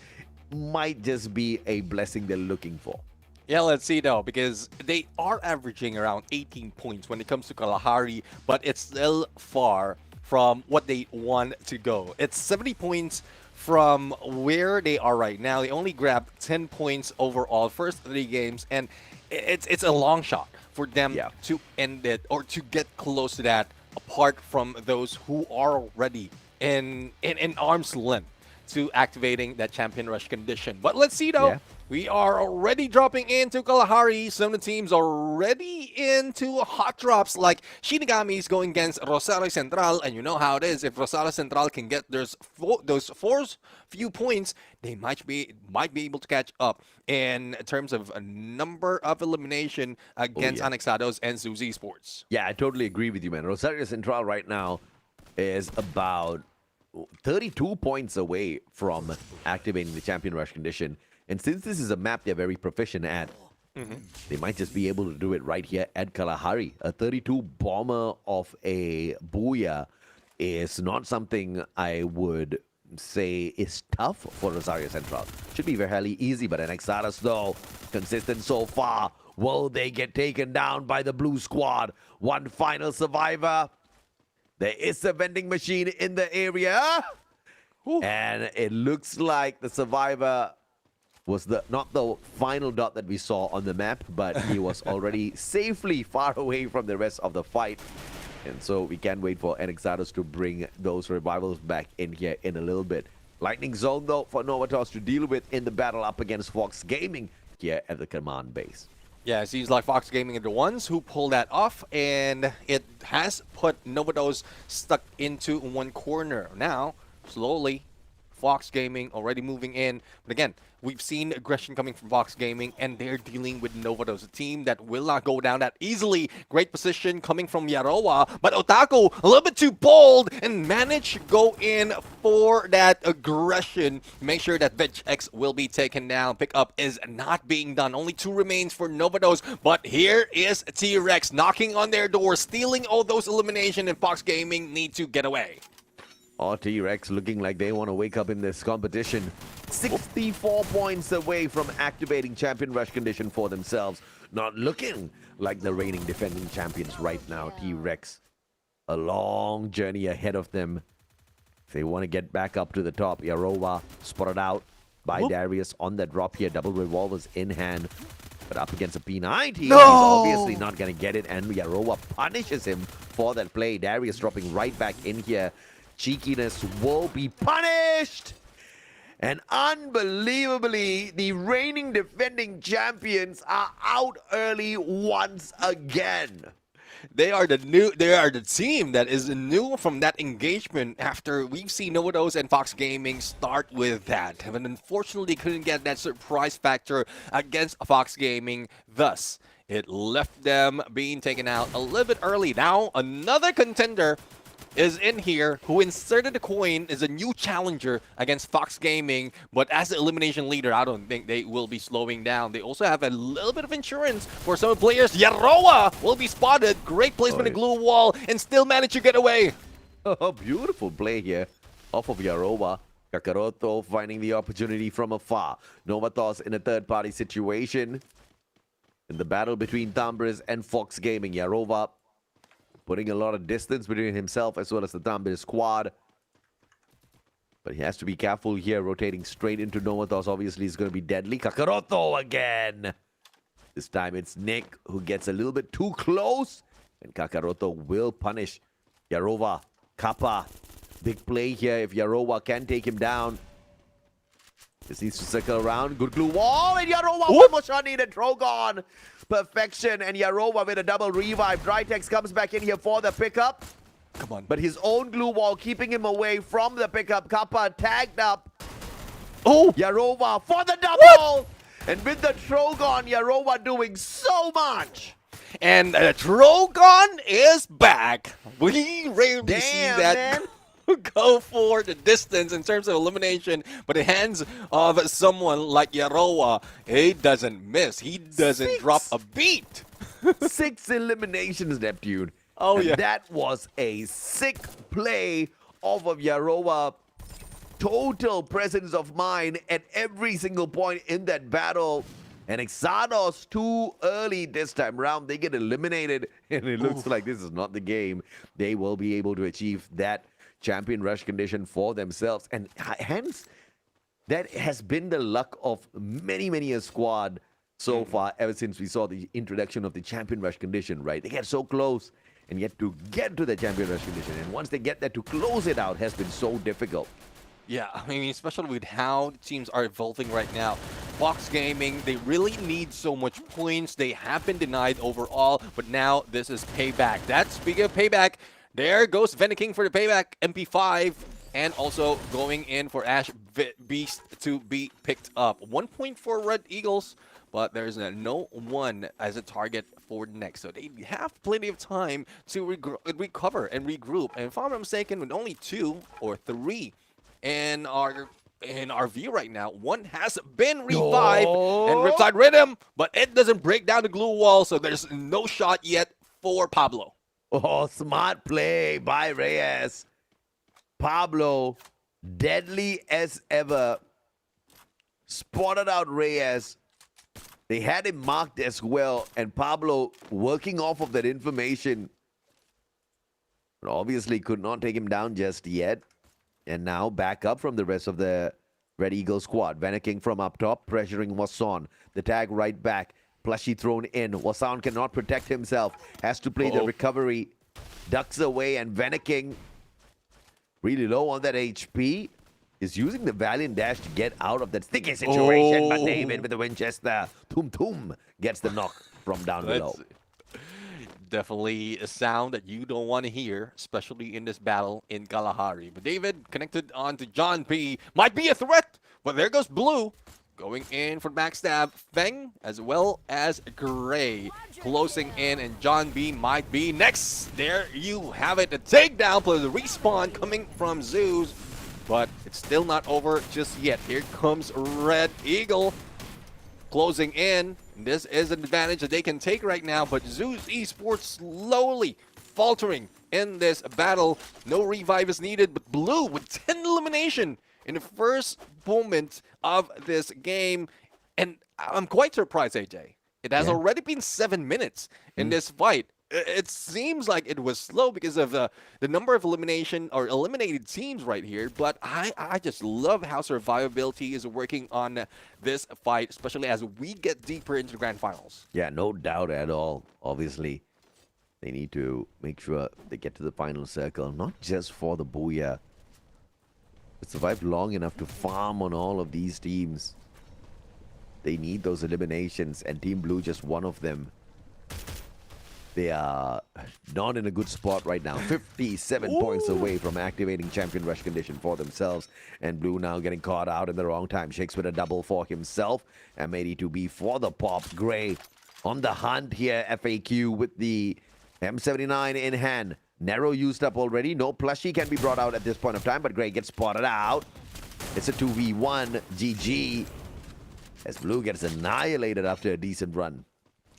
might just be a blessing they're looking for. Yeah, let's see though, because they are averaging around 18 points when it comes to Kalahari, but it's still far from what they want to go. It's 70 points from where they are right now. They only grabbed 10 points overall first 3 games, and it's a long shot for them to end it or to get close to that, apart from those who are already in arm's length to activating that champion rush condition. But let's see though. We are already dropping into Kalahari. Some of the teams are already into hot drops, like Shinigami is going against Rosario Central, and you know how it is. If Rosario Central can get those few points, they might be able to catch up in terms of a number of elimination against Anexados and Zeus Esports. Yeah, I totally agree with you, man. Rosario Central right now is about 32 points away from activating the champion rush condition. And since this is a map they're very proficient at, they might just be able to do it right here at Kalahari. A 32 bomber of a Booyah is not something I would say is tough for Rosario Central. Should be fairly easy, but Anexadas, though, consistent so far. Will they get taken down by the blue squad? One final survivor. There is a vending machine in the area. And it looks like the survivor was not the final dot that we saw on the map, but he was already safely far away from the rest of the fight. And so we can't wait for Anexados to bring those revivals back in here in a little bit. Lightning zone, though, for Novatos to deal with in the battle up against Fox Gaming here at the command base. Yeah, it seems like Fox Gaming are the ones who pulled that off, and it has put Novatos stuck into one corner. Now, slowly, Fox Gaming already moving in. But again, we've seen aggression coming from Fox Gaming, and they're dealing with Novatos, a team that will not go down that easily. Great position coming from Yarowa, but Otaku a little bit too bold and managed to go in for that aggression. Make sure that VegX will be taken down. Pickup is not being done. Only 2 remains for Novatos, but here is T-Rex knocking on their door, stealing all those elimination, and Fox Gaming need to get away. Oh, T-Rex looking like they want to wake up in this competition. 64 points away from activating champion rush condition for themselves. Not looking like the reigning defending champions right now, T-Rex. A long journey ahead of them. They want to get back up to the top. Yarowa spotted out by Darius on that drop here. Double revolvers in hand. But up against a P90, he's obviously not going to get it. And Yarowa punishes him for that play. Darius dropping right back in here. Cheekiness will be punished. And unbelievably, the reigning defending champions are out early once again. They are the team that is new from that engagement after we've seen Novatos and Fox Gaming start with that. And unfortunately couldn't get that surprise factor against Fox Gaming. Thus, it left them being taken out a little bit early. Now, another contender is in here who inserted the coin is a new challenger against Fox Gaming, but as the elimination leader, I don't think they will be slowing down. They also have a little bit of insurance for some players. Yarowa will be spotted. Great placement of glue wall and still manage to get away. Oh, beautiful play here off of Yarowa. Kakaroto finding the opportunity from afar. Novatos in a third-party situation. In the battle between Tambris and Fox Gaming, Yarowa putting a lot of distance between himself as well as the Tambris squad. But he has to be careful here, rotating straight into Novatos. Obviously, is going to be deadly. Kakaroto again. This time it's Nick who gets a little bit too close. And Kakaroto will punish Yarowa. Kappa. Big play here if Yarowa can take him down. Just needs to circle around. Good glue wall. And Yarowa, one more shot needed. Drogon. Perfection. And Yarowa with a double revive. Drytex comes back in here for the pickup. Come on. But his own glue wall keeping him away from the pickup. Kappa tagged up. Oh! Yarowa for the double. And with the Drogon, Yarowa doing so much. And Drogon is back. We rarely see that go for the distance in terms of elimination, but in hands of someone like Yarowa, he doesn't miss. He doesn't drop a beat. 6 eliminations, Neptune. Oh, and yeah. That was a sick play off of Yarowa. Total presence of mind at every single point in that battle. And Exados too early this time round. They get eliminated, and it looks like this is not the game. They will be able to achieve that champion rush condition for themselves. And hence, that has been the luck of many a squad so far, ever since we saw the introduction of the champion rush condition, right? They get so close, and yet to get to the champion rush condition. And once they get there, to close it out has been so difficult. Yeah, I mean, especially with how teams are evolving right now. Fox Gaming, they really need so much points. They have been denied overall, but now this is payback. Speaking of payback, there goes King for the payback, MP5, and also going in for Ash beast to be picked up. 1 point for Red Eagles, but there's no one as a target for next. So they have plenty of time to recover and regroup. And if I'm not mistaken, with only 2 or 3 in our view right now, one has been revived and Riptide Rhythm, but it doesn't break down the glue wall, so there's no shot yet for Pablo. Oh, smart play by Reyes. Pablo, deadly as ever, spotted out Reyes. They had him marked as well, and Pablo working off of that information. But obviously could not take him down just yet. And now back up from the rest of the Red Eagle squad. Vanicking from up top, pressuring Wasson. The tag right back. Plushie thrown in. Wasson cannot protect himself. Has to play the recovery. Ducks away, and Vanicking, really low on that HP, is using the Valiant Dash to get out of that sticky situation. But David with the Winchester. Tum gets the knock from down below. Definitely a sound that you don't want to hear, especially in this battle in Kalahari. But David connected on to John P. Might be a threat, but there goes Blue. Going in for backstab, Feng as well as Gray closing in, and John B might be next. There you have it, the takedown plus the respawn coming from Zeus, but it's still not over just yet. Here comes Red Eagle closing in. This is an advantage that they can take right now, but Zeus Esports slowly faltering in this battle. No revive is needed, but Blue with 10 elimination in the first moment of this game. And I'm quite surprised, AJ. It has already been 7 minutes in this fight. It seems like it was slow because of the number of eliminated teams right here. But I just love how survivability is working on this fight, especially as we get deeper into the grand finals. Yeah, no doubt at all. Obviously, they need to make sure they get to the final circle, not just for the Booyah. Survived long enough to farm on all of these teams. They need those eliminations, and Team Blue just one of them. They are not in a good spot right now. 57 points away from activating Champion Rush condition for themselves. And Blue now getting caught out in the wrong time. Shakes with a double for himself. M82B for the pop. Gray on the hunt here. FAQ with the M79 in hand. Narrow used up already. No Plushie can be brought out at this point of time, but Gray gets spotted out. It's a 2v1. GG. As Blue gets annihilated after a decent run.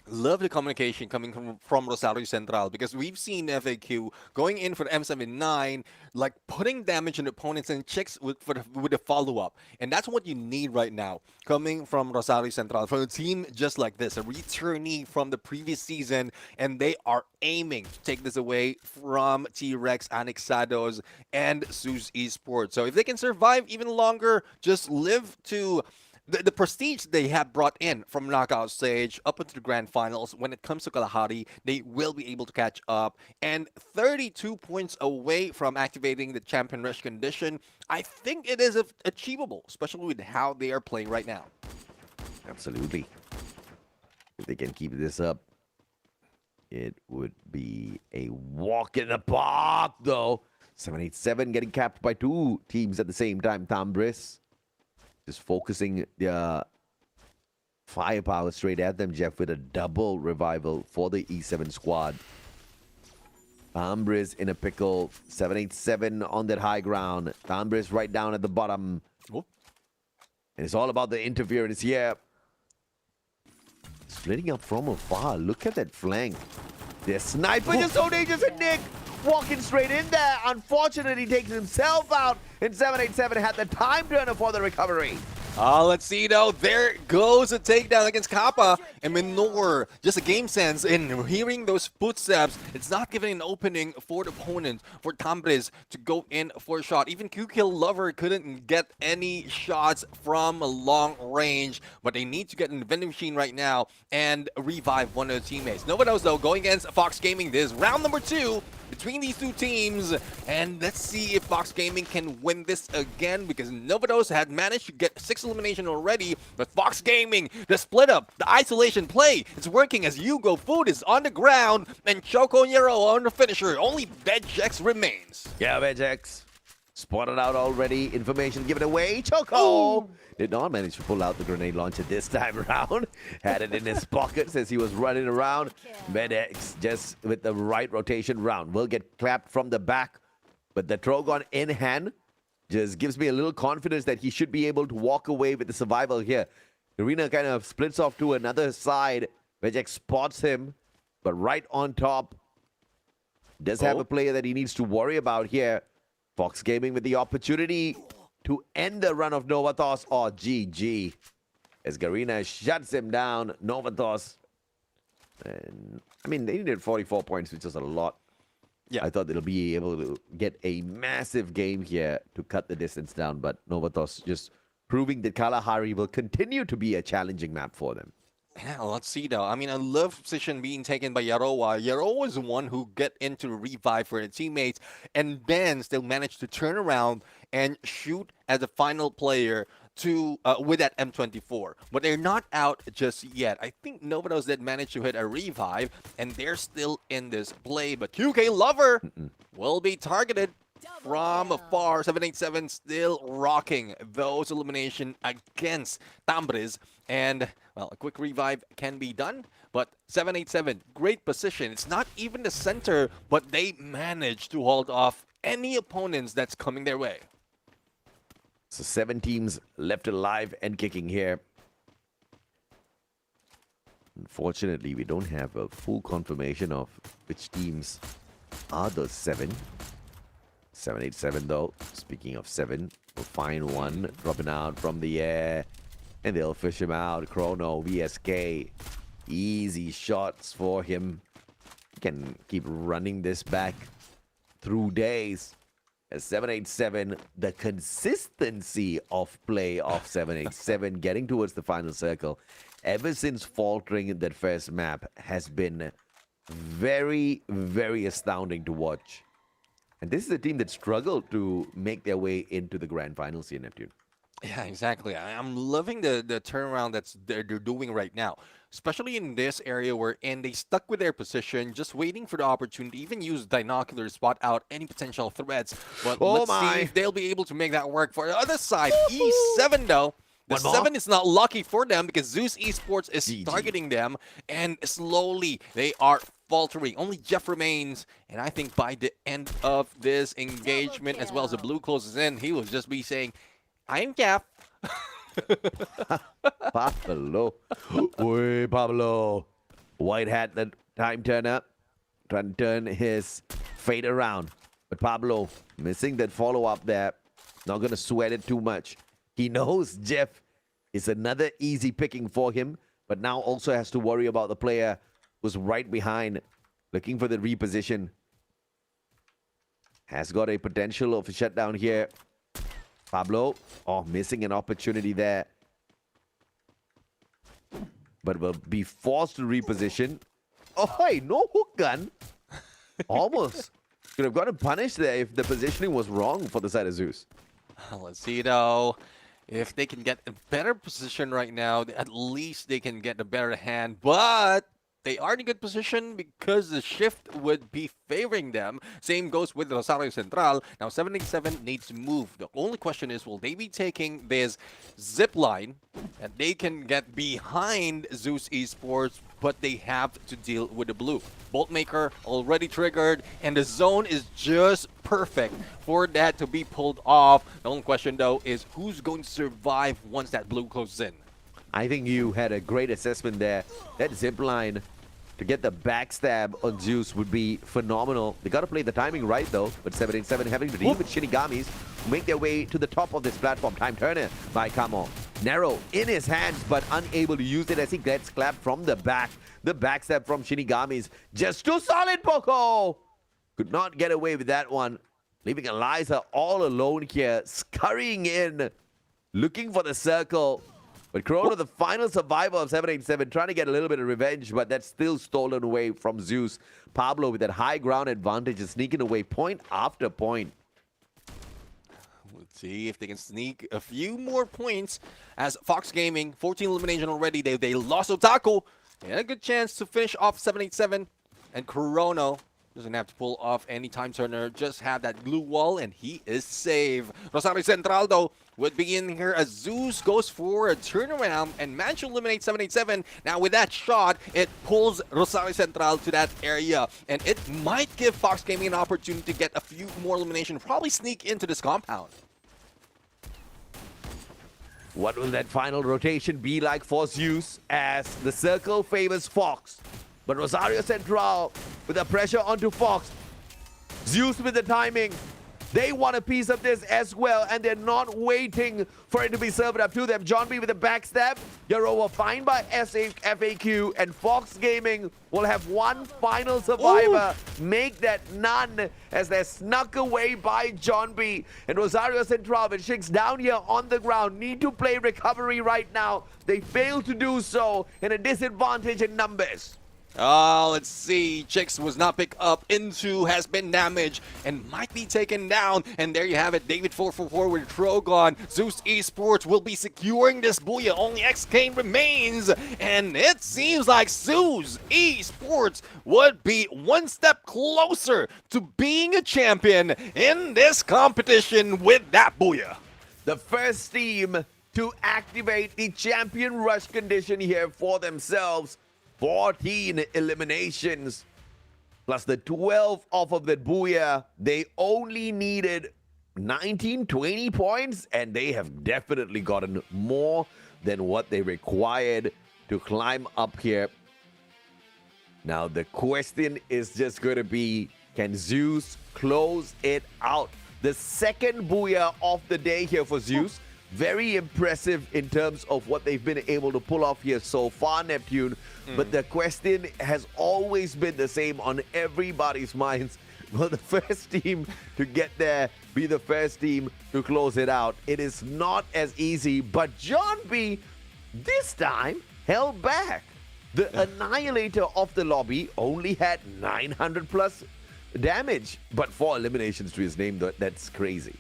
Love the communication coming from Rosario Central, because we've seen FAQ going in for the M79, like putting damage on opponents and checks with the follow-up. And that's what you need right now, coming from Rosario Central, from a team just like this, a returnee from the previous season, and they are aiming to take this away from T-Rex, Anixados, and Zeus Esports. So if they can survive even longer, just live to the prestige they have brought in from knockout stage up into the grand finals, when it comes to Kalahari, they will be able to catch up. And 32 points away from activating the Champion Rush condition, I think it is achievable, especially with how they are playing right now. Absolutely. If they can keep this up, it would be a walk in the park, though. 787 getting capped by 2 teams at the same time. Tambris just focusing their firepower straight at them, Jeff, with a double revival for the E7 squad. Tambris in a pickle. 787 on that high ground. Tambris right down at the bottom. And it's all about the interference here. Splitting up from afar. Look at that flank. Their sniper just so dangerous, and Nick walking straight in there. Unfortunately, he takes himself out, and 787 had the time turner for the recovery. Let's see though. There goes a takedown against Kappa, and Minor, just a game sense in hearing those footsteps. It's not giving an opening for the opponent, for Tambris to go in for a shot. Even Q-Kill Lover couldn't get any shots from a long range, but they need to get in the vending machine right now and revive one of the teammates. Novados though going against Fox Gaming. This is round number 2 between these 2 teams, and let's see if Fox Gaming can win this again, because Novados had managed to get 6 elimination already, but Fox Gaming, the split up, the isolation play, it's working as Hugo Food is on the ground and Choco Nero on the finisher. Only Vegex remains. Yeah, Vegex Spotted out already. Information given away. Choco did not manage to pull out the grenade launcher this time around. Had it in his pockets as he was running around. Medex just with the right rotation round will get clapped from the back. But the Trogon in hand just gives me a little confidence that he should be able to walk away with the survival here. Garena kind of splits off to another side. Vejek spots him, but right on top does have a player that he needs to worry about here. Fox Gaming with the opportunity to end the run of Novathos or GG. As Garena shuts him down, Novathos. And I mean, they needed 44 points, which is a lot. Yeah. I thought they'll be able to get a massive game here to cut the distance down, but Novathos just proving that Kalahari will continue to be a challenging map for them. Yeah, let's see though. I mean, I love position being taken by Yarowa. Yarowa is the one who get into revive for his teammates and then still managed to turn around and shoot as a final player to with that M24. But they're not out just yet. I think Novados did manage to hit a revive and they're still in this play. But QK Lover will be targeted from afar. 787 still rocking those elimination against Tambres. And, well, a quick revive can be done. But 787, great position. It's not even the center, but they managed to hold off any opponents that's coming their way. So 7 teams left alive and kicking here. Unfortunately, we don't have a full confirmation of which teams are those 7. 787 though, speaking of 7, will find one dropping out from the air and they'll fish him out. Chrono, VSK, easy shots for him. Can keep running this back through days. As 787, the consistency of play of 787 getting towards the final circle ever since faltering in that first map has been very, very astounding to watch. And this is a team that struggled to make their way into the grand finals here, Neptune. Yeah, exactly. I'm loving the turnaround they're doing right now, especially in this area wherein they stuck with their position, just waiting for the opportunity, even use binoculars to spot out any potential threats. But let's see if they'll be able to make that work for the other side. E7 though. The 7 is not lucky for them because Zeus Esports is targeting them, and slowly they are faltering. Only Jeff remains, and I think by the end of this engagement, as well as the blue closes in, he will just be saying, I'm Jeff. Pablo. Oi, Pablo. White hat, the time turner. Trying to turn his fate around. But Pablo missing that follow-up there. Not going to sweat it too much. He knows Jeff is another easy picking for him, but now also has to worry about the player who's right behind, looking for the reposition. Has got a potential of a shutdown here. Pablo, missing an opportunity there. But will be forced to reposition. Oh, hey, no hook gun. Almost. Could have gotten punished there if the positioning was wrong for the side of Zeus. Let's see though. If they can get a better position right now, at least they can get a better hand. But they are in a good position because the shift would be favoring them. Same goes with Rosario Central. Now 77 needs to move. The only question is, will they be taking this zip line and they can get behind Zeus Esports, but they have to deal with the blue. Boltmaker already triggered, and the zone is just perfect for that to be pulled off. The only question though is who's going to survive once that blue closes in. I think you had a great assessment there. That zip line to get the backstab on Zeus would be phenomenal. They got to play the timing right, though. But 787 having to deal with Shinigamis who make their way to the top of this platform. Time turner by Kamo. Narrow in his hands, but unable to use it as he gets clapped from the back. The backstab from Shinigamis. Just too solid, Poco! Could not get away with that one. Leaving Eliza all alone here, scurrying in, looking for the circle. But Chrono, the final survivor of 787, trying to get a little bit of revenge, but that's still stolen away from Zeus. Pablo with that high ground advantage is sneaking away point after point. Let's see if they can sneak a few more points as Fox Gaming, 14 elimination already. They lost Otaku. They had a good chance to finish off 787. And Chrono Doesn't have to pull off any time turner, just have that glue wall, and he is safe. Rosario Central, though, would be in here as Zeus goes for a turnaround and managed to eliminate 787. Now, with that shot, it pulls Rosario Central to that area, and it might give Fox Gaming an opportunity to get a few more eliminations, probably sneak into this compound. What will that final rotation be like for Zeus as the circle favors Fox? But Rosario Central with the pressure onto Fox. Zeus with the timing. They want a piece of this as well, and they're not waiting for it to be served up to them. John B with the backstab. Yaroa fine by FAQ, and Fox Gaming will have one final survivor. Make that none as they're snuck away by John B. And Rosario Central with Shix down here on the ground need to play recovery right now. They fail to do so in a disadvantage in numbers. Let's see. Chicks was not picked up. Into has been damaged and might be taken down. And there you have it. David 444 with Trogon. Zeus Esports will be securing this booyah. Only X-Kane remains. And it seems like Zeus Esports would be one step closer to being a champion in this competition with that booyah. The first team to activate the champion rush condition here for themselves. 14 eliminations plus the 12 off of that booyah. They only needed 19, 20 points, and they have definitely gotten more than what they required to climb up here. Now, the question is just going to be, can Zeus close it out? The second booyah of the day here for Zeus. Very impressive in terms of what they've been able to pull off here so far, Neptune. But the question has always been the same on everybody's minds. Will the first team to get there be the first team to close it out? It is not as easy, but John B. this time held back. The Annihilator of the lobby only had 900 plus damage, but 4 eliminations to his name. That's crazy.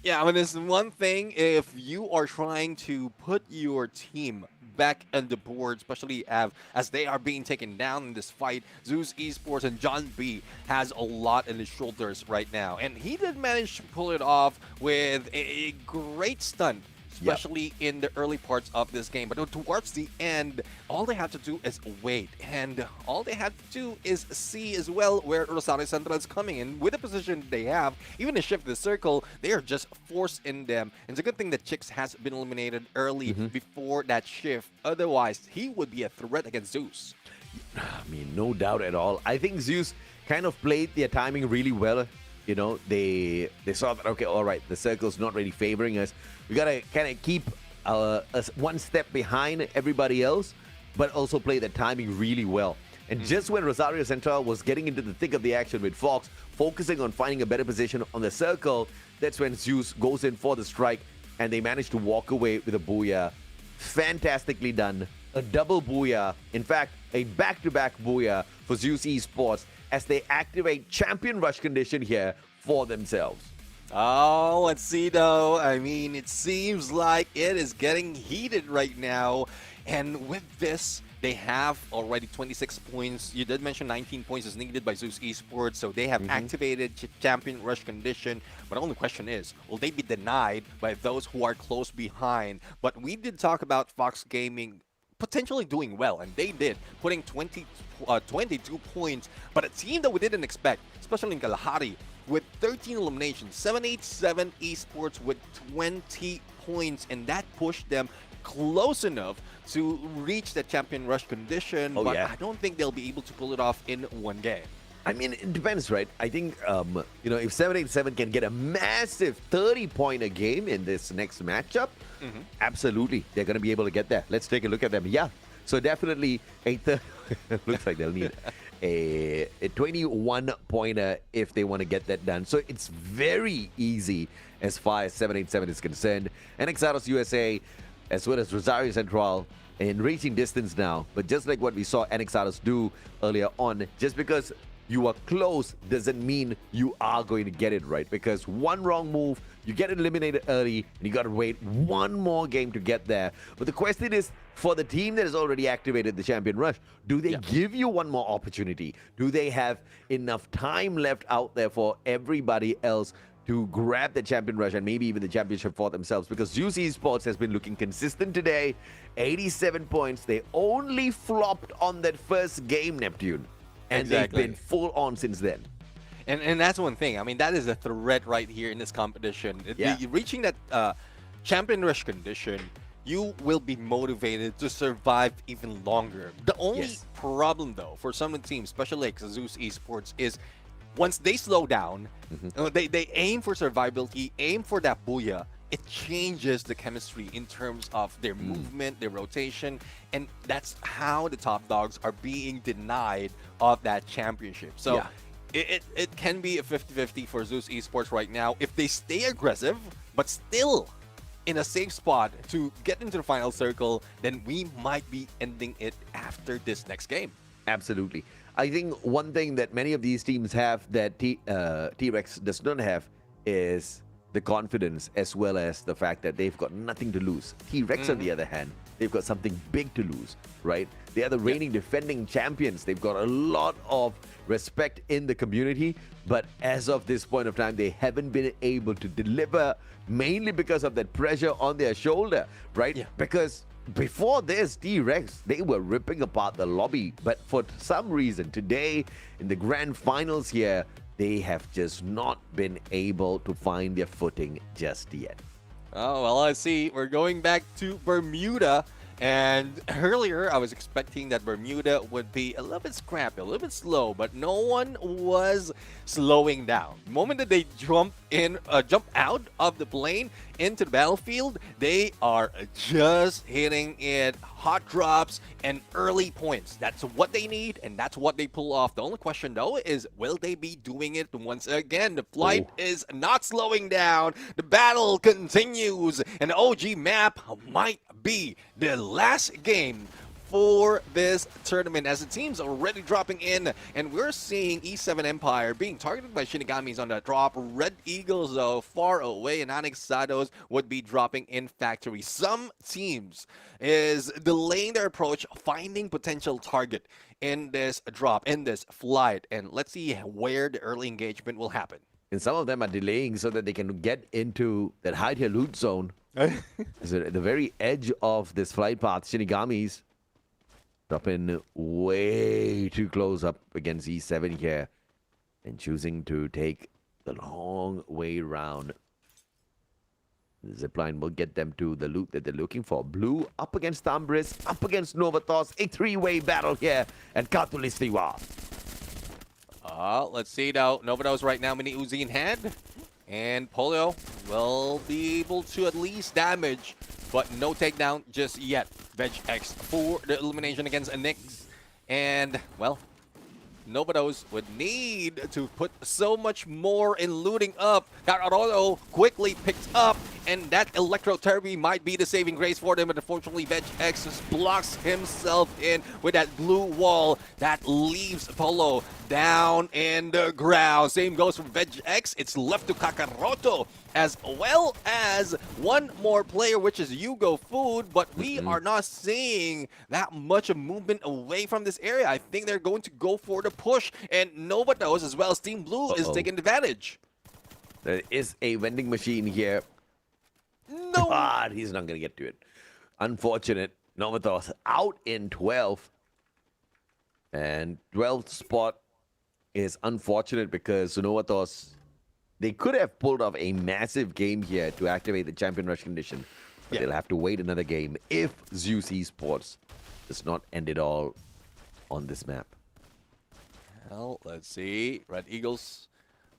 Yeah, I mean, it's one thing if you are trying to put your team back on the board, especially as they are being taken down in this fight. Zeus Esports and John B has a lot in his shoulders right now. And he did manage to pull it off with a great stunt, especially in the early parts of this game. But towards the end, all they have to do is wait. And all they have to do is see as well where Rosario Central is coming in. With the position they have, even to shift the circle, they are just forced in them. And it's a good thing that Chix has been eliminated early before that shift. Otherwise, he would be a threat against Zeus. I mean, no doubt at all. I think Zeus kind of played their timing really well. You know, they saw that, okay, all right, the circle's not really favoring us. We got to kind of keep us one step behind everybody else, but also play the timing really well. And just when Rosario Central was getting into the thick of the action with Fox, focusing on finding a better position on the circle, that's when Zeus goes in for the strike, and they manage to walk away with a booyah. Fantastically done. A double booyah. In fact, a back-to-back booyah for Zeus Esports as they activate champion rush condition here for themselves. Oh, let's see though. I mean, it seems like it is getting heated right now. And with this, they have already 26 points. You did mention 19 points is needed by Zeus Esports, so they have activated champion rush condition. But the only question is, will they be denied by those who are close behind? But we did talk about Fox Gaming potentially doing well, and they did, putting 22 points. But a team that we didn't expect, especially in Kalahari, with 13 eliminations, 787 Esports with 20 points, and that pushed them close enough to reach the champion rush condition. But I don't think they'll be able to pull it off in one game. I mean, it depends, right? I think, you know, if 787 can get a massive 30-point a game in this next matchup, absolutely, they're going to be able to get there. Let's take a look at them. Yeah, so definitely looks like they'll need a 21-pointer if they want to get that done. So it's very easy as far as 787 is concerned. And Exatos USA, as well as Rosario Central, in reaching distance now. But just like what we saw NXatos do earlier on, just because you are close doesn't mean you are going to get it right, because one wrong move, you get eliminated early, and you got to wait one more game to get there. But the question is, for the team that has already activated the Champion Rush, do they give you one more opportunity? Do they have enough time left out there for everybody else to grab the Champion Rush and maybe even the championship for themselves? Because Zeus Esports has been looking consistent today. 87 points. They only flopped on that first game, Neptune. And they've been full on since then. And that's one thing. I mean, that is a threat right here in this competition. Reaching that Champion Rush condition, you will be motivated to survive even longer. The only problem, though, for some of the teams, especially like Zeus Esports, is once they slow down, they aim for survivability, aim for that booyah, it changes the chemistry in terms of their movement, their rotation, and that's how the top dogs are being denied of that championship. So it can be a 50-50 for Zeus Esports right now if they stay aggressive, but still in a safe spot to get into the final circle. Then we might be ending it after this next game. Absolutely. I think one thing that many of these teams have that T-Rex does not have is the confidence, as well as the fact that they've got nothing to lose. T-Rex, on the other hand, they've got something big to lose, right? They are the reigning defending champions. They've got a lot of respect in the community, but as of this point of time, they haven't been able to deliver, mainly because of that pressure on their shoulder, right? Because before this, T-Rex, they were ripping apart the lobby, but for some reason today in the grand finals here, they have just not been able to find their footing just yet. Oh, well, I see. We're going back to Bermuda. And earlier, I was expecting that Bermuda would be a little bit scrappy, a little bit slow, but no one was slowing down. The moment that they jump out of the plane into the battlefield, they are just hitting it, hot drops and early points. That's what they need, and that's what they pull off. The only question, though, is will they be doing it once again? The flight is not slowing down. The battle continues, and the OG map might be the last game for this tournament, as the team's already dropping in, and we're seeing E7 Empire being targeted by Shinigamis on the drop. Red Eagles, though, far away, and Onyx Shadows would be dropping in factory. Some teams is delaying their approach, finding potential target in this drop, in this flight, and let's see where the early engagement will happen. And some of them are delaying so that they can get into that hide here loot zone. Is at the very edge of this flight path. Shinigamis dropping way too close up against E7 here and choosing to take the long way round. The zipline will get them to the loot that they're looking for. Blue up against Tambris, up against Novatos. A three-way battle here at Katulistiwa. Let's see now. Novatos right now, mini Uzi in hand. And Polio will be able to at least damage, but no takedown just yet. Veg X for the elimination against Nyx. And, well, Novatos would need to put so much more in looting up. Cararolo quickly picked up, and that electrotherapy might be the saving grace for them. But unfortunately, Veg X just blocks himself in with that blue wall that leaves Polo down in the ground. Same goes for Veg X. It's left to Kakaroto, as well as one more player, which is Yugo Food, but we are not seeing that much of movement away from this area. I think they're going to go for the push, and Novatos, as well as Team Blue, is taking advantage. There is a vending machine here. No! But he's not going to get to it. Unfortunate. Novatos out in 12. And 12th spot is unfortunate because Novatos, they could have pulled off a massive game here to activate the Champion Rush condition. But they'll have to wait another game if Zeus Esports does not end it all on this map. Well, let's see. Red Eagles,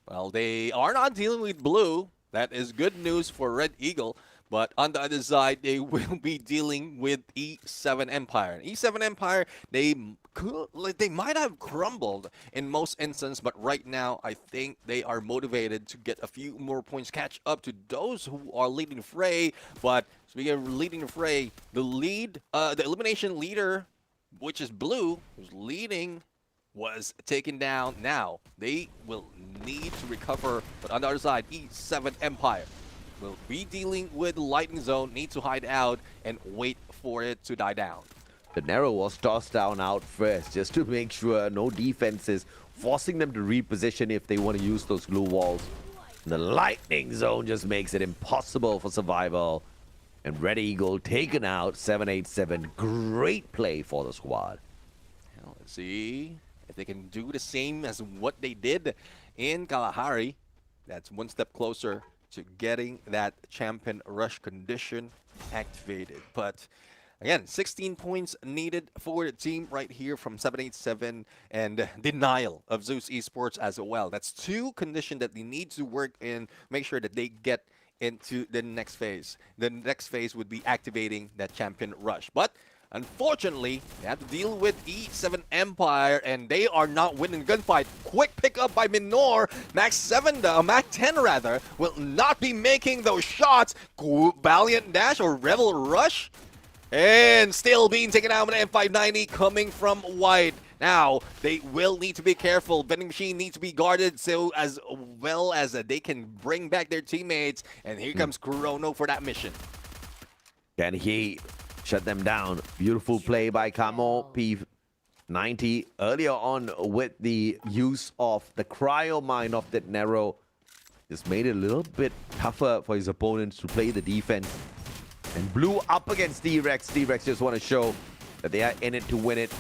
well, they are not dealing with blue. That is good news for Red Eagle. But on the other side, they will be dealing with E7 Empire. E7 Empire, they might have crumbled in most instances, but right now, I think they are motivated to get a few more points, catch up to those who are leading the fray. But speaking of leading the fray, the elimination leader, which is blue, who's leading was taken down. Now they will need to recover, but on the other side, E7 Empire will be dealing with Lightning Zone, need to hide out and wait for it to die down. The Narrow was tossed down out first just to make sure no defenses, forcing them to reposition if they want to use those glue walls. The Lightning Zone just makes it impossible for survival. And Red Eagle taken out, 787. Great play for the squad. Now, let's see if they can do the same as what they did in Kalahari. That's one step closer to getting that champion rush condition activated. But again, 16 points needed for the team right here from 787 and denial of Zeus Esports as well. That's two conditions that they need to work in, make sure that they get into the next phase. The next phase would be activating that champion rush. But unfortunately, they have to deal with E7 Empire, and they are not winning the gunfight. Quick pickup by Minor. Max 10 rather, will not be making those shots. Valiant Dash or Rebel Rush. And still being taken out with an M590 coming from White. Now, they will need to be careful. Vending machine needs to be guarded so as well as they can bring back their teammates. And here comes Chrono for that mission. Can he shut them down? Beautiful play by Camo. P90 earlier on with the use of the cryo mine of that Narrow. Just made it a little bit tougher for his opponents to play the defense. And Blue up against T-Rex. T-Rex just want to show that they are in it to win it.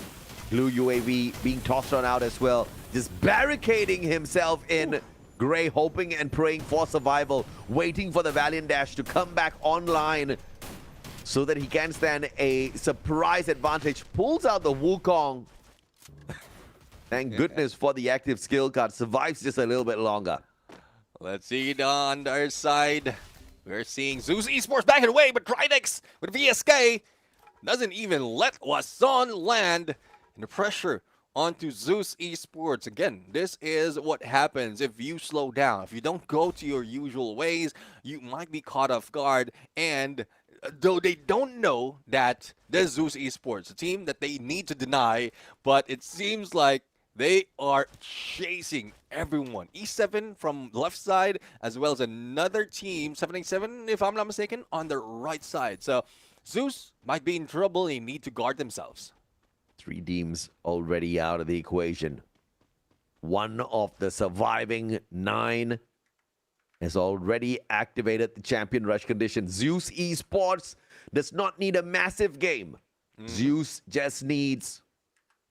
Blue UAV being tossed on out as well. Just barricading himself in. Gray hoping and praying for survival. Waiting for the Valiant Dash to come back online so that he can stand a surprise advantage. Pulls out the Wukong. Thank goodness for the active skill card. Survives just a little bit longer. Let's see it on their side. We're seeing Zeus Esports back away, but Tridex with VSK doesn't even let Wason land. And the pressure onto Zeus Esports. Again, this is what happens if you slow down. If you don't go to your usual ways, you might be caught off guard. And though they don't know that there's Zeus Esports, a team that they need to deny, but it seems like they are chasing everyone. E7 from left side, as well as another team, 787, if I'm not mistaken, on the right side. So Zeus might be in trouble. They need to guard themselves. 3 teams already out of the equation. One of the surviving 9 has already activated the champion rush condition. Zeus Esports does not need a massive game. Zeus just needs,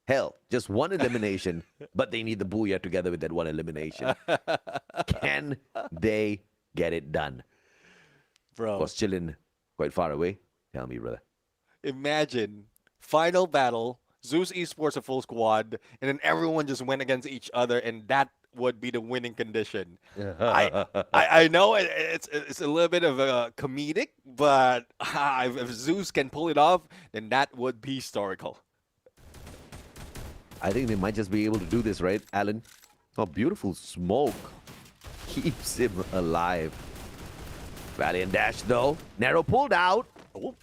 hell, just one elimination, but they need the Booyah together with that one elimination. Can they get it done? Bro. Of course, chilling quite far away. Tell me, brother. Imagine, final battle, Zeus Esports a full squad, and then everyone just went against each other, and that would be the winning condition. I know it's a little bit of a comedic, but if Zeus can pull it off, then that would be historical. I think they might just be able to do this, right, Alan? Oh, beautiful smoke keeps him alive. Valiant Dash, though. Narrow pulled out. Oh.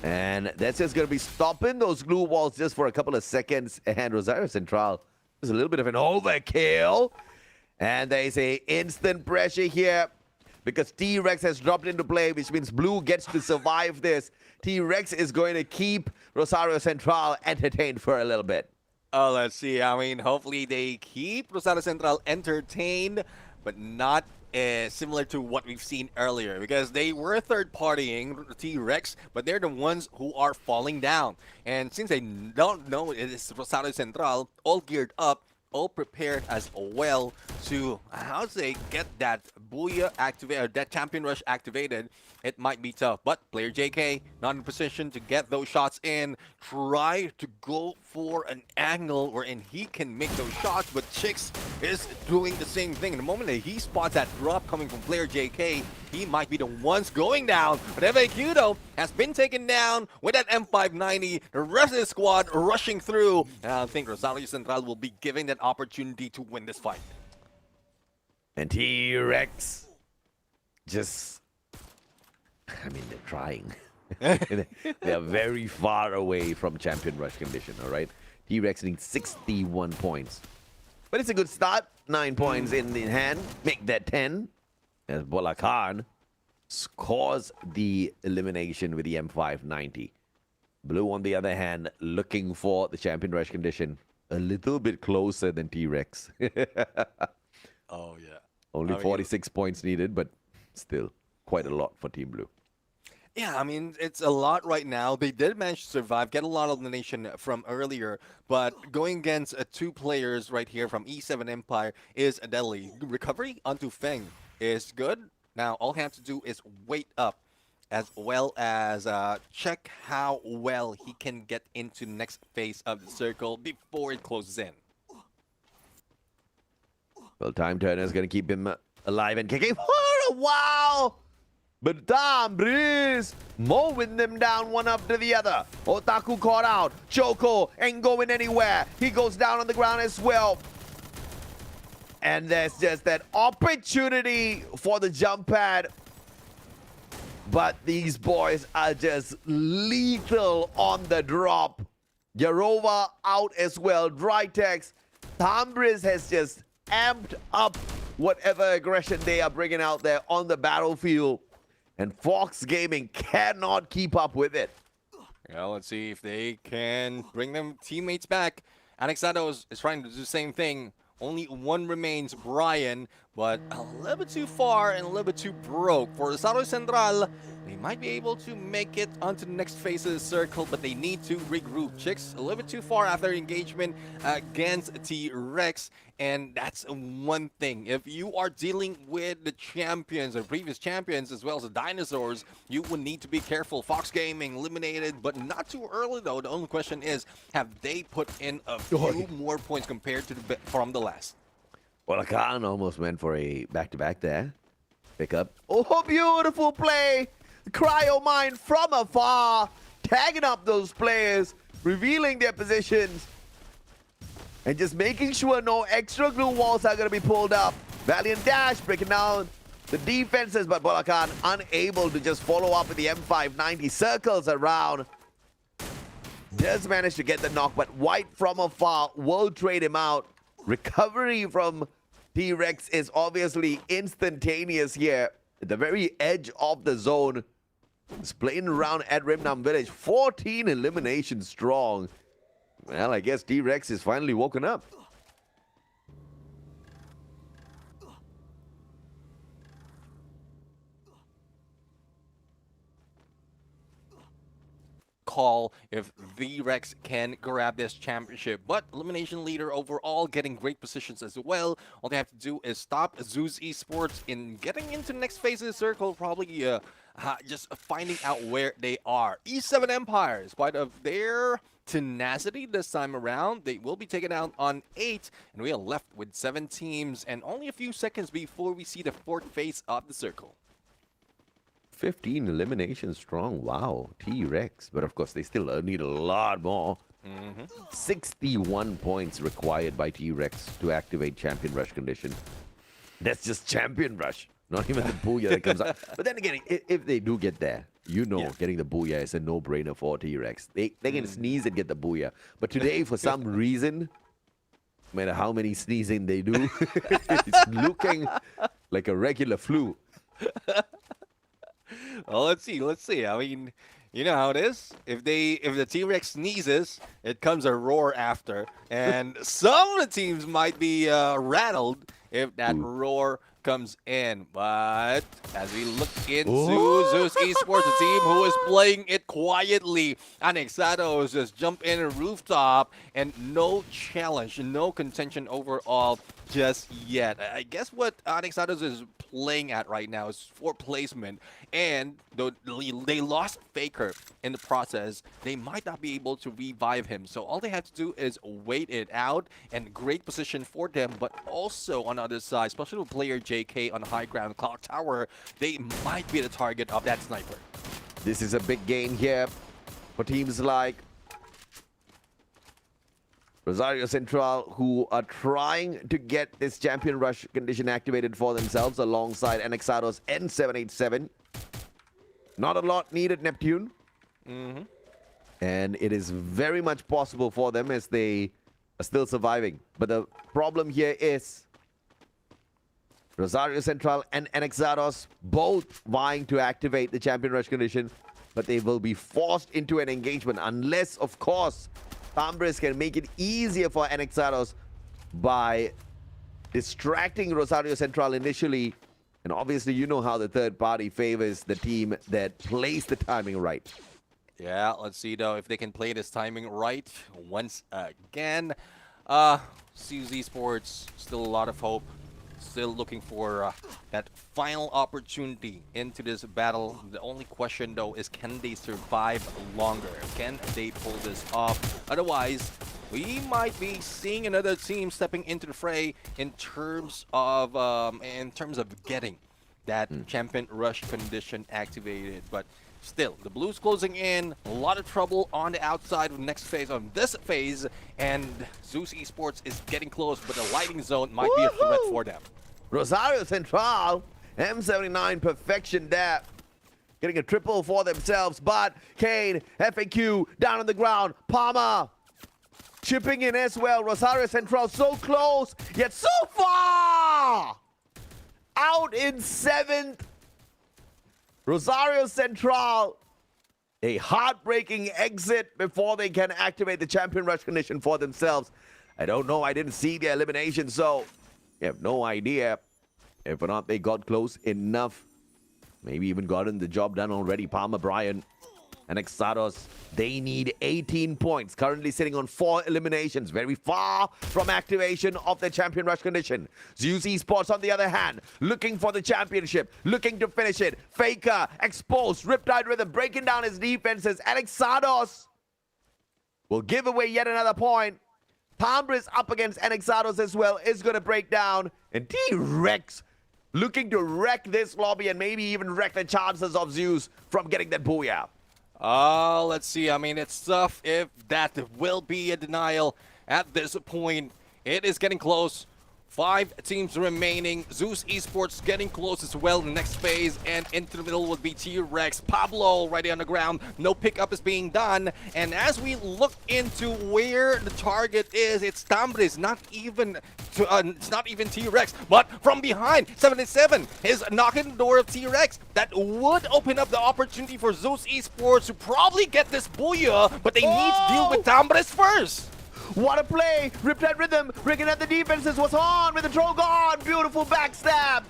And that's just going to be stopping those glue walls just for a couple of seconds. And Rosario Central, there's a little bit of an overkill. And there is a instant pressure here because T-Rex has dropped into play, which means Blue gets to survive this. T-Rex is going to keep Rosario Central entertained for a little bit. Oh, let's see. I mean, hopefully they keep Rosario Central entertained, but not similar to what we've seen earlier, because they were third-partying T-Rex, but they're the ones who are falling down. And since they don't know it is Rosario Central, all geared up, all prepared as well to, how to say, get that Booyah activated, that champion rush activated, it might be tough. But player JK not in position to get those shots in. Try to go for an angle wherein he can make those shots, but Chicks is doing the same thing. The moment that he spots that drop coming from player JK, he might be the ones going down. But FAQ, though, has been taken down with that M590. The rest of the squad rushing through. And I think Rosario Central will be given that opportunity to win this fight. And T-Rex just, I mean, they're trying. They're very far away from champion rush condition, all right? T-Rex needs 61 points. But it's a good start. 9 points in the hand. Make that 10. As Bolakan scores the elimination with the M590. Blue, on the other hand, looking for the champion rush condition a little bit closer than T-Rex. Oh, yeah. Only 46 points needed, but still quite a lot for Team Blue. Yeah, I mean, it's a lot right now. They did manage to survive, get a lot of elimination from earlier, but going against two players right here from E7 Empire is deadly. Recovery onto Feng is good. Now, all they have to do is wait up, as well as check how well he can get into the next phase of the circle before it closes in. Well, Time Turner's going to keep him alive and kicking for a while. But Tom Breeze mowing them down one after the other. Otaku caught out. Choco ain't going anywhere. He goes down on the ground as well. And there's just that opportunity for the jump pad. But these boys are just lethal on the drop. Yarova out as well. Drytex. Tambris has just amped up whatever aggression they are bringing out there on the battlefield. And Fox Gaming cannot keep up with it. Well, let's see if they can bring them teammates back. Anexados is trying to do the same thing. Only one remains, Brian, but a little bit too far and a little bit too broke. For the Saro Central, they might be able to make it onto the next phase of the circle, but they need to regroup. Chicks, a little bit too far after engagement against T-Rex, and that's one thing. If you are dealing with the champions or previous champions as well as the dinosaurs, you would need to be careful. Fox Gaming eliminated, but not too early though. The only question is, have they put in a few more points compared to from the last? Well, Akan almost went for a back-to-back there. Pick up. Oh, beautiful play. Cryo mine from afar. Tagging up those players. Revealing their positions. And just making sure no extra glue walls are going to be pulled up. Valiant Dash breaking down the defenses, but Bolakan unable to just follow up with the M590. Circles around. Does manage to get the knock, but White from afar will trade him out. Recovery from T-Rex is obviously instantaneous here. At the very edge of the zone. It's playing around at Rimnam Village. 14 eliminations strong. Well, I guess T-Rex is finally woken up. Call if V-Rex can grab this championship, but elimination leader overall, getting great positions as well. All they have to do is stop Zeus Esports in getting into the next phase of the circle, probably just finding out where they are. E7 Empire, in spite of their tenacity this time around, they will be taken out on 8, and we are left with 7 teams and only a few seconds before we see the 4th phase of the circle. 15 eliminations strong. Wow, T-Rex. But of course, they still need a lot more. 61 points required by T-Rex to activate Champion Rush condition. That's just Champion Rush, not even the Booyah that comes out. But then again, if they do get there, you know, getting the Booyah is a no-brainer for T-Rex. They can sneeze and get the Booyah. But today, for some reason, no matter how many sneezing they do, it's looking like a regular flu. Well, let's see. I mean, you know how it is. If the T-Rex sneezes, it comes a roar after, and some of the teams might be rattled if that roar comes in. But as we look into Zeus Esports, the team who is playing it quietly, Anexados just jump in a rooftop and no challenge, no contention overall just yet. I guess what Anexados is playing at right now is for placement, and though they lost Faker in the process, they might not be able to revive him. So all they have to do is wait it out, and great position for them. But also on the other side, especially with player JK on high ground, Clock Tower, they might be the target of that sniper. This is a big gain here for teams like Rosario Central, who are trying to get this Champion Rush condition activated for themselves alongside Anexados N787. Not a lot needed, Neptune. And it is very much possible for them as they are still surviving. But the problem here is Rosario Central and Anexados both vying to activate the champion rush condition, but they will be forced into an engagement unless, of course, Tambris can make it easier for Anexados by distracting Rosario Central initially. And obviously, you know how the third party favors the team that plays the timing right. Yeah, let's see though if they can play this timing right once again. Zeus Esports, still a lot of hope. Still looking for that final opportunity into this battle. The only question though is, can they survive longer? Can they pull this off? Otherwise, we might be seeing another team stepping into the fray in terms of getting that champion rush condition activated. But still, the Blues closing in, a lot of trouble on the outside of the next phase, on this phase, and Zeus Esports is getting close, but the lighting zone might be a threat for them. Rosario Central, M79 perfection there, getting a triple for themselves, but Kane, FAQ, down on the ground, Palmer chipping in as well. Rosario Central so close, yet so far! Out in 7th. Rosario Central, a heartbreaking exit before they can activate the champion rush condition for themselves. I don't know, I didn't see the elimination, so you have no idea if or not they got close enough. Maybe even gotten the job done already. Palmer, Bryan, and Exados, they need 18 points. Currently sitting on 4 eliminations. Very far from activation of the champion rush condition. Zeus Esports, on the other hand, looking for the championship, looking to finish it. Faker, exposed, Riptide Rhythm, breaking down his defenses. And Exados will give away yet another point. Tambris up against Anexados as well is going to break down. And T-Rex looking to wreck this lobby and maybe even wreck the chances of Zeus from getting that booyah. Let's see. I mean, it's tough if that will be a denial at this point. It is getting close. 5 teams remaining. Zeus Esports getting close as well in the next phase. And into the middle would be T-Rex. Pablo already on the ground. No pickup is being done. And as we look into where the target is, it's Tambris. It's not even T-Rex. But from behind, 77 is knocking the door of T-Rex. That would open up the opportunity for Zeus Esports to probably get this booyah. But they need to deal with Tambris first. What a play! Riptide Rhythm, rigging at the defenses, was on with the Drogon. Beautiful backstab.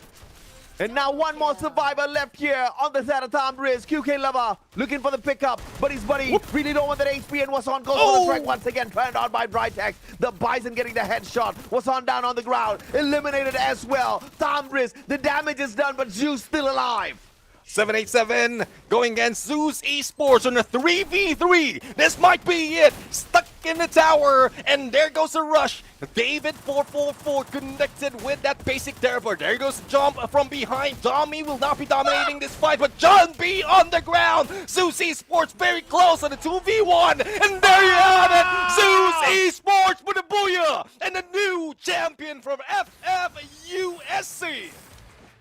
And now one more survivor left here on the side of Tambris. QK Lover looking for the pickup, but his buddy really don't want that HP and was on. Goes for the strike once again, turned on by Brightex. The Bison getting the headshot. Was on down on the ground, eliminated as well. Tambris, the damage is done, but Zeus still alive. 787 going against Zeus Esports on a 3v3. This might be it. Stuck in the tower, and there goes the rush. David 444 connected with that basic teleport. There goes the jump from behind. Tommy will not be dominating this fight, but John B on the ground. Zeus Esports very close on the 2v1, and there you have it. Zeus Esports with a booyah and a new champion from FFUSC.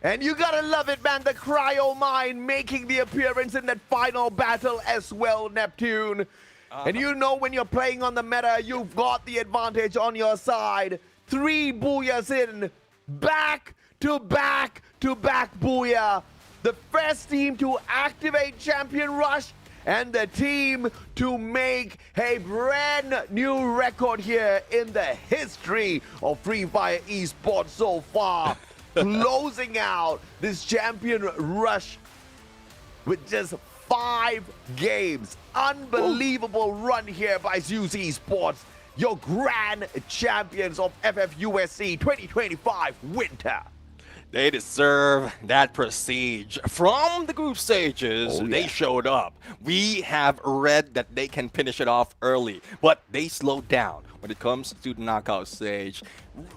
And you gotta love it, man. The Cryo Mine making the appearance in that final battle as well, Neptune. And you know when you're playing on the meta, you've got the advantage on your side. 3 booyahs in. Back to back to back booyah. The first team to activate Champion Rush and the team to make a brand new record here in the history of Free Fire Esports so far. Closing out this Champion Rush with just 5 games. Unbelievable run here by Zeus Esports, your grand champions of FFUSC 2025 Winter. They deserve that prestige. From the group stages, they showed up. We have read that they can finish it off early, but they slowed down when it comes to the knockout stage.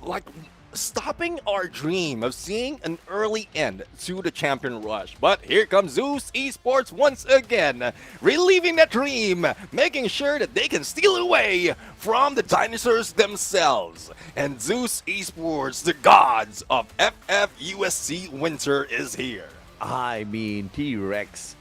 Like, stopping our dream of seeing an early end to the Champion Rush. But here comes Zeus Esports once again, relieving that dream, making sure that they can steal away from the dinosaurs themselves. And Zeus Esports, the gods of FFUSC Winter, is here. I mean, T-Rex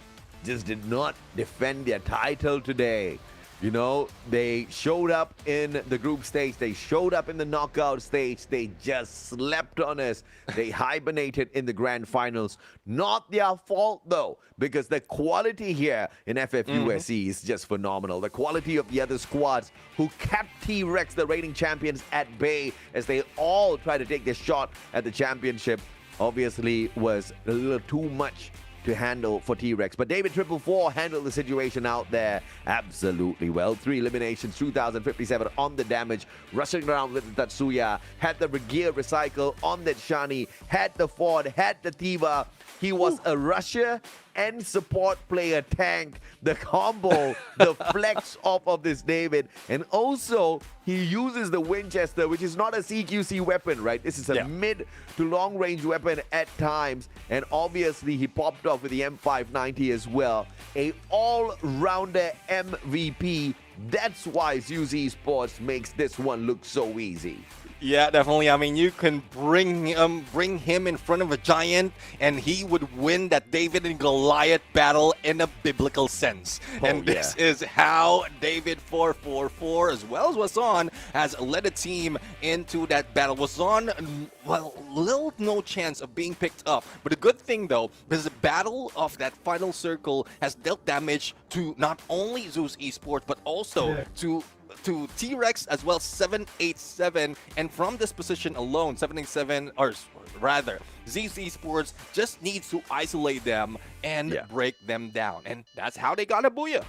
just did not defend their title today. You know, they showed up in the group stage. They showed up in the knockout stage. They just slept on us. They hibernated in the grand finals. Not their fault, though, because the quality here in FFUSC is just phenomenal. The quality of the other squads who kept T-Rex, the reigning champions, at bay as they all try to take their shot at the championship, obviously was a little too much to handle for T-Rex. But David 444 handled the situation out there absolutely well. 3 eliminations, 2,057 on the damage, rushing around with the Tatsuya, had the gear recycle on that Shani, had the Ford, had the Tiva. He was a rusher and support player tank. The combo, the flex off of this David. And also, he uses the Winchester, which is not a CQC weapon, right? This is a mid to long range weapon at times. And obviously, he popped off with the M590 as well. A all-rounder MVP. That's why Zeus Esports makes this one look so easy. Yeah, definitely. I mean, you can bring him in front of a giant, and he would win that David and Goliath battle in a biblical sense. And this is how David 444, as well as Wasan, has led a team into that battle. Wasan, well, little no chance of being picked up. But the good thing, though, is the battle of that final circle has dealt damage to not only Zeus Esports, but also to T-Rex as well, 787. And from this position alone, 787, or rather, Zeus Esports just needs to isolate them and break them down. And that's how they got a booyah.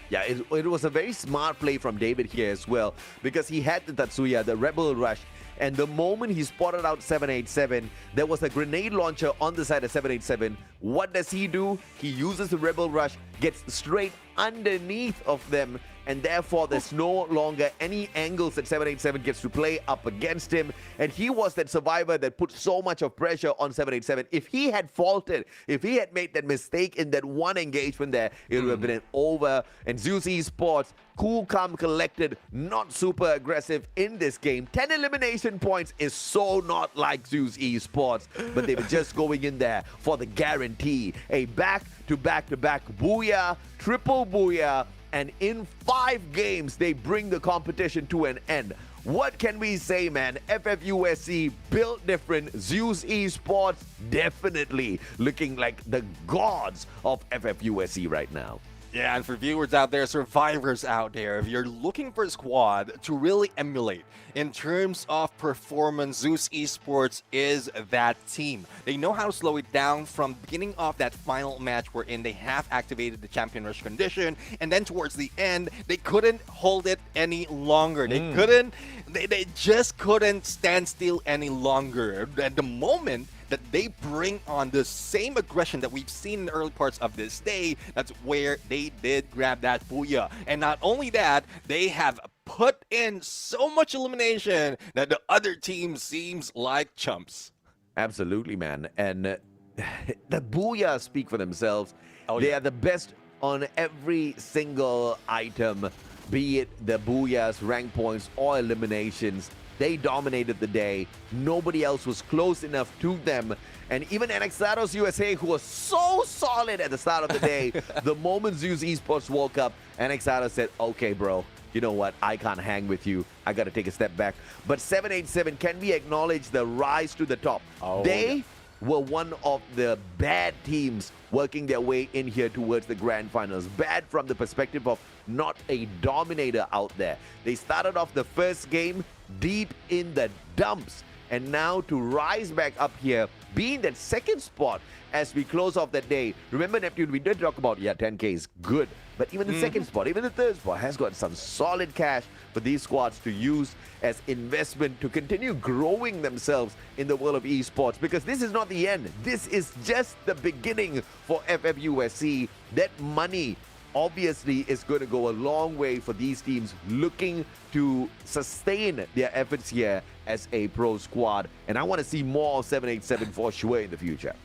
Yeah, it was a very smart play from David here as well, because he had the Tatsuya, the Rebel Rush, and the moment he spotted out 787, there was a grenade launcher on the side of 787. What does he do? He uses the Rebel Rush, gets straight underneath of them, and therefore there's no longer any angles that 787 gets to play up against him. And he was that survivor that put so much of pressure on 787. If he had faltered, if he had made that mistake in that one engagement there, it would have been over. And Zeus Esports, cool, calm, collected, not super aggressive in this game. 10 elimination points is so not like Zeus Esports, but they were just going in there for the guarantee. A back-to-back-to-back booyah, triple booyah, and in 5 games, they bring the competition to an end. What can we say, man? FFUSC built different. Zeus Esports definitely looking like the gods of FFUSC right now. Yeah, and for viewers out there, survivors out there, if you're looking for a squad to really emulate in terms of performance, Zeus Esports is that team. They know how to slow it down from beginning of that final match wherein they have activated the champion rush condition, and then towards the end, they couldn't hold it any longer. They just couldn't stand still any longer. At the moment that they bring on the same aggression that we've seen in the early parts of this day, that's where they did grab that booyah. And not only that, they have put in so much elimination that the other team seems like chumps. Absolutely, man. And the booyah speak for themselves. They are the best on every single item, be it the booyahs, rank points, or eliminations. They dominated the day. Nobody else was close enough to them. And even Anaxados USA, who was so solid at the start of the day, the moment Zeus Esports woke up, Anaxados said, okay, bro, you know what? I can't hang with you. I got to take a step back. But 787, can we acknowledge the rise to the top? They were one of the bad teams working their way in here towards the grand finals. Bad from the perspective of not a dominator out there. They started off the first game deep in the dumps, and now to rise back up here, be in that second spot as we close off that day. Remember, Neptune, we did talk about, 10K is good, but even the second spot, even the third spot has got some solid cash for these squads to use as investment to continue growing themselves in the world of esports, because this is not the end. This is just the beginning for FFUSC. That money obviously is going to go a long way for these teams looking to sustain their efforts here as a pro squad. And I want to see more of 787 for sure in the future.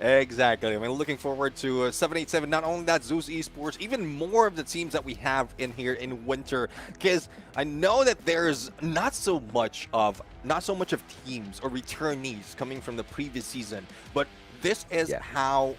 Exactly. I mean, looking forward to 787. Not only that, Zeus Esports, even more of the teams that we have in here in winter, because I know that there's not so much of teams or returnees coming from the previous season, but this is how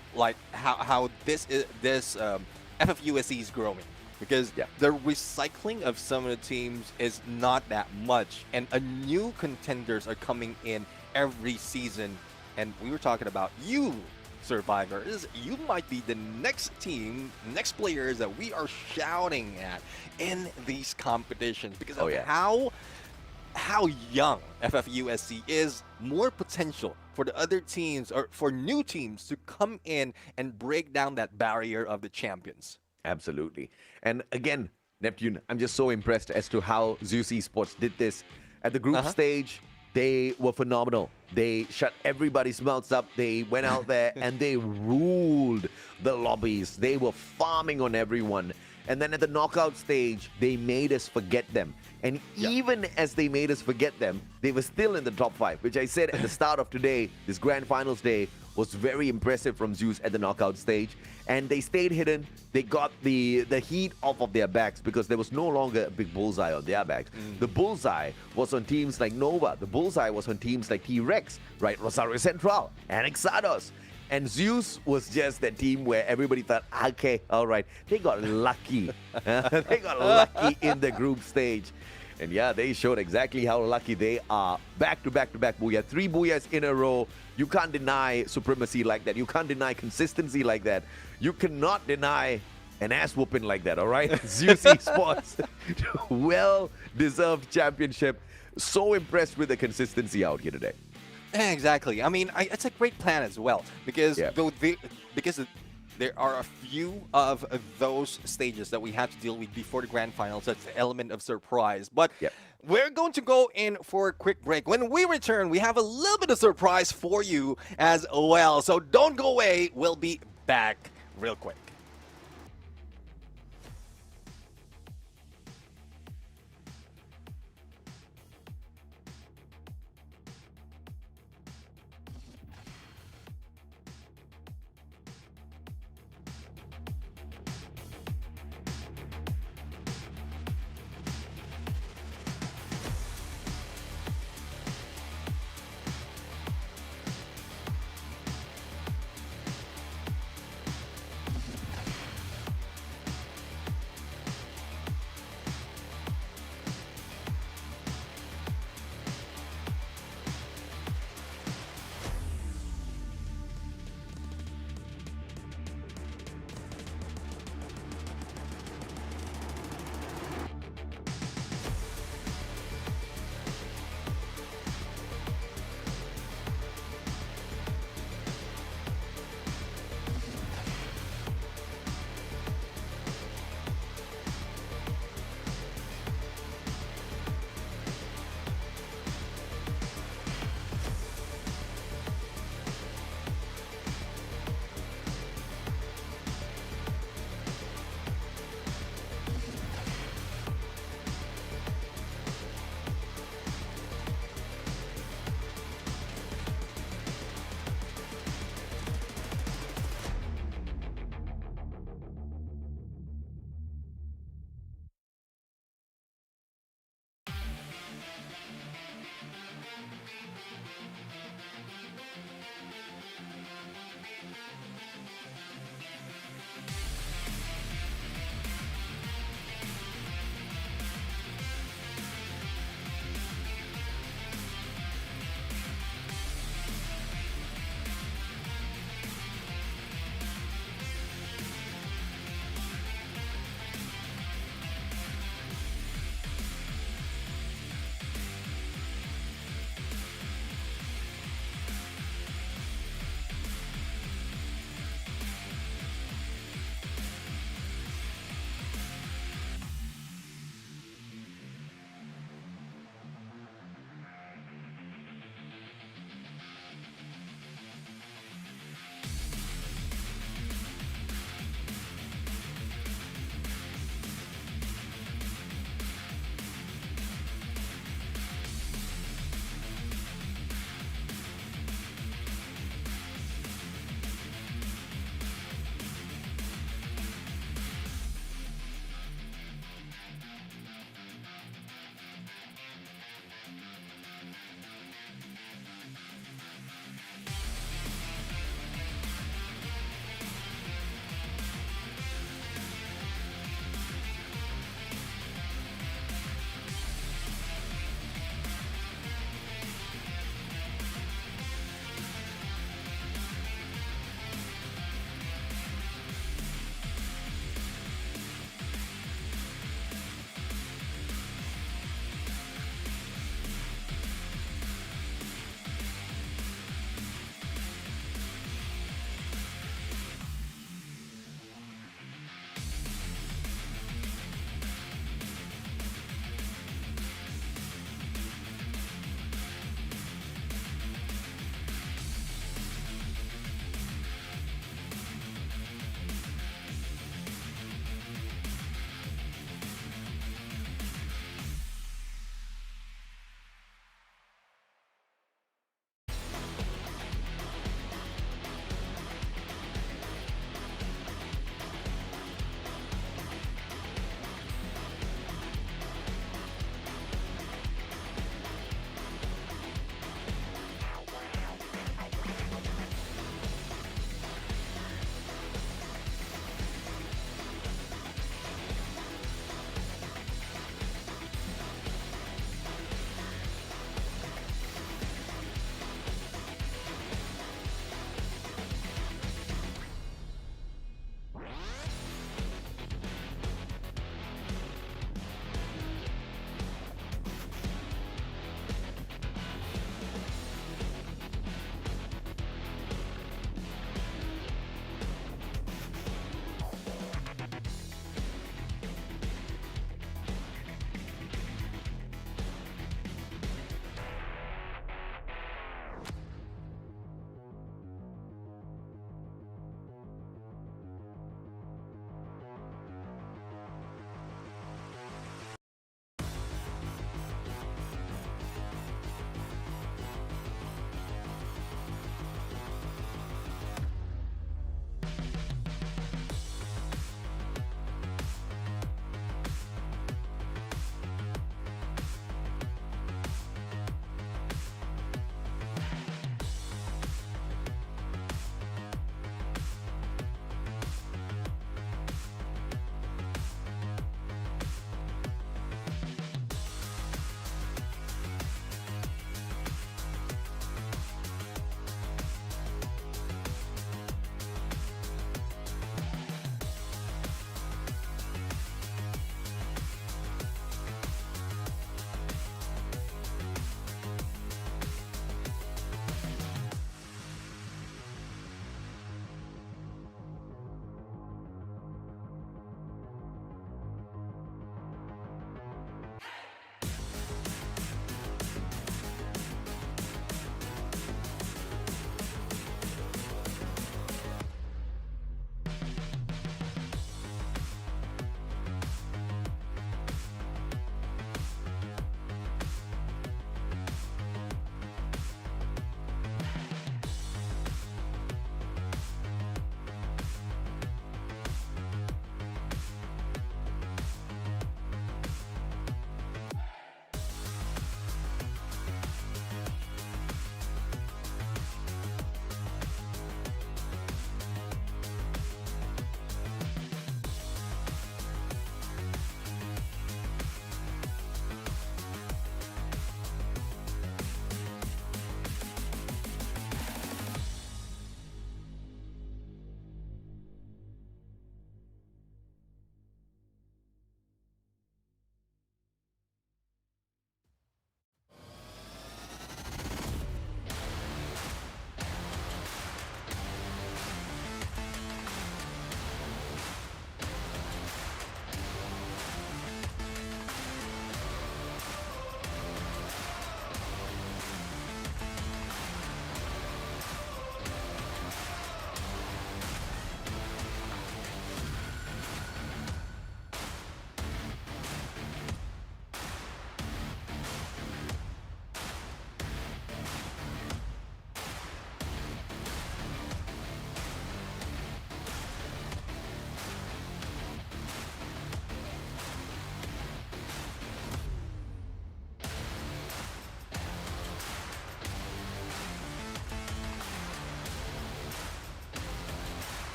FFUSC is growing. because the recycling of some of the teams is not that much, and a new contenders are coming in every season. And we were talking about you, Survivors. You might be the next team, next players that we are shouting at in these competitions because of how young FFUSC is. More potential for the other teams or for new teams to come in and break down that barrier of the champions. Absolutely. And again, Neptune, I'm just so impressed as to how Zeus Esports did this. At the group stage, they were phenomenal. They shut everybody's mouths up. They went out there and they ruled the lobbies. They were farming on everyone. And then at the knockout stage, they made us forget them. And even as they made us forget them, they were still in the top 5, which I said at the start of today, this grand finals day, was very impressive from Zeus at the knockout stage. And they stayed hidden. They got the heat off of their backs because there was no longer a big bullseye on their backs. The bullseye was on teams like Nova. The bullseye was on teams like T-Rex, right? Rosario Central and Exados. And Zeus was just that team where everybody thought, okay, all right, they got lucky. They got lucky in the group stage. And yeah, they showed exactly how lucky they are. Back to back to back booyah. 3 booyahs in a row. You can't deny supremacy like that. You can't deny consistency like that. You cannot deny an ass whooping like that, all right? Zeus Esports, well-deserved championship. So impressed with the consistency out here today. Exactly. I mean, it's a great plan as well because there are a few of those stages that we have to deal with before the grand finals. That's the element of surprise. But we're going to go in for a quick break. When we return, we have a little bit of surprise for you as well. So don't go away. We'll be back real quick.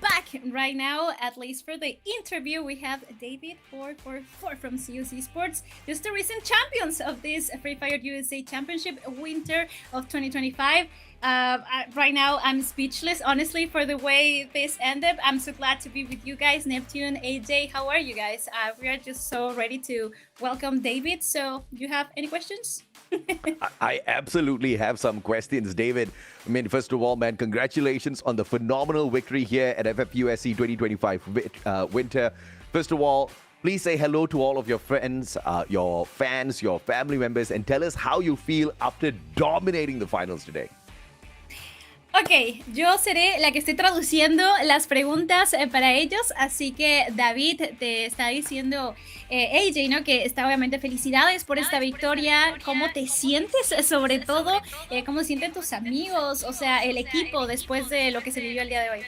back right now, at least for the interview, we have David 444 from CUC Sports, just the recent champions of this Free Fire USA Championship winter of 2025. Right now, I'm speechless, honestly, for the way this ended. I'm so glad to be with you guys. Neptune, AJ, how are you guys? We are just so ready to welcome David. So, do you have any questions? I absolutely have some questions, David. I mean, first of all, man, congratulations on the phenomenal victory here at FFUSC 2025 Winter. First of all, please say hello to all of your friends, your fans, your family members, and tell us how you feel after dominating the finals today. Ok, yo seré la que esté traduciendo las preguntas para ellos, así que David te está diciendo, AJ, ¿no? Que está obviamente felicidades por esta victoria, ¿cómo te sientes sobre todo? ¿Cómo se sienten tus amigos, o sea, el equipo después de lo que se vivió el día de hoy?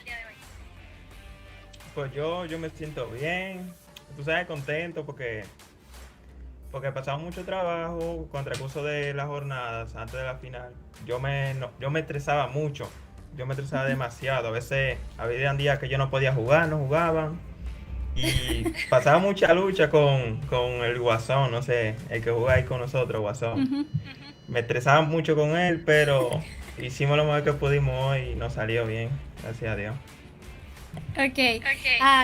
Pues yo me siento bien, tú sabes, contento porque pasamos mucho trabajo con el transcurso de las jornadas antes de la final. Yo me estresaba mucho, yo me estresaba demasiado. A veces había días que yo no podía jugar, no jugaban. Y pasaba mucha lucha con el Guasón, no sé, el que juega ahí con nosotros, Guasón. Me estresaba mucho con él, pero hicimos lo mejor que pudimos hoy y nos salió bien, gracias a Dios. Okay.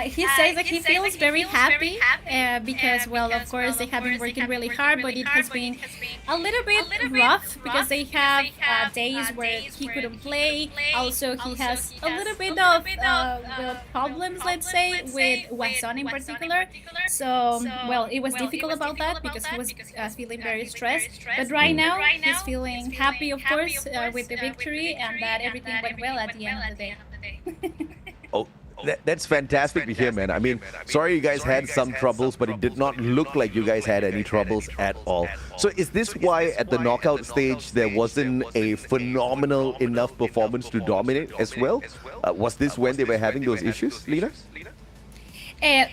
He says that he feels very happy because, well, of course, they have been working really hard, but it has been a little bit rough because they have days where he couldn't play. Also, he has a little bit of problems, let's say, with Wason in particular. So, well, it was difficult about that because he was feeling very stressed. But right now, he's feeling happy, of course, with the victory and that everything went well at the end of the day. Oh, that's fantastic to hear, man. I mean, sorry you guys had some troubles, but it did not look like you guys had any troubles at all. So is this why at the knockout stage there wasn't a phenomenal enough performance to dominate as well? Was this when they were having those issues, Lina?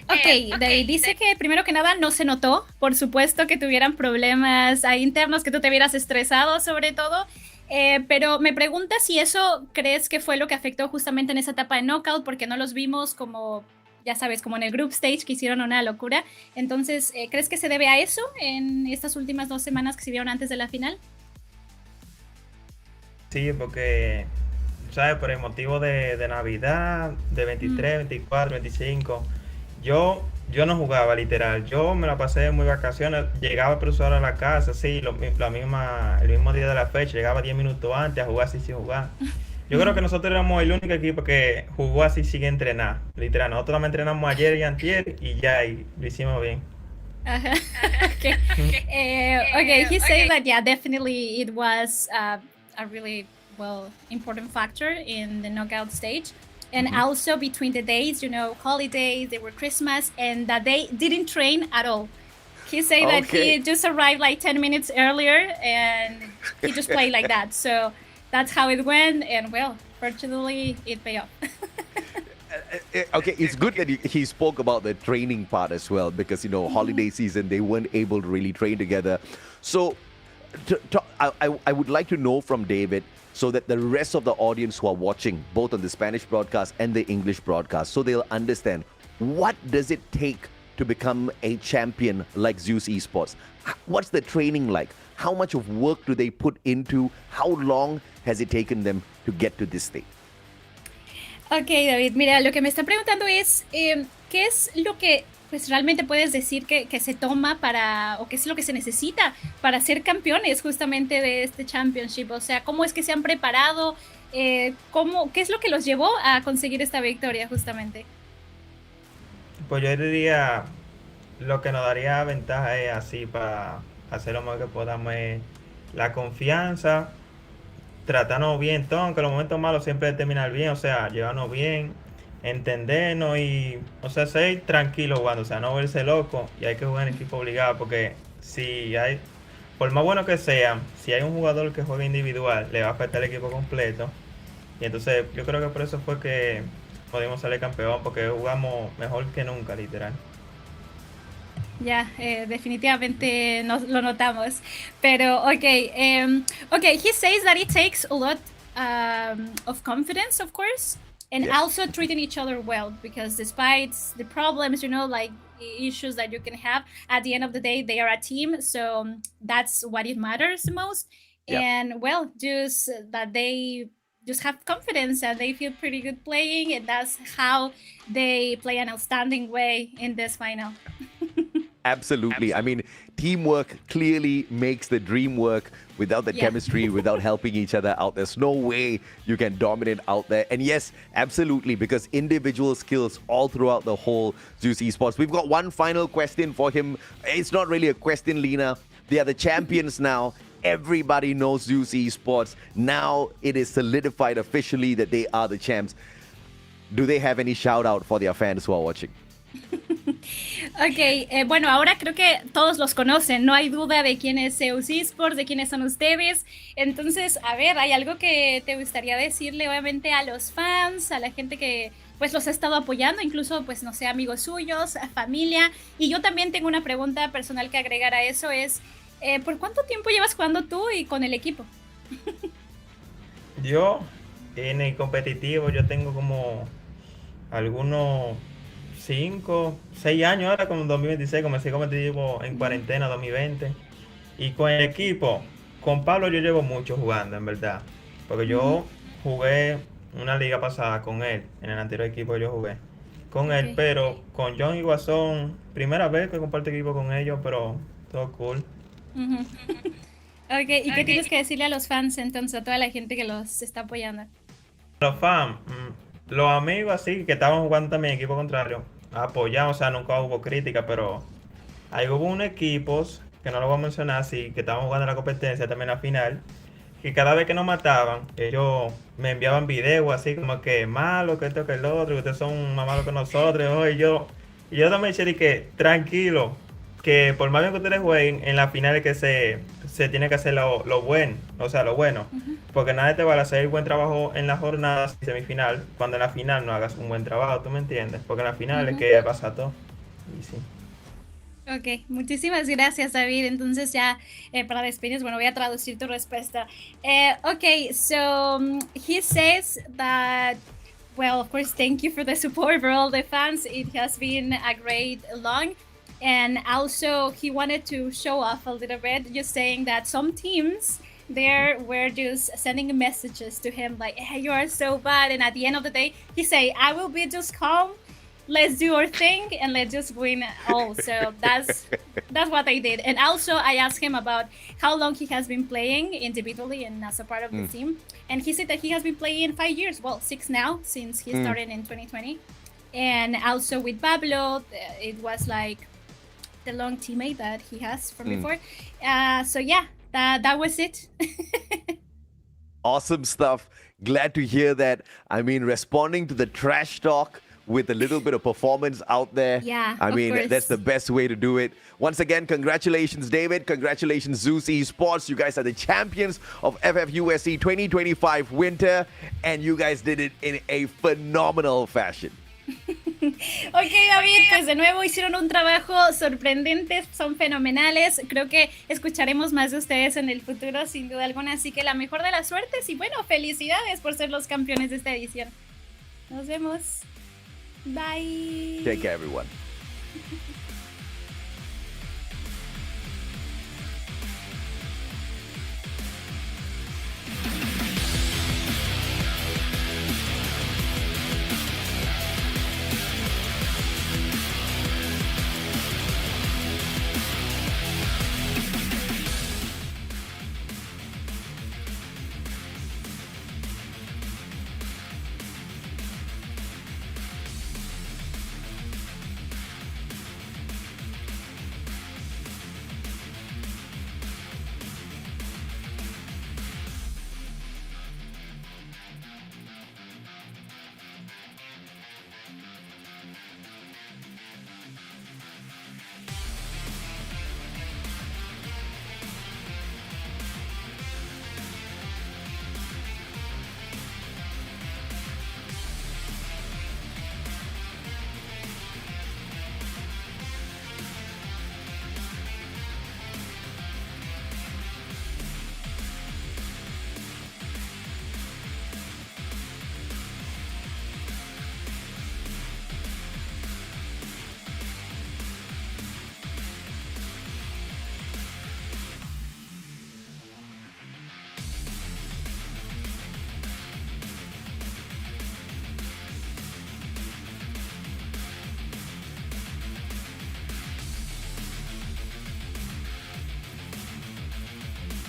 Ok, dice que primero que nada no se notó, por supuesto que tuvieran problemas internos, que tú te vieras estresado sobre todo. Pero me pregunta si eso crees que fue lo que afectó justamente en esa etapa de knockout, porque no los vimos como, ya sabes, como en el group stage, que hicieron una locura. Entonces, ¿crees que se debe a eso en estas últimas 2 semanas que se vieron antes de la final? Sí, porque, ¿sabes? Por el motivo de Navidad, de 23, 24, 25, yo no jugaba, literal. Yo me la pasé muy vacaciones. Llegaba el profesor a la casa, sí, el mismo día de la fecha. Llegaba 10 minutos antes a jugar así sin jugar. Yo creo que nosotros éramos el único equipo que jugó así sin entrenar. Literal, nosotros también entrenamos ayer y antier y ya, y lo hicimos bien. Okay. Okay, he said that, yeah, definitely it was a really, well, important factor in the knockout stage. And also between the days, you know, holidays, they were Christmas, and that they didn't train at all. He said that he just arrived like 10 minutes earlier and he just played like that. So that's how it went, and well, fortunately, it paid off. Okay, it's good that he spoke about the training part as well, because, you know, holiday season, they weren't able to really train together. So I would like to know from David, so that the rest of the audience who are watching, both on the Spanish broadcast and the English broadcast, so they'll understand, what does it take to become a champion like Zeus Esports? What's the training like? How much of work do they put into? How long has it taken them to get to this state? Ok, David, mira, lo que me está preguntando es, ¿qué es lo que pues realmente puedes decir que se toma para, o qué es lo que se necesita para ser campeones justamente de este championship? O sea, ¿cómo es que se han preparado? ¿Qué es lo que los llevó a conseguir esta victoria justamente? Pues yo diría, lo que nos daría ventaja es así, para hacer lo mejor que podamos, es la confianza, tratarnos bien, todo, aunque los momentos malos siempre terminar bien, o sea, llevarnos bien, entendernos y, o sea, ser tranquilo jugando, o sea, no verse loco, y hay que jugar en equipo obligado, porque si hay, por más bueno que sea, si hay un jugador que juega individual, le va a afectar el equipo completo, y entonces yo creo que por eso fue que pudimos salir campeón, porque jugamos mejor que nunca, literal. Ya, definitivamente lo notamos, pero okay, he says that it takes a lot of confidence, of course, and Yes. also treating each other well, because despite the problems, like issues that you can have, at the end of the day, they are a team. So that's what it matters the most. Yep. And well, just that they just have confidence and they feel pretty good playing, and that's how they play an outstanding way in this final. Absolutely. I mean, teamwork clearly makes the dream work. Without the Yeah. chemistry, without helping each other out, there's no way you can dominate out there. And yes, absolutely, because individual skills all throughout the whole Zeus Esports. We've got one final question for him. It's not really a question, Lena. They are the champions now. Everybody knows Zeus Esports. Now it is solidified officially that they are the champs. Do they have any shout out for their fans who are watching? Ok, bueno, ahora creo que todos los conocen, no hay duda de quién es Zeus Esports, de quiénes son ustedes. Entonces, a ver, ¿hay algo que te gustaría decirle obviamente a los fans, a la gente que pues los ha estado apoyando, incluso pues no sé, amigos suyos, familia? Y yo también tengo una pregunta personal que agregar a eso, es ¿por cuánto tiempo llevas jugando tú y con el equipo? Yo, en el competitivo, yo tengo como algunos 5, 6 años ahora, como en 2026, comencé competitivo en cuarentena 2020. Y con el equipo, con Pablo yo llevo mucho jugando, en verdad. Porque yo jugué una liga pasada con él, en el anterior equipo que yo jugué con él, pero con John y Guasón, primera vez que comparto equipo con ellos, pero todo cool. Ok, ¿y qué tienes que decirle a los fans entonces, a toda la gente que los está apoyando? Los fans, los amigos así que estaban jugando también equipo contrario, apoyaban, o sea, nunca hubo crítica, pero ahí hubo unos equipos, que no lo voy a mencionar, así, que estaban jugando la competencia también la final, que cada vez que nos mataban, ellos me enviaban videos así como que malo, que esto, que el otro, que ustedes son más malos que nosotros, ¿no? Y yo también decía que tranquilo, que por más bien que ustedes jueguen, en la final es que se tiene que hacer lo bueno, o sea, lo bueno. Porque nadie te va a hacer buen trabajo en la jornada semifinal, cuando en la final no hagas un buen trabajo, ¿tú me entiendes? Porque en la final es que pasa todo. Y sí. Ok, muchísimas gracias, David. Entonces ya para despedirnos, bueno, voy a traducir tu respuesta. Okay, so he says that, well, of course, thank you for the support for all the fans. It has been a great long. And also, he wanted to show off a little bit, just saying that some teams there were just sending messages to him like, hey, you are so bad. And at the end of the day, he say, I will be just calm. Let's do our thing and let's just win all. So that's what I did. And also, I asked him about how long he has been playing individually and as a part of the team. And he said that he has been playing 5 years, well, 6 now, since he started in 2020. And also with Pablo, it was like the long teammate that he has from before. So yeah, that was it. Awesome stuff. Glad to hear that. I mean, responding to the trash talk with a little bit of performance out there. Yeah, I of mean, course. that's the best way to do it. Once again, congratulations, David. Congratulations, Zeus Esports. You guys are the champions of FFUSC 2025 Winter, and you guys did it in a phenomenal fashion. Ok, David, pues de nuevo hicieron un trabajo sorprendente, son fenomenales. Creo que escucharemos más de ustedes en el futuro, sin duda alguna. Así que la mejor de las suertes y bueno, felicidades por ser los campeones de esta edición. Nos vemos. Bye. Take care, everyone.